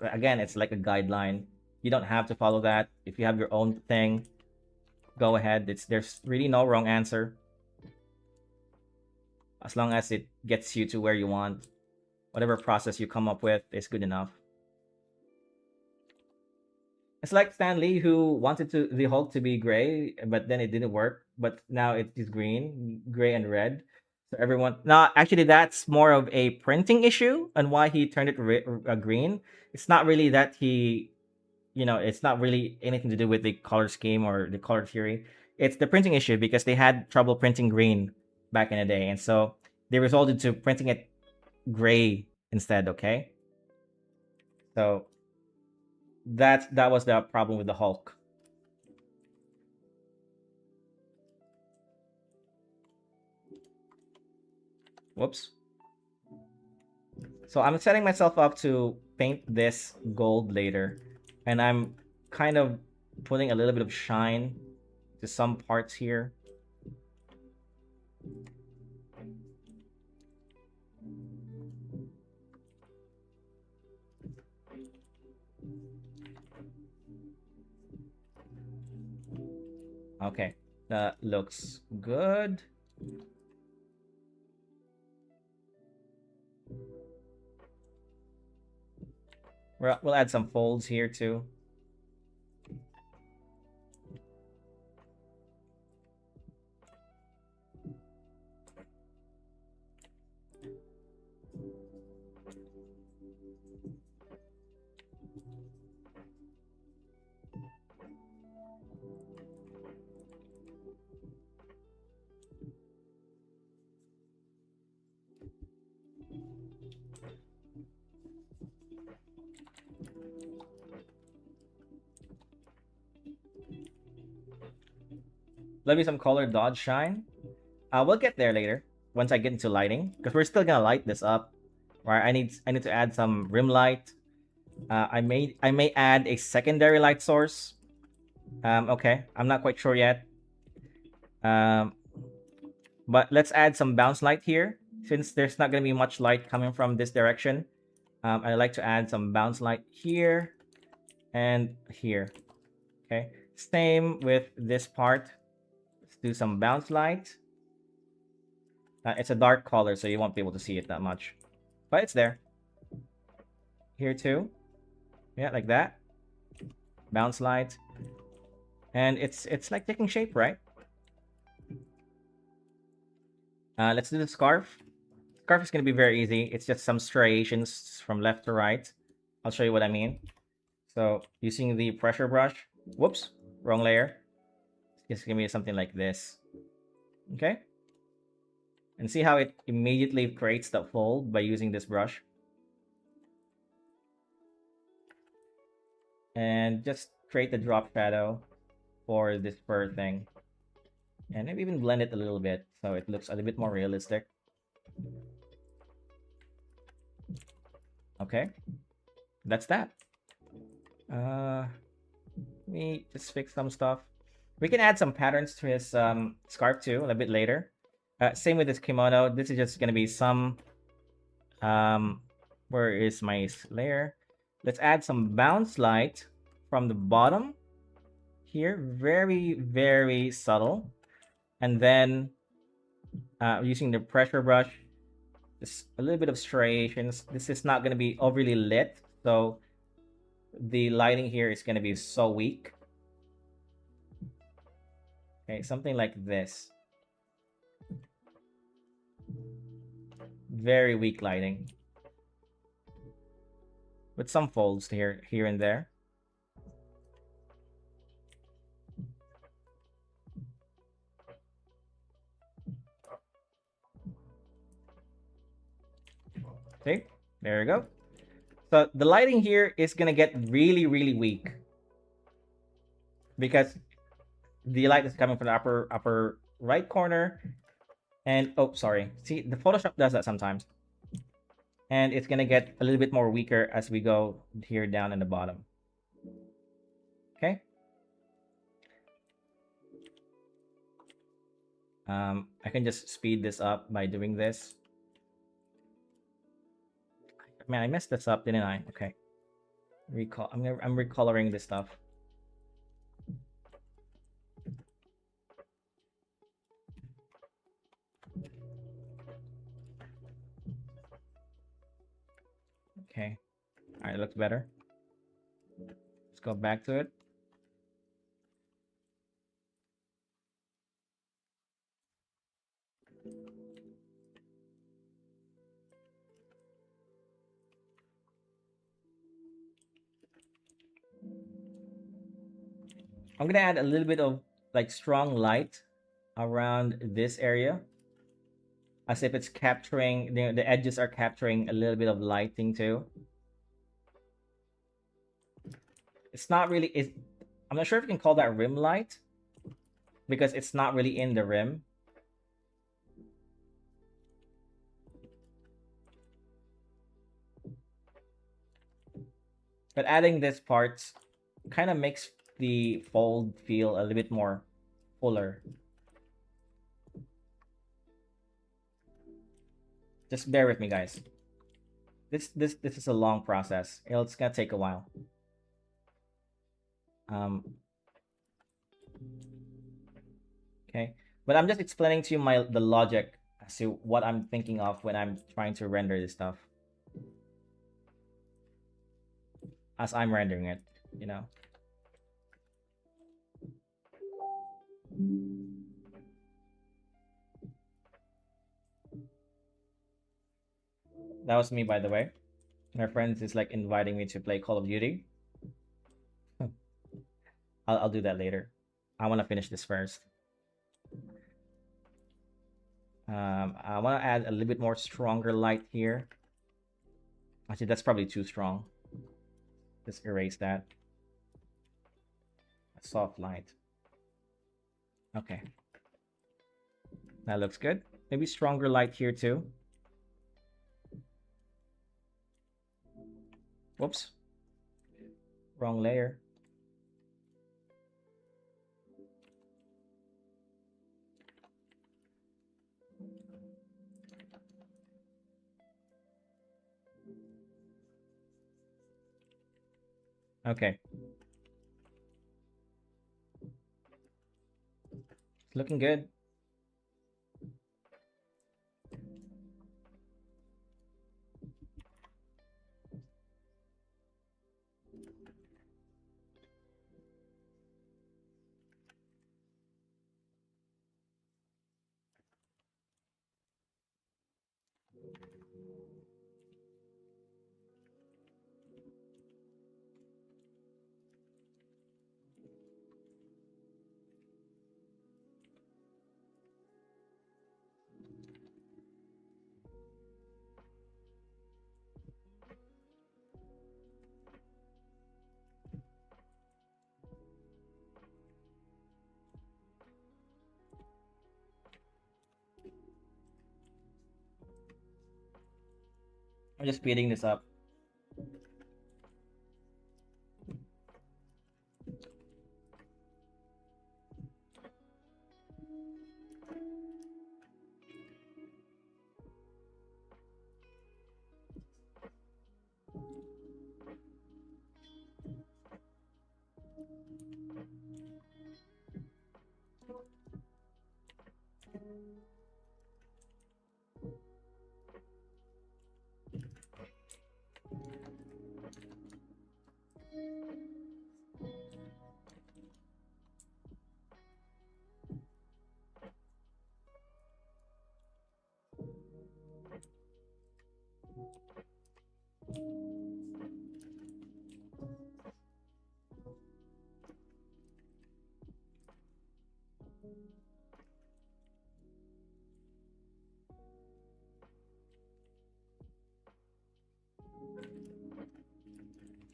Speaker 1: again, it's like a guideline. You don't have to follow that. If you have your own thing, go ahead. There's really no wrong answer as long as it gets you to where you want. Whatever process you come up with is good enough. It's like Stan Lee who wanted the Hulk to be gray, but then it didn't work. But now it is green, gray and red. So everyone, no, actually, that's more of a printing issue and why he turned it green. It's not really that he, it's not really anything to do with the color scheme or the color theory. It's the printing issue because they had trouble printing green back in the day, and so they resorted to printing it gray instead. Okay, so that was the problem with the Hulk. Whoops. So I'm setting myself up to paint this gold later, and I'm kind of putting a little bit of shine to some parts here. Okay, that looks good. We'll add some folds here too. Let me some color dodge shine. We'll get there later once I get into lighting because we're still gonna light this up. Right, I need to add some rim light. I may add a secondary light source. Okay, I'm not quite sure yet. Um, but let's add some bounce light here since there's not gonna be much light coming from this direction. I like to add some bounce light here and here. Okay, same with this part. Let's do some bounce light. It's a dark color, so you won't be able to see it that much, but it's there. Here too. Yeah, like that. Bounce light. And it's like taking shape, right? Let's do the scarf. Scarf is going to be very easy. It's just some striations from left to right. I'll show you what I mean. So using the pressure brush. Whoops, wrong layer. It's going to be something like this. Okay. And see how it immediately creates that fold by using this brush. And just create the drop shadow for this fur thing. And maybe even blend it a little bit so it looks a little bit more realistic. Okay, that's that. Let me just fix some stuff. We can add some patterns to his scarf too a little bit later. Same with this kimono. This is just gonna be some where is my layer? Let's add some bounce light from the bottom here, very, very subtle. And then using the pressure brush, just a little bit of striations. This is not going to be overly lit, so the lighting here is going to be so weak. Okay, something like this. Very weak lighting. With some folds here and there. See, there you go. So the lighting here is gonna get really, really weak because the light is coming from the upper right corner. And oh, sorry. See, the Photoshop does that sometimes. And it's gonna get a little bit more weaker as we go here down in the bottom. Okay. I can just speed this up by doing this. Man, I messed this up, didn't I? Okay. I'm recoloring this stuff. Okay. All right, it looks better. Let's go back to it. I'm gonna add a little bit of like strong light around this area, as if it's capturing the edges are capturing a little bit of lighting too. It's not really it's I'm not sure if you can call that rim light because it's not really in the rim. But adding this part kind of makes the fold feel a little bit more fuller. Just bear with me, guys. This is a long process. It's gonna take a while. Um, okay, but I'm just explaining to you the logic as to what I'm thinking of when I'm trying to render this stuff as I'm rendering it. You know. That was me, by the way. My friends is like inviting me to play Call of Duty. I'll do that later. I want to finish this first. I want to add a little bit more stronger light here. Actually, that's probably too strong. Just erase that. A soft light. Okay. That looks good. Maybe stronger light here too. Whoops. Wrong layer. Okay. It's looking good. I'm just speeding this up.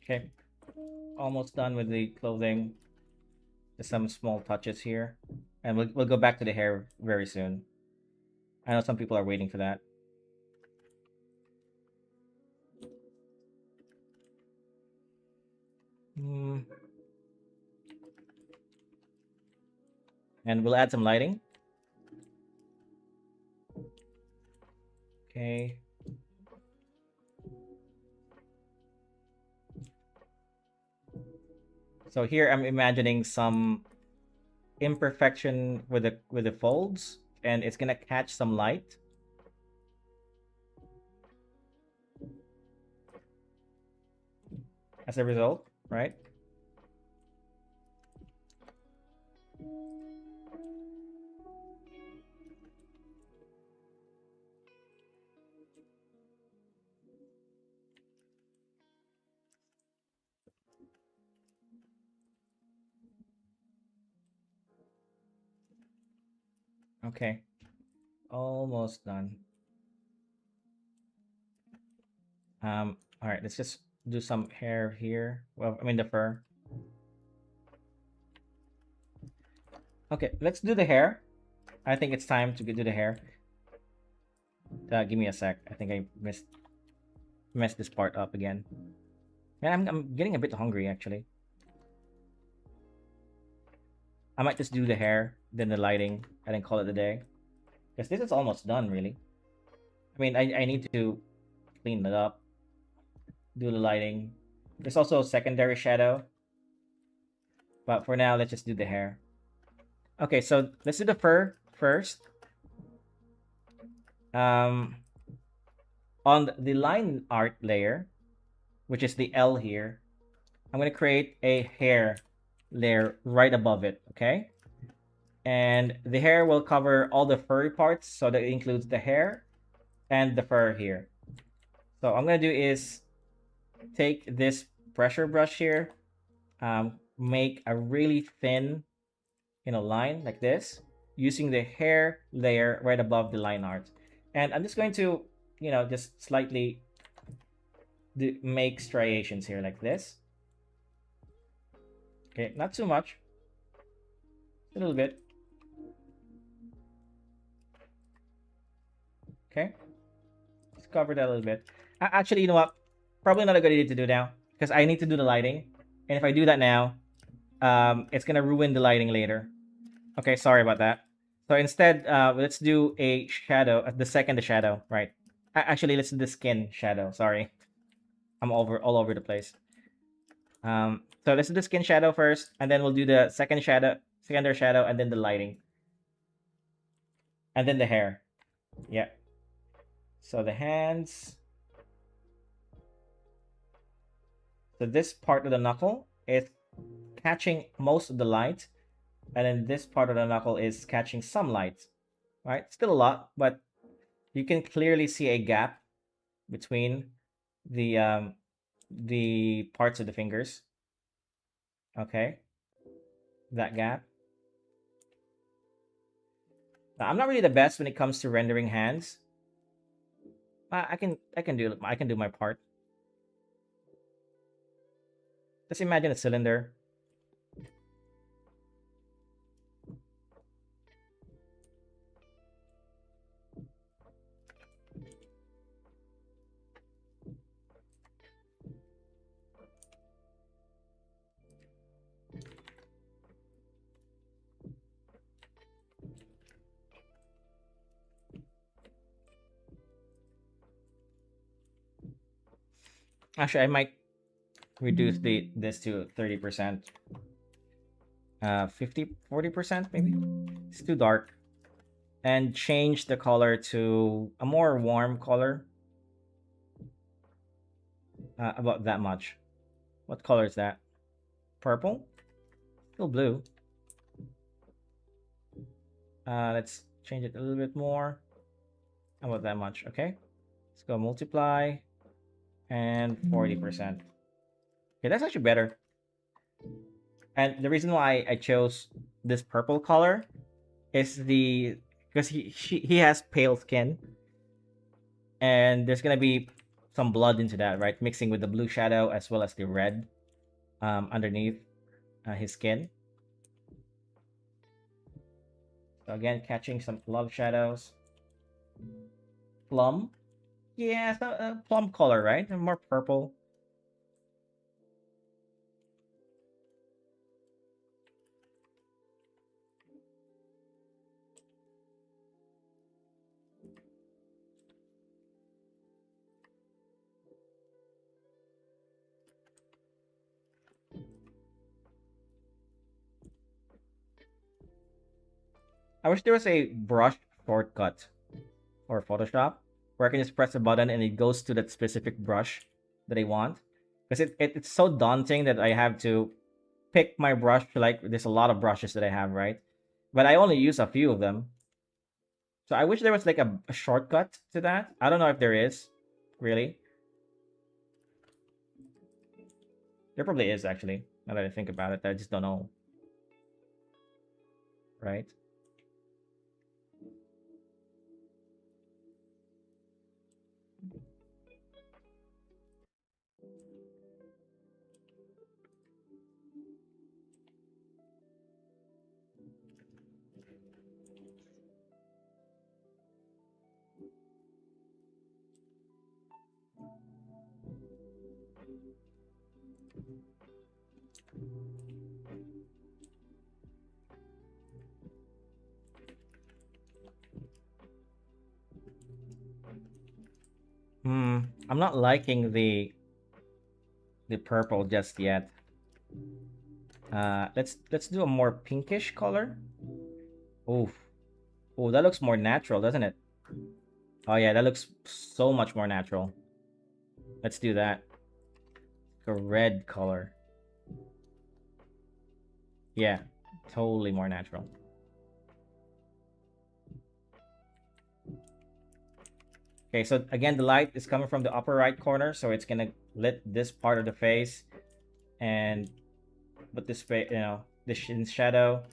Speaker 1: Okay. Almost done with the clothing. Just some small touches here. And we'll go back to the hair very soon. I know some people are waiting for that. Hmm. And we'll add some lighting. Okay. So here I'm imagining some imperfection with the folds, and it's gonna catch some light. as a result, right? Okay, almost done. All right, let's just do some hair here. Well, I mean the fur. Okay, let's do the hair. I think it's time to do the hair. Give me a sec. I think I messed this part up again. Man, I'm getting a bit hungry actually. I might just do the hair, then the lighting, and then call it a day. Because this is almost done, really. I mean, I need to clean it up, do the lighting. There's also a secondary shadow. But for now, let's just do the hair. Okay, so let's do the fur first. Um, on the line art layer, which is the L here, I'm going to create a hair layer right above it, okay? And the hair will cover all the furry parts, so that includes the hair and the fur here. So I'm going to do is take this pressure brush here, make a really thin, line like this, using the hair layer right above the line art. And I'm just going to, just slightly make striations here like this. Okay, not too much. A little bit. Okay. Just cover that a little bit. Actually, you know what? Probably not a good idea to do now, because I need to do the lighting. And if I do that now, it's going to ruin the lighting later. Okay, sorry about that. So instead, let's do a shadow, the shadow, right? Actually, let's do the skin shadow. Sorry. I'm all over the place. So let's do the skin shadow first, and then we'll do the secondary shadow, and then the lighting. And then the hair. Yeah. So the hands. So this part of the knuckle is catching most of the light, and then this part of the knuckle is catching some light. Right? Still a lot, but you can clearly see a gap between the parts of the fingers. Okay, that gap. Now, I'm not really the best when it comes to rendering hands. I can do my part. Just imagine a cylinder. Actually, I might reduce this to 30%. 40% maybe. It's too dark. And change the color to a more warm color. About that much. What color is that? Purple? Still blue. Let's change it a little bit more. About that much, okay? Let's go multiply and 40%. Okay, that's actually better. And the reason why I chose this purple color is because he has pale skin, and there's gonna be some blood into that, right? Mixing with the blue shadow as well as the red underneath his skin. So again, catching some love shadows. Plum, yeah, it's a plum color, right? And more purple. I wish there was a brush shortcut for Photoshop where I can just press a button and it goes to that specific brush that I want. because it's so daunting that I have to pick my brush. Like there's a lot of brushes that I have, right? But I only use a few of them. So I wish there was like a shortcut to that. I don't know if there is, really. There probably is actually. Now that I think about it, I just don't know, right? Hmm. I'm not liking the purple just yet. Let's do a more pinkish color. Oof. Oh, that looks more natural, doesn't it? Oh yeah, that looks so much more natural. Let's do that. A red color. Yeah, totally more natural. Okay, so again, the light is coming from the upper right corner, so it's gonna lit this part of the face and put this face, this in shadow.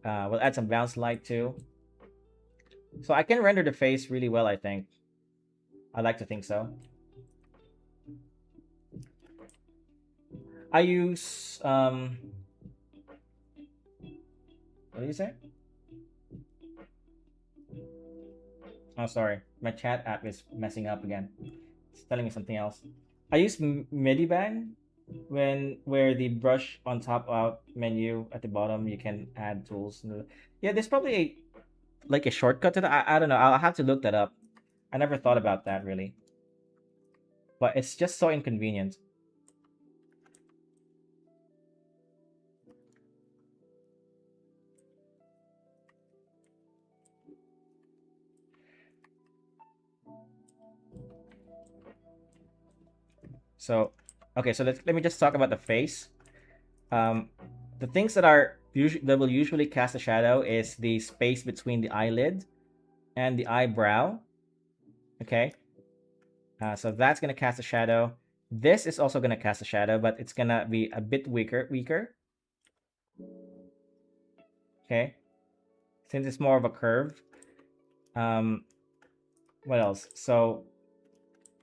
Speaker 1: We'll add some bounce light too. So I can render the face really well, I think. I like to think so. I use what do you say? Oh, sorry, my chat app is messing up again. It's telling me something else. I use Medibang where the brush on top out menu at the bottom you can add tools. Yeah, there's probably like a shortcut to that. I don't know. I'll have to look that up. I never thought about that really, but it's just so inconvenient. So, okay, so let me just talk about the face. Um, the things that are usually that will usually cast a shadow is the space between the eyelid and the eyebrow. Okay, so that's gonna cast a shadow. This is also gonna cast a shadow, but it's gonna be a bit weaker. Okay, since it's more of a curve. Um, what else? So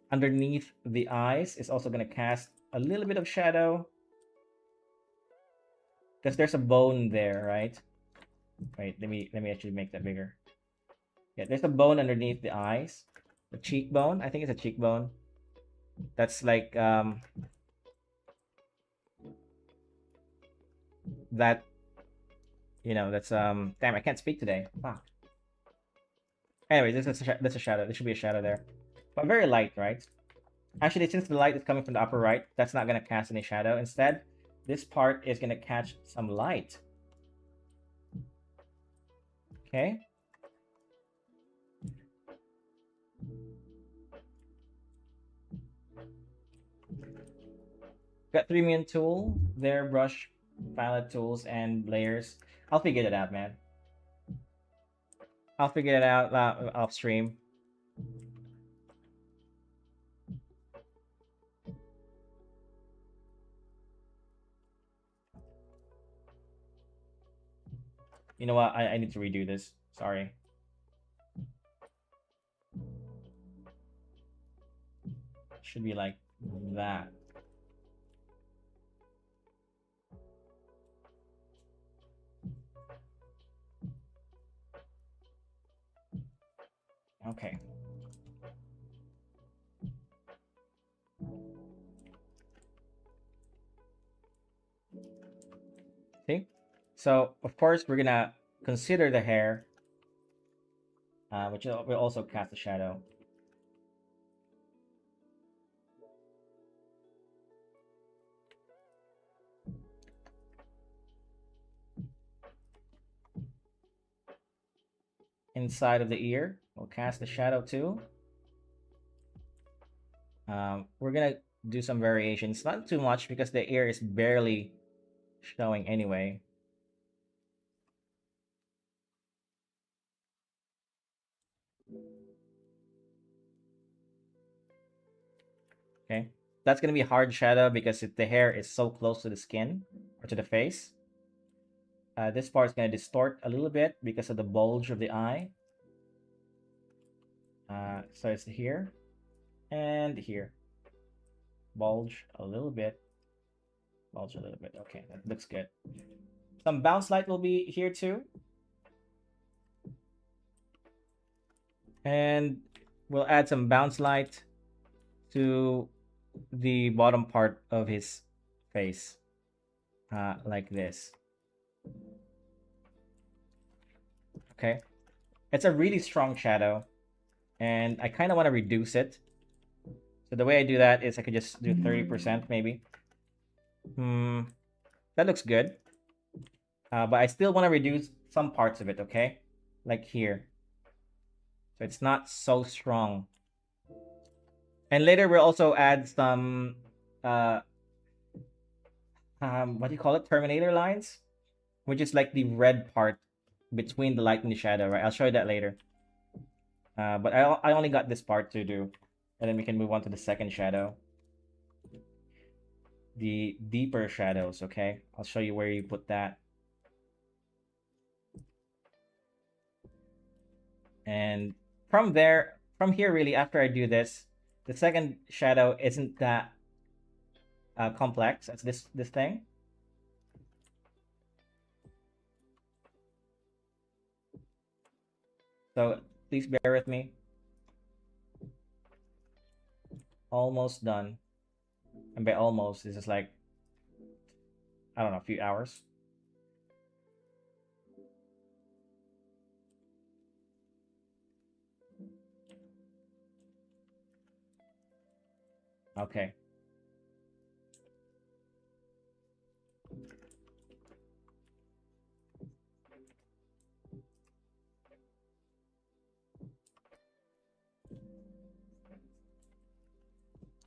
Speaker 1: underneath the eyes is also gonna cast a little bit of shadow because there's a bone there, right? Wait, let me actually make that bigger. Yeah, there's a bone underneath the eyes, the cheekbone. I think it's a cheekbone. That's like that. That's Damn, I can't speak today. Fuck. Anyways, this is a shadow. There should be a shadow there, but very light, right? Actually, since the light is coming from the upper right, that's not gonna cast any shadow. Instead, this part is gonna catch some light. Okay. Got 3 million tool, there, brush, palette tools, and layers. I'll figure it out, man. I'll figure it out off stream. You know what? I need to redo this. Sorry. Should be like that. Okay. See? So, of course, we're gonna consider the hair, which will also cast a shadow. Inside of the ear, we'll cast a shadow too. We're gonna do some variations. Not too much because the ear is barely showing anyway. Okay, that's gonna be a hard shadow because the hair is so close to the skin or to the face. This part is gonna distort a little bit because of the bulge of the eye. So it's here and here. Bulge a little bit. Bulge a little bit. Okay, that looks good. Some bounce light will be here too. And we'll add some bounce light to the bottom part of his face, like this. Okay, it's a really strong shadow, and I kind of want to reduce it. So the way I do that is I could just do 30% maybe. That looks good. But I still want to reduce some parts of it, okay? Like here. So it's not so strong. And later we'll also add some uh what do you call it? Terminator lines, which is like the red part between the light and the shadow, right? I'll show you that later. But I only got this part to do, and then we can move on to the second shadow. The deeper shadows, okay? I'll show you where you put that. And from there, from here really, after I do this, the second shadow isn't that complex as this thing. So please bear with me. Almost done. And by almost, this is like, I don't know, a few hours. Okay.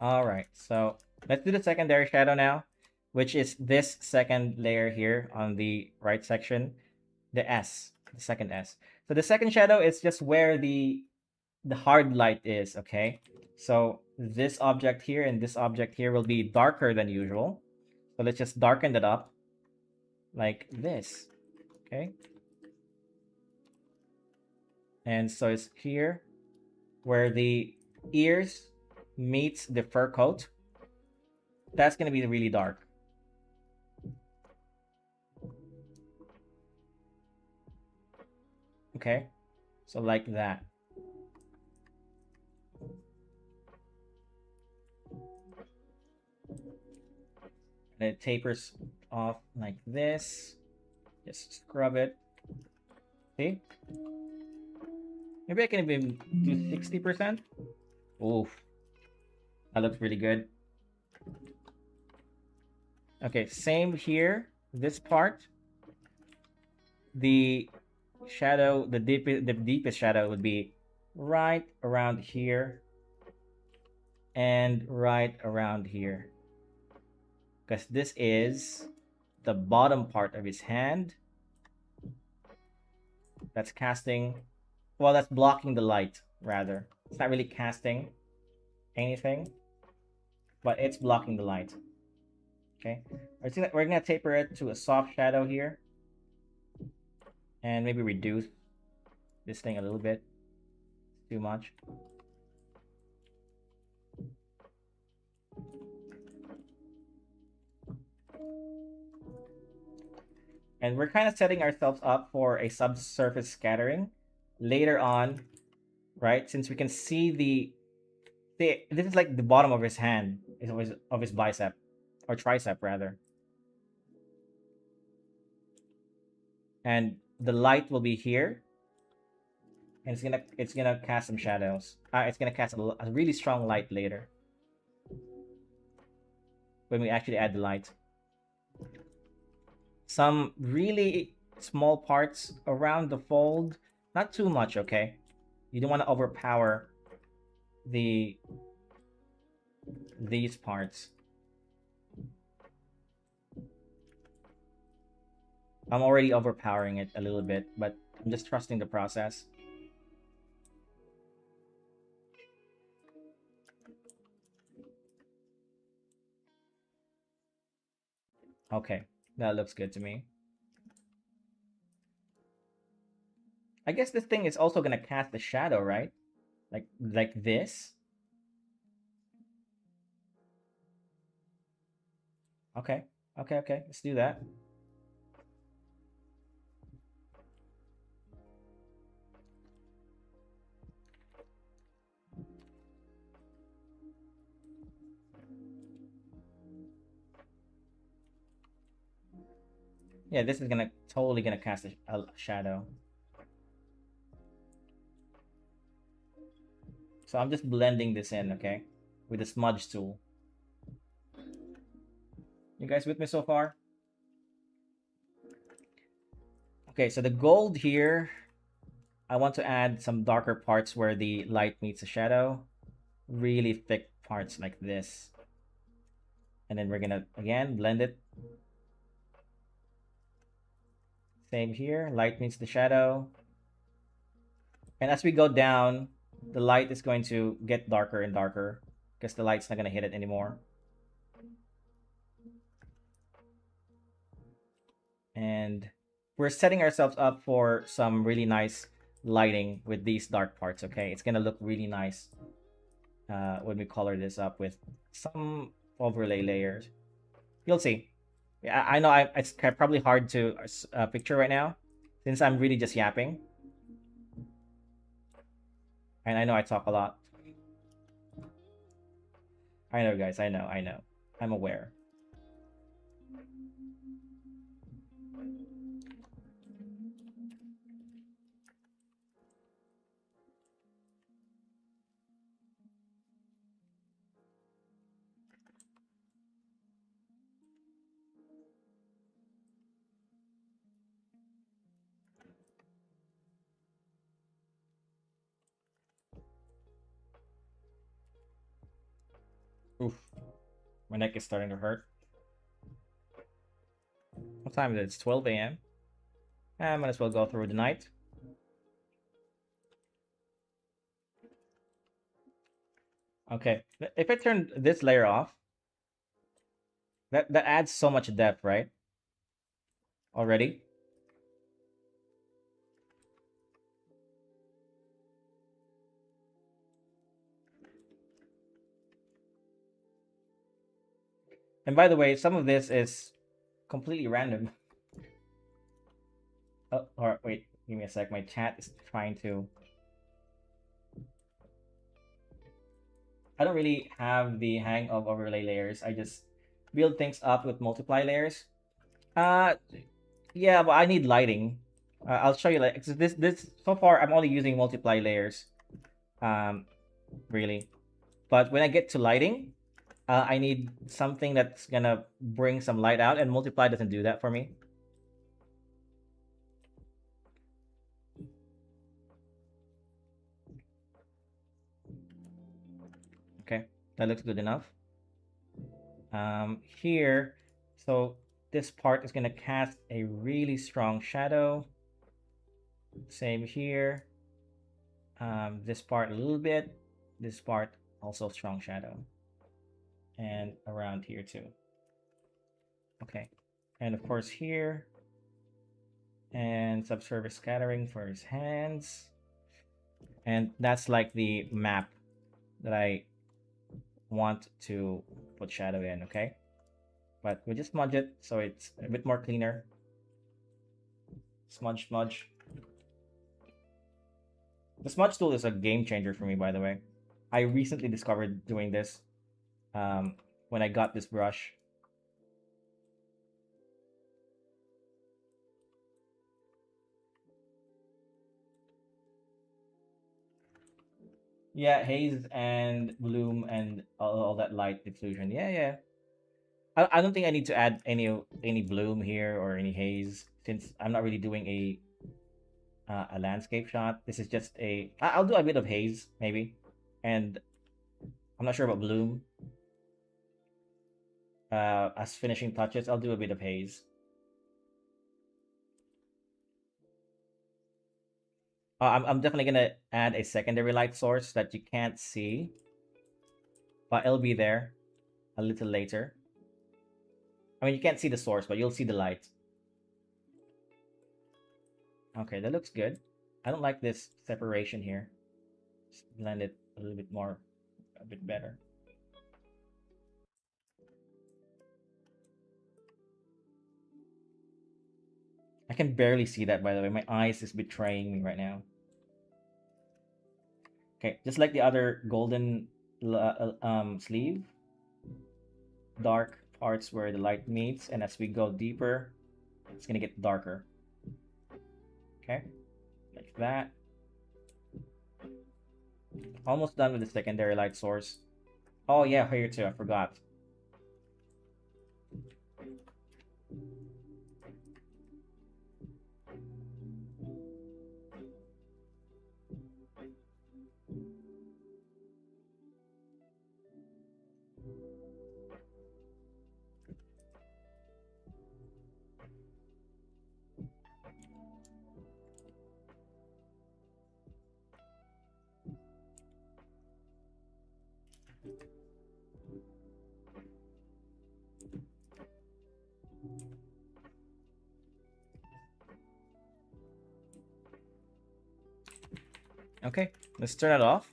Speaker 1: All right, so let's do the secondary shadow now, which is this second layer here on the right section, the S, the second S. So the second shadow is just where the hard light is, okay? So this object here and this object here will be darker than usual. So let's just darken that up like this, okay? And so it's here where the ears meets the fur coat. That's gonna be really dark. Okay, so like that. And it tapers off like this. Just scrub it. See? Maybe I can even do 60%. Oof. That looks really good. Okay, same here. This part. The shadow, the deepest shadow would be right around here and right around here. Because this is the bottom part of his hand. That's casting, well, that's blocking the light, rather. It's not really casting anything, but it's blocking the light. Okay, we're gonna taper it to a soft shadow here, and maybe reduce this thing a little bit. Too much. And we're kind of setting ourselves up for a subsurface scattering later on, right? Since we can see this is like the bottom of his hand, of his bicep, or tricep rather. And the light will be here, and it's gonna cast some shadows. It's gonna cast a really strong light later when we actually add the light. Some really small parts around the fold, not too much, okay? You don't want to overpower the these parts. I'm already overpowering it a little bit, but I'm just trusting the process. Okay, that looks good to me. I guess this thing is also gonna cast the shadow, right? Like this. Okay, okay. Let's do that. Yeah, this is gonna totally gonna cast a shadow. So I'm just blending this in, okay, with the smudge tool. You guys with me so far? Okay, so the gold here, I want to add some darker parts where the light meets the shadow. Really thick parts like this. And then we're gonna, again, blend it. Same here, light meets the shadow. And as we go down, the light is going to get darker and darker because the light's not gonna hit it anymore. And we're setting ourselves up for some really nice lighting with these dark parts, okay? It's gonna look really nice when we color this up with some overlay layers. You'll see. Yeah, I know it's probably hard to picture right now since I'm really just yapping. And I know I talk a lot. I know, guys. I know. I'm aware. Oof. My neck is starting to hurt. What time is it? It's 12 a.m. I might as well go through the night. Okay. If I turn this layer off, that adds so much depth, right? Already. And by the way, some of this is completely random. Oh, or wait, give me a sec. My chat is trying to. I don't really have the hang of overlay layers. I just build things up with multiply layers. Uh, yeah, but I need lighting. I'll show you. Like this so far, I'm only using multiply layers. Um, really. But when I get to lighting, I need something that's gonna bring some light out, and multiply doesn't do that for me. Okay, that looks good enough. Here, so this part is gonna cast a really strong shadow. Same here. This part a little bit. This part also strong shadow. And around here too. Okay. And of course here. And subsurface scattering for his hands. And that's like the map that I want to put shadow in, okay? But we just smudge it so it's a bit more cleaner. Smudge, smudge. The smudge tool is a game changer for me, by the way. I recently discovered doing this when I got this brush. Yeah, haze and bloom and all that light diffusion. Yeah. I don't think I need to add any bloom here or any haze since I'm not really doing a landscape shot. This is just I'll do a bit of haze maybe, and I'm not sure about bloom. as finishing touches, I'll do a bit of haze. I'm definitely gonna add a secondary light source that you can't see, but it'll be there a little later. I mean, you can't see the source, but you'll see the light. Okay, that looks good. I don't like this separation here. Just blend it a little bit more, a bit better. I can barely see that, by the way. My eyes is betraying me right now. Okay, just like the other golden sleeve, dark parts where the light meets, and as we go deeper, it's gonna get darker. Okay, like that. Almost done with the secondary light source. Oh yeah, here too, I forgot. Okay, let's turn it off.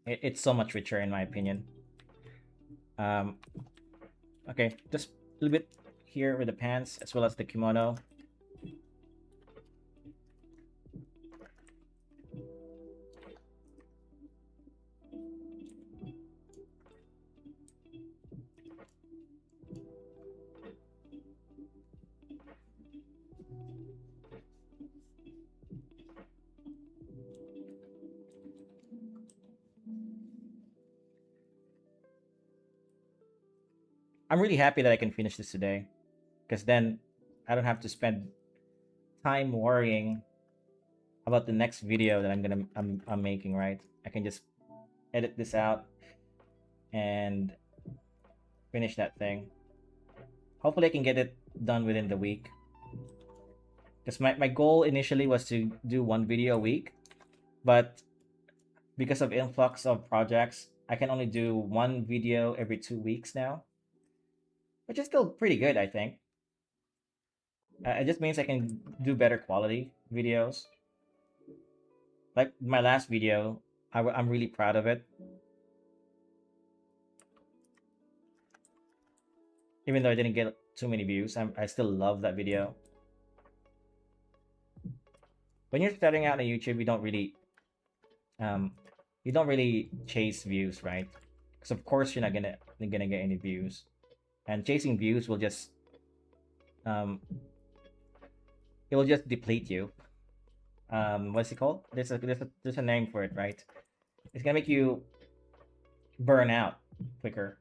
Speaker 1: It's so much richer in my opinion. Um, okay, just a little bit here with the pants as well as the kimono. I'm really happy that I can finish this today, because then I don't have to spend time worrying about the next video that I'm making. Right, I can just edit this out and finish that thing. Hopefully, I can get it done within the week. Because my goal initially was to do one video a week, but because of influx of projects, I can only do one video every 2 weeks now, which is still pretty good, I think. It just means I can do better quality videos. Like my last video, I'm really proud of it. Even though I didn't get too many views, I still love that video. When you're starting out on YouTube, um, you don't really chase views, right? Because of course you're not gonna get any views, and chasing views will just um, it will just deplete you. What's it called? There's a name for it, right? It's gonna make you burn out quicker.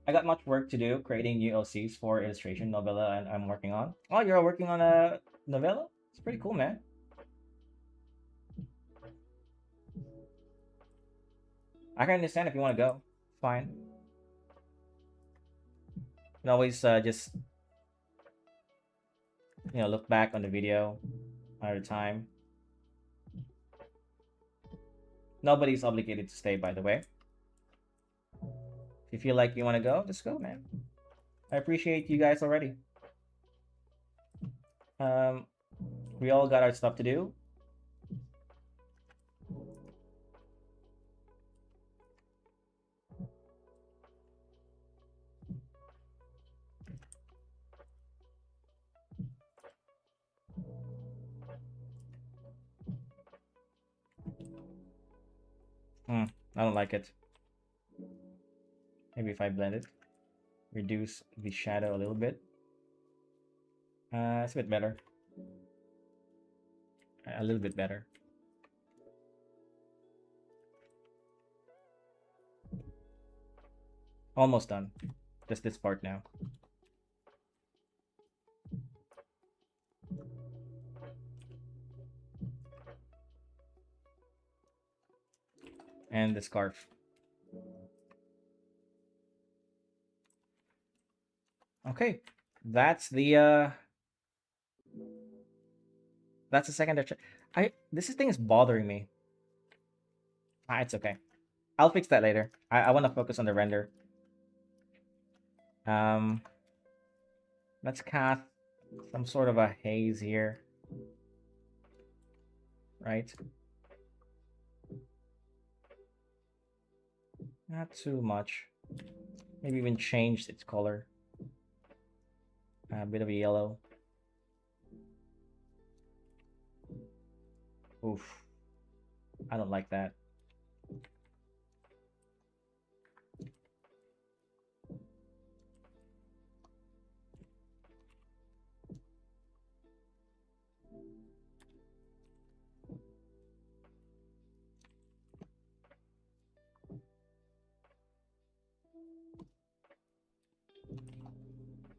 Speaker 1: I got much work to do creating new LCs for illustration novella, and I'm working on. Oh, you're working on a novella? It's pretty cool, man. I can understand if you want to go. Fine. You can always just look back on the video another time. Nobody's obligated to stay, by the way. If you feel like you want to go, just go, man. I appreciate you guys already. Um, we all got our stuff to do. I don't like it. Maybe if I blend it, reduce the shadow a little bit. It's a bit better. A little bit better. Almost done. Just this part now. and the scarf. Okay, that's the second. I this thing is bothering me. Ah, it's okay. I'll fix that later. I want to focus on the render. Um, let's cast some sort of a haze here, right? Not too much. Maybe even change its color. A bit of a yellow. Oof. I don't like that.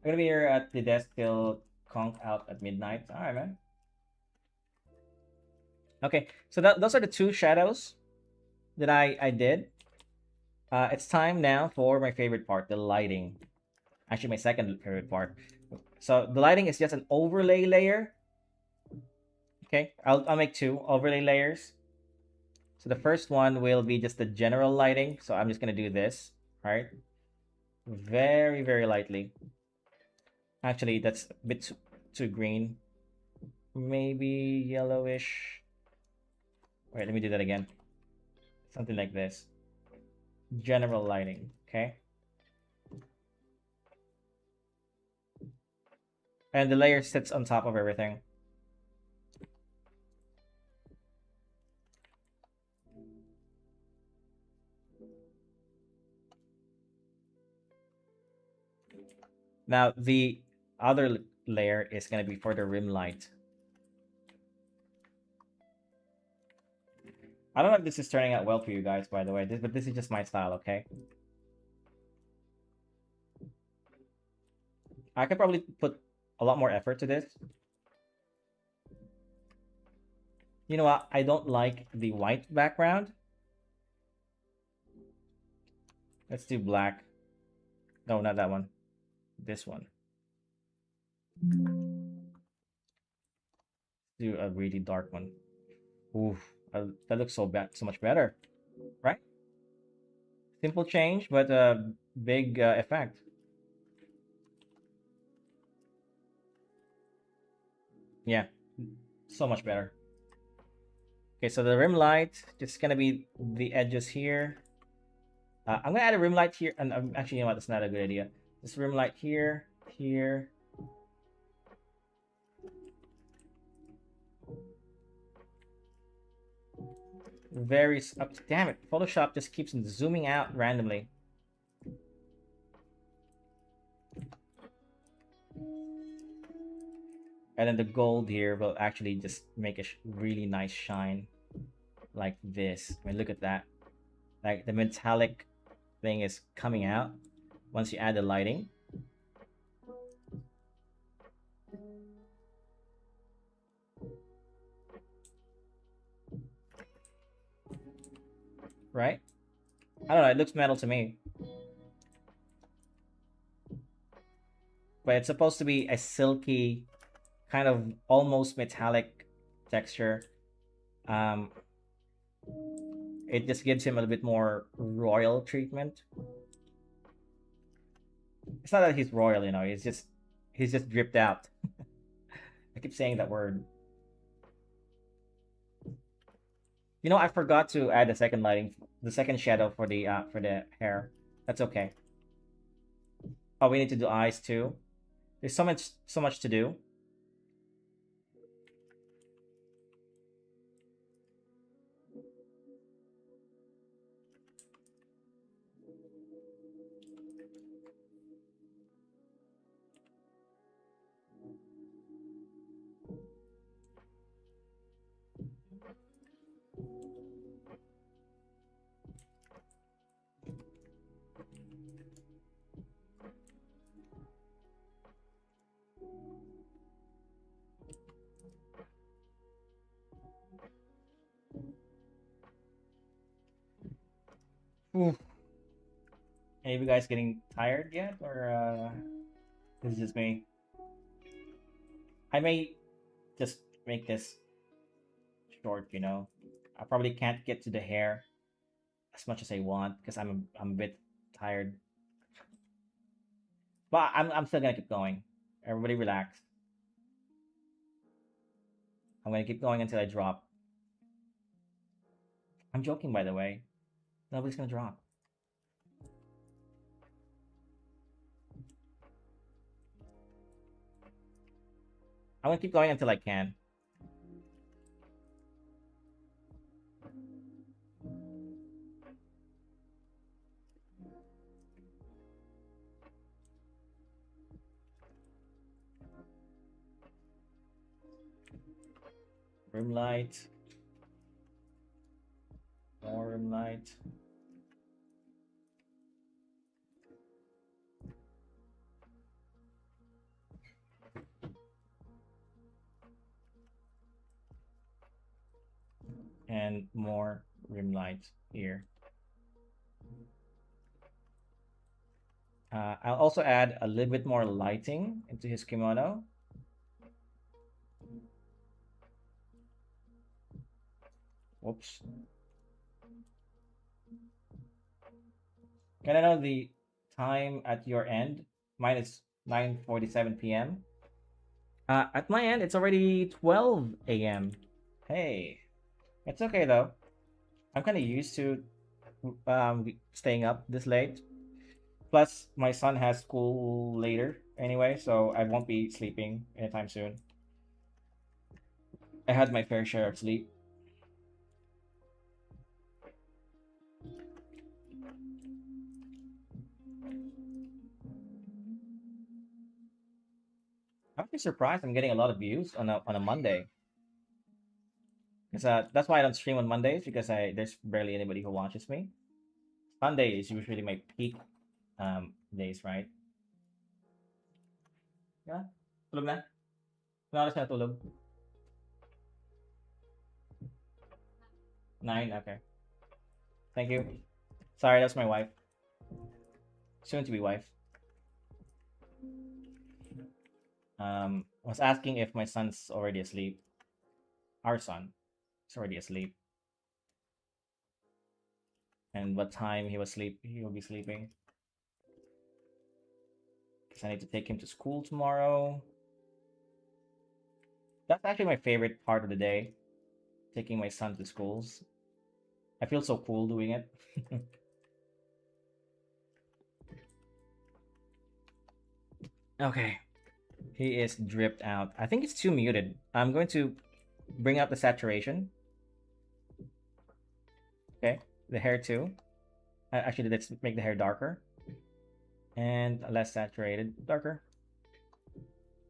Speaker 1: I'm gonna be here at the desk till conk out at midnight. All right, man. Okay, so those are the two shadows that I did. It's time now for my favorite part, the lighting. Actually, my second favorite part. So the lighting is just an overlay layer. Okay, I'll make two overlay layers. So the first one will be just the general lighting. So I'm just gonna do this, right? Very, very lightly. Actually, that's a bit too green. Maybe yellowish. Wait, let me do that again. Something like this. General lighting, okay? And the layer sits on top of everything. Now, the other layer is going to be for the rim light. I don't know if this is turning out well for you guys, by the way, but this is just my style, okay? I could probably put a lot more effort to this. You know what? I don't like the white background. Let's do black. No, not that one. This one. Do a really dark one. Oof, that looks so bad, so much better, right? Simple change, but a big effect. Yeah, so much better. Okay, so the rim light just gonna be the edges here. I'm gonna add a rim light here, and actually, you know what? That's not a good idea. This rim light here, here. Very damn it! Photoshop just keeps zooming out randomly. And then the gold here will actually just make a really nice shine, like this. I mean, look at that. Like the metallic thing is coming out once you add the lighting. Right? I don't know, it looks metal to me. But it's supposed to be a silky, kind of almost metallic texture. Um, it just gives him a little bit more royal treatment. It's not that he's royal, you know, he's just dripped out. I keep saying that word. You know, I forgot to add the second lighting, the second shadow for the hair. That's okay. Oh, we need to do eyes too. There's so much to do. Oof. Any of you guys getting tired yet, or this is just me? I may just make this short. I probably can't get to the hair as much as I want because I'm a bit tired. But I'm still gonna keep going. Everybody relax. I'm gonna keep going until I drop. I'm joking, by the way. Nobody's gonna drop. I'm gonna keep going until I can. Room light. More room light. And more rim light here. I'll also add a little bit more lighting into his kimono. Whoops. Can I know the time at your end? Mine is 9:47 p.m. At my end, it's already 12 a.m. Hey, it's okay though. I'm kind of used to staying up this late. Plus, my son has school later anyway, so I won't be sleeping anytime soon. I had my fair share of sleep. I'm actually surprised I'm getting a lot of views on a Monday. Because that's why I don't stream on Mondays because there's barely anybody who watches me. Sunday is usually my peak days, right? Yeah. Tulog na? Ano oras na tulog? 9? Okay. Thank you. Sorry, that's my wife. Soon to be wife. Was asking if my son's already asleep. Our son is already asleep. And what time he will be sleeping. Because I need to take him to school tomorrow. That's actually my favorite part of the day. Taking my son to schools. I feel so cool doing it. Okay. He is dripped out. I think it's too muted. I'm going to bring up the saturation. Okay. The hair too. Actually, let's make the hair darker. And less saturated. Darker.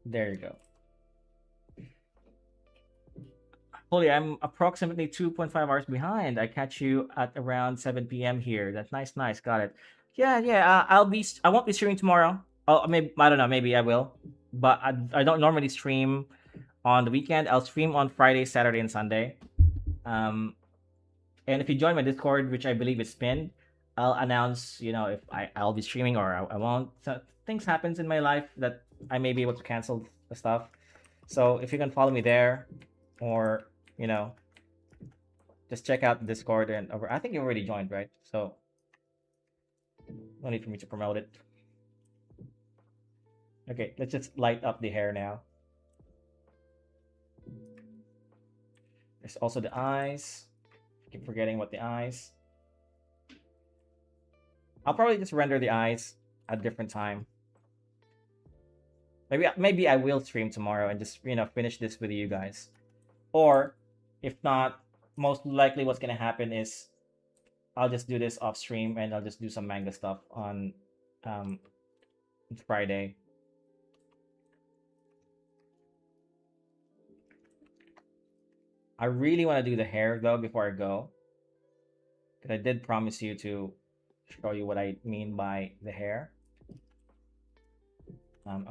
Speaker 1: There you go. Holy, I'm approximately 2.5 hours behind. I catch you at around 7 p.m. here. That's nice, nice. Got it. Yeah, yeah. I won't be streaming tomorrow. Oh, maybe I don't know. Maybe I will, but I don't normally stream on the weekend. I'll stream on Friday, Saturday, and Sunday. Um, and if you join my Discord, which I believe is pinned, I'll announce. If I'll be streaming or I won't. So things happens in my life that I may be able to cancel the stuff. So if you can follow me there, or you know, just check out the Discord and over. I think you already joined, right? So no need for me to promote it. Okay, let's just light up the hair now. There's also the eyes. I keep forgetting what the eyes. I'll probably just render the eyes at a different time. Maybe I will stream tomorrow and just finish this with you guys. Or if not, most likely what's gonna happen is I'll just do this off stream and I'll just do some manga stuff on Friday. I really want to do the hair though before I go. Because I did promise you to show you what I mean by the hair.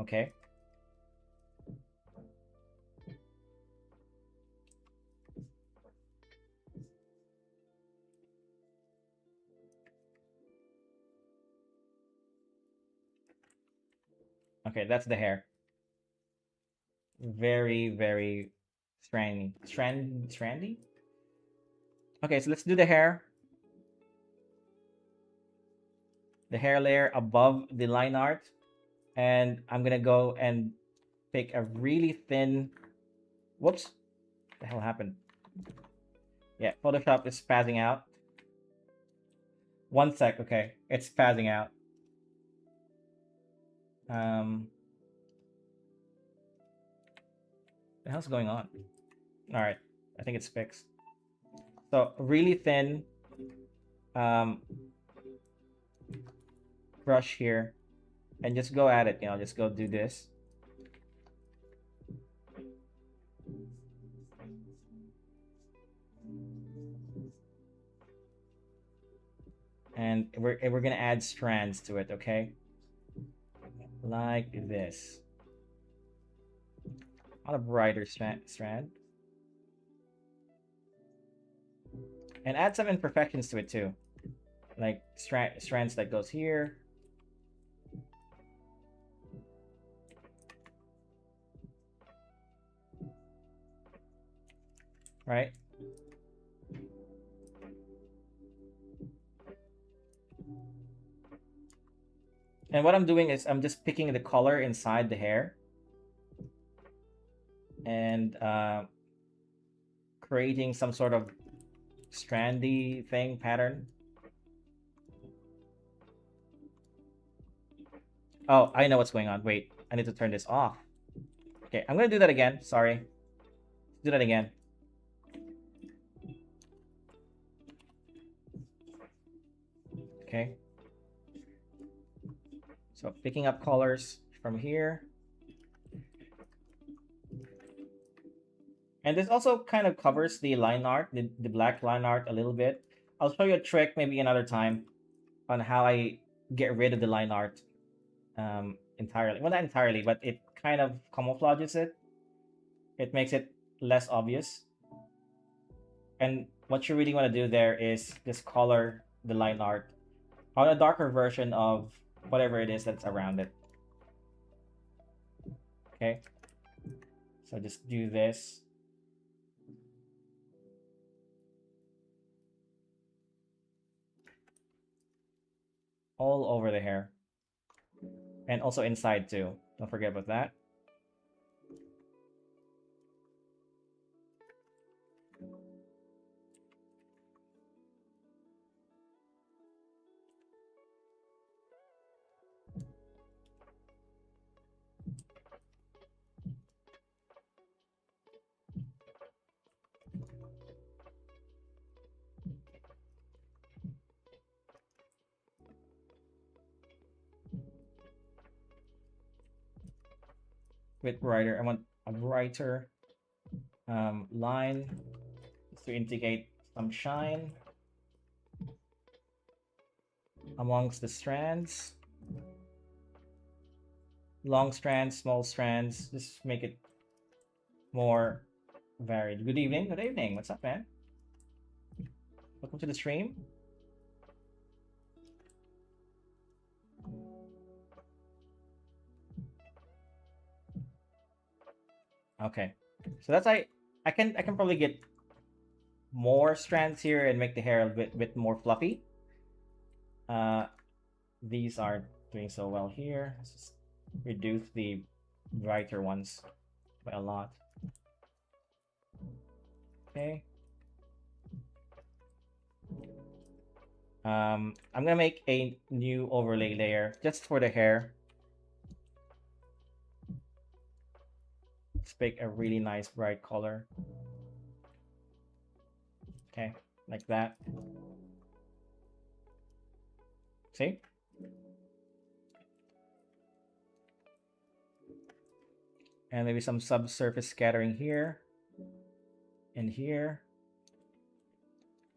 Speaker 1: Okay. Okay, that's the hair. Very, very strandy. Okay, so let's do the hair layer above the line art, and I'm gonna go and pick a really thin. Whoops, what the hell happened? Yeah, Photoshop is spazzing out. One sec, okay, it's spazzing out. The hell's going on? All right, I think it's fixed. So really thin um, brush here, and just go at it. Just go do this. And we're gonna add strands to it, okay? Like this. On a brighter strand. And add some imperfections to it too. Like strands that goes here. Right? And what I'm doing is I'm just picking the color inside the hair. And creating some sort of strandy thing pattern. Oh, I know what's going on. Wait, I need to turn this off. Okay, I'm gonna do that again. Sorry. Do that again. Okay. So picking up colors from here. And this also kind of covers the line art, the black line art a little bit. I'll show you a trick maybe another time on how I get rid of the line art entirely. Well, not entirely, but it kind of camouflages it. It makes it less obvious. And what you really want to do there is just color the line art on a darker version of whatever it is that's around it. Okay. So just do this. All over the hair. And also inside too. Don't forget about that. With brighter, I want a brighter line to indicate some shine amongst the strands. Long strands, small strands, just make it more varied. Good evening, good evening. What's up, man? Welcome to the stream. Okay, so that's I can probably get more strands here and make the hair a bit more fluffy. These aren't doing so well here. Let's just reduce the brighter ones by a lot. Okay. I'm gonna make a new overlay layer just for the hair. Let's pick a really nice bright color. Okay, like that. See? And maybe some subsurface scattering here and here.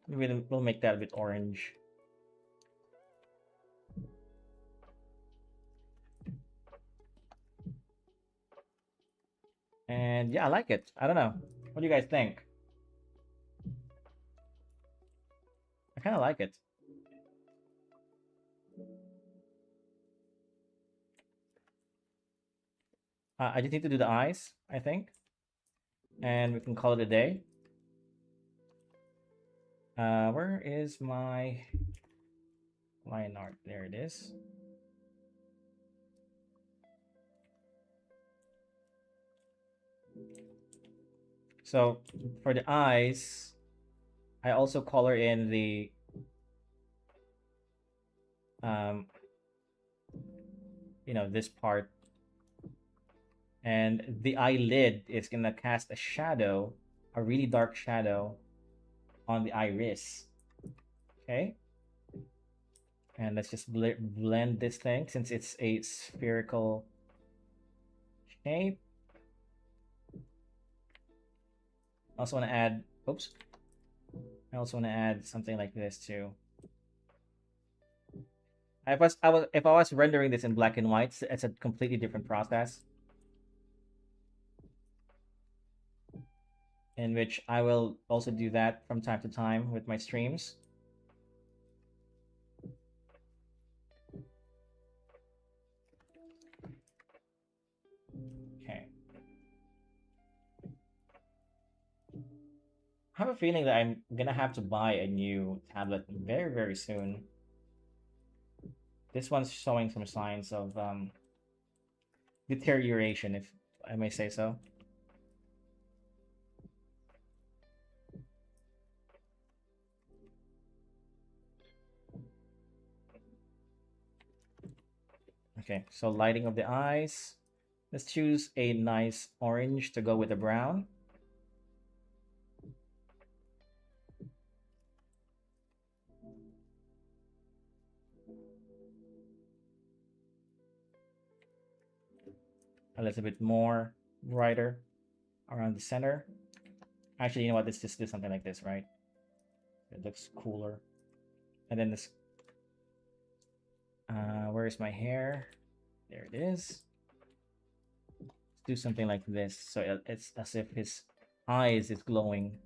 Speaker 1: Maybe we'll make that a bit orange. And yeah, I like it. I don't know. What do you guys think? I kind of like it. I just need to do the eyes, I think, and we can call it a day. Where is my line art? There it is. So for the eyes, I also color in the um, this part, and the eyelid is gonna cast a shadow, a really dark shadow on the iris. Okay, and let's just blend this thing since it's a spherical shape. I also want to add, oops, I also want to add something like this too. If I was rendering this in black and white, it's a completely different process in which I will also do that from time to time with my streams. Okay. I have a feeling that I'm gonna have to buy a new tablet very, very soon. This one's showing some signs of deterioration, if I may say so. Okay, so lighting of the eyes. Let's choose a nice orange to go with the brown. A little bit more brighter around the center. Actually, you know what? Let's just do something like this, right? It looks cooler. And then this, where is my hair? There it is. Let's do something like this. So it's as if his eyes is glowing.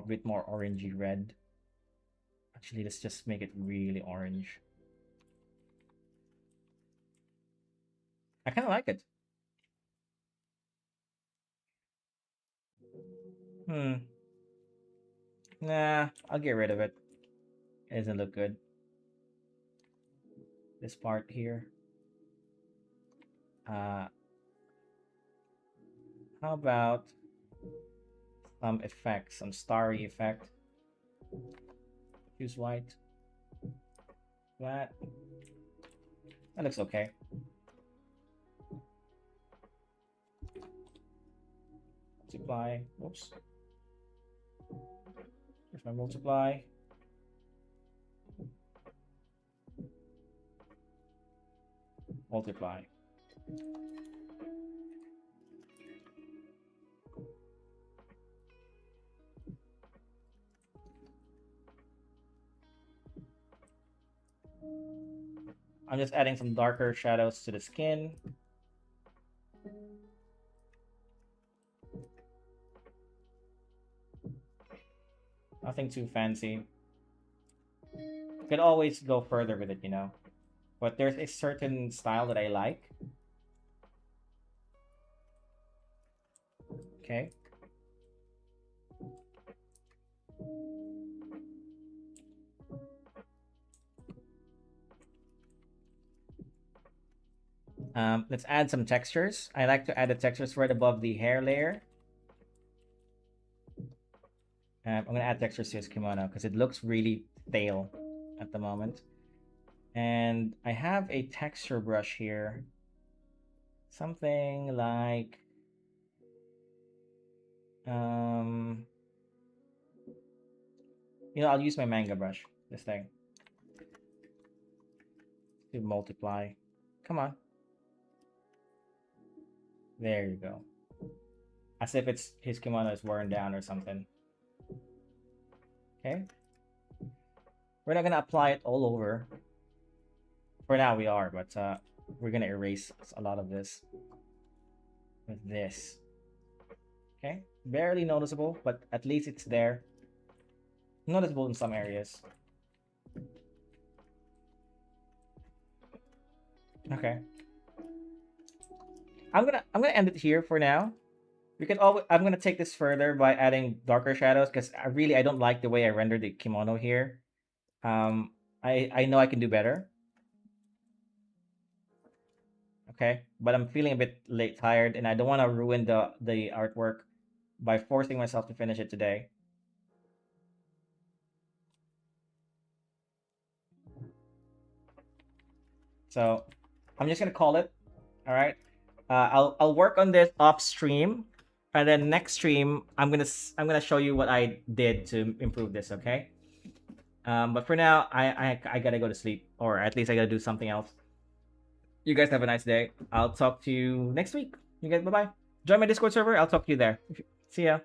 Speaker 1: Bit more orangey red. Actually, let's just make it really orange. I kind of like it. Nah, I'll get rid of it. It doesn't look good. This part here. How about some effect, some starry effect? Use white. That looks okay. Multiply. Whoops. Here's my multiply. Multiply. I'm just adding some darker shadows to the skin. Nothing too fancy. Could always go further with it, you know. But there's a certain style that I like. Okay. Let's add some textures. I like to add the textures right above the hair layer. I'm gonna add textures to his kimono because it looks really stale at the moment. And I have a texture brush here. Something like I'll use my manga brush, this thing. To multiply. Come on. There you go. As if it's his kimono is worn down or something. Okay. We're not gonna apply it all over. For now we are, but we're gonna erase a lot of this with this. Okay. Barely noticeable, but at least it's there. Noticeable in some areas. Okay. I'm gonna end it here for now. We can always I'm gonna take this further by adding darker shadows because I don't like the way I rendered the kimono here. I know I can do better. Okay, but I'm feeling a bit late tired, and I don't want to ruin the artwork by forcing myself to finish it today. So I'm just gonna call it. All right. I'll work on this off stream, and then next stream I'm gonna show you what I did to improve this. Okay. But for now, I gotta go to sleep, or at least I gotta do something else. You guys have a nice day. I'll talk to you next week. You guys, bye bye. Join my Discord server. I'll talk to you there. See ya.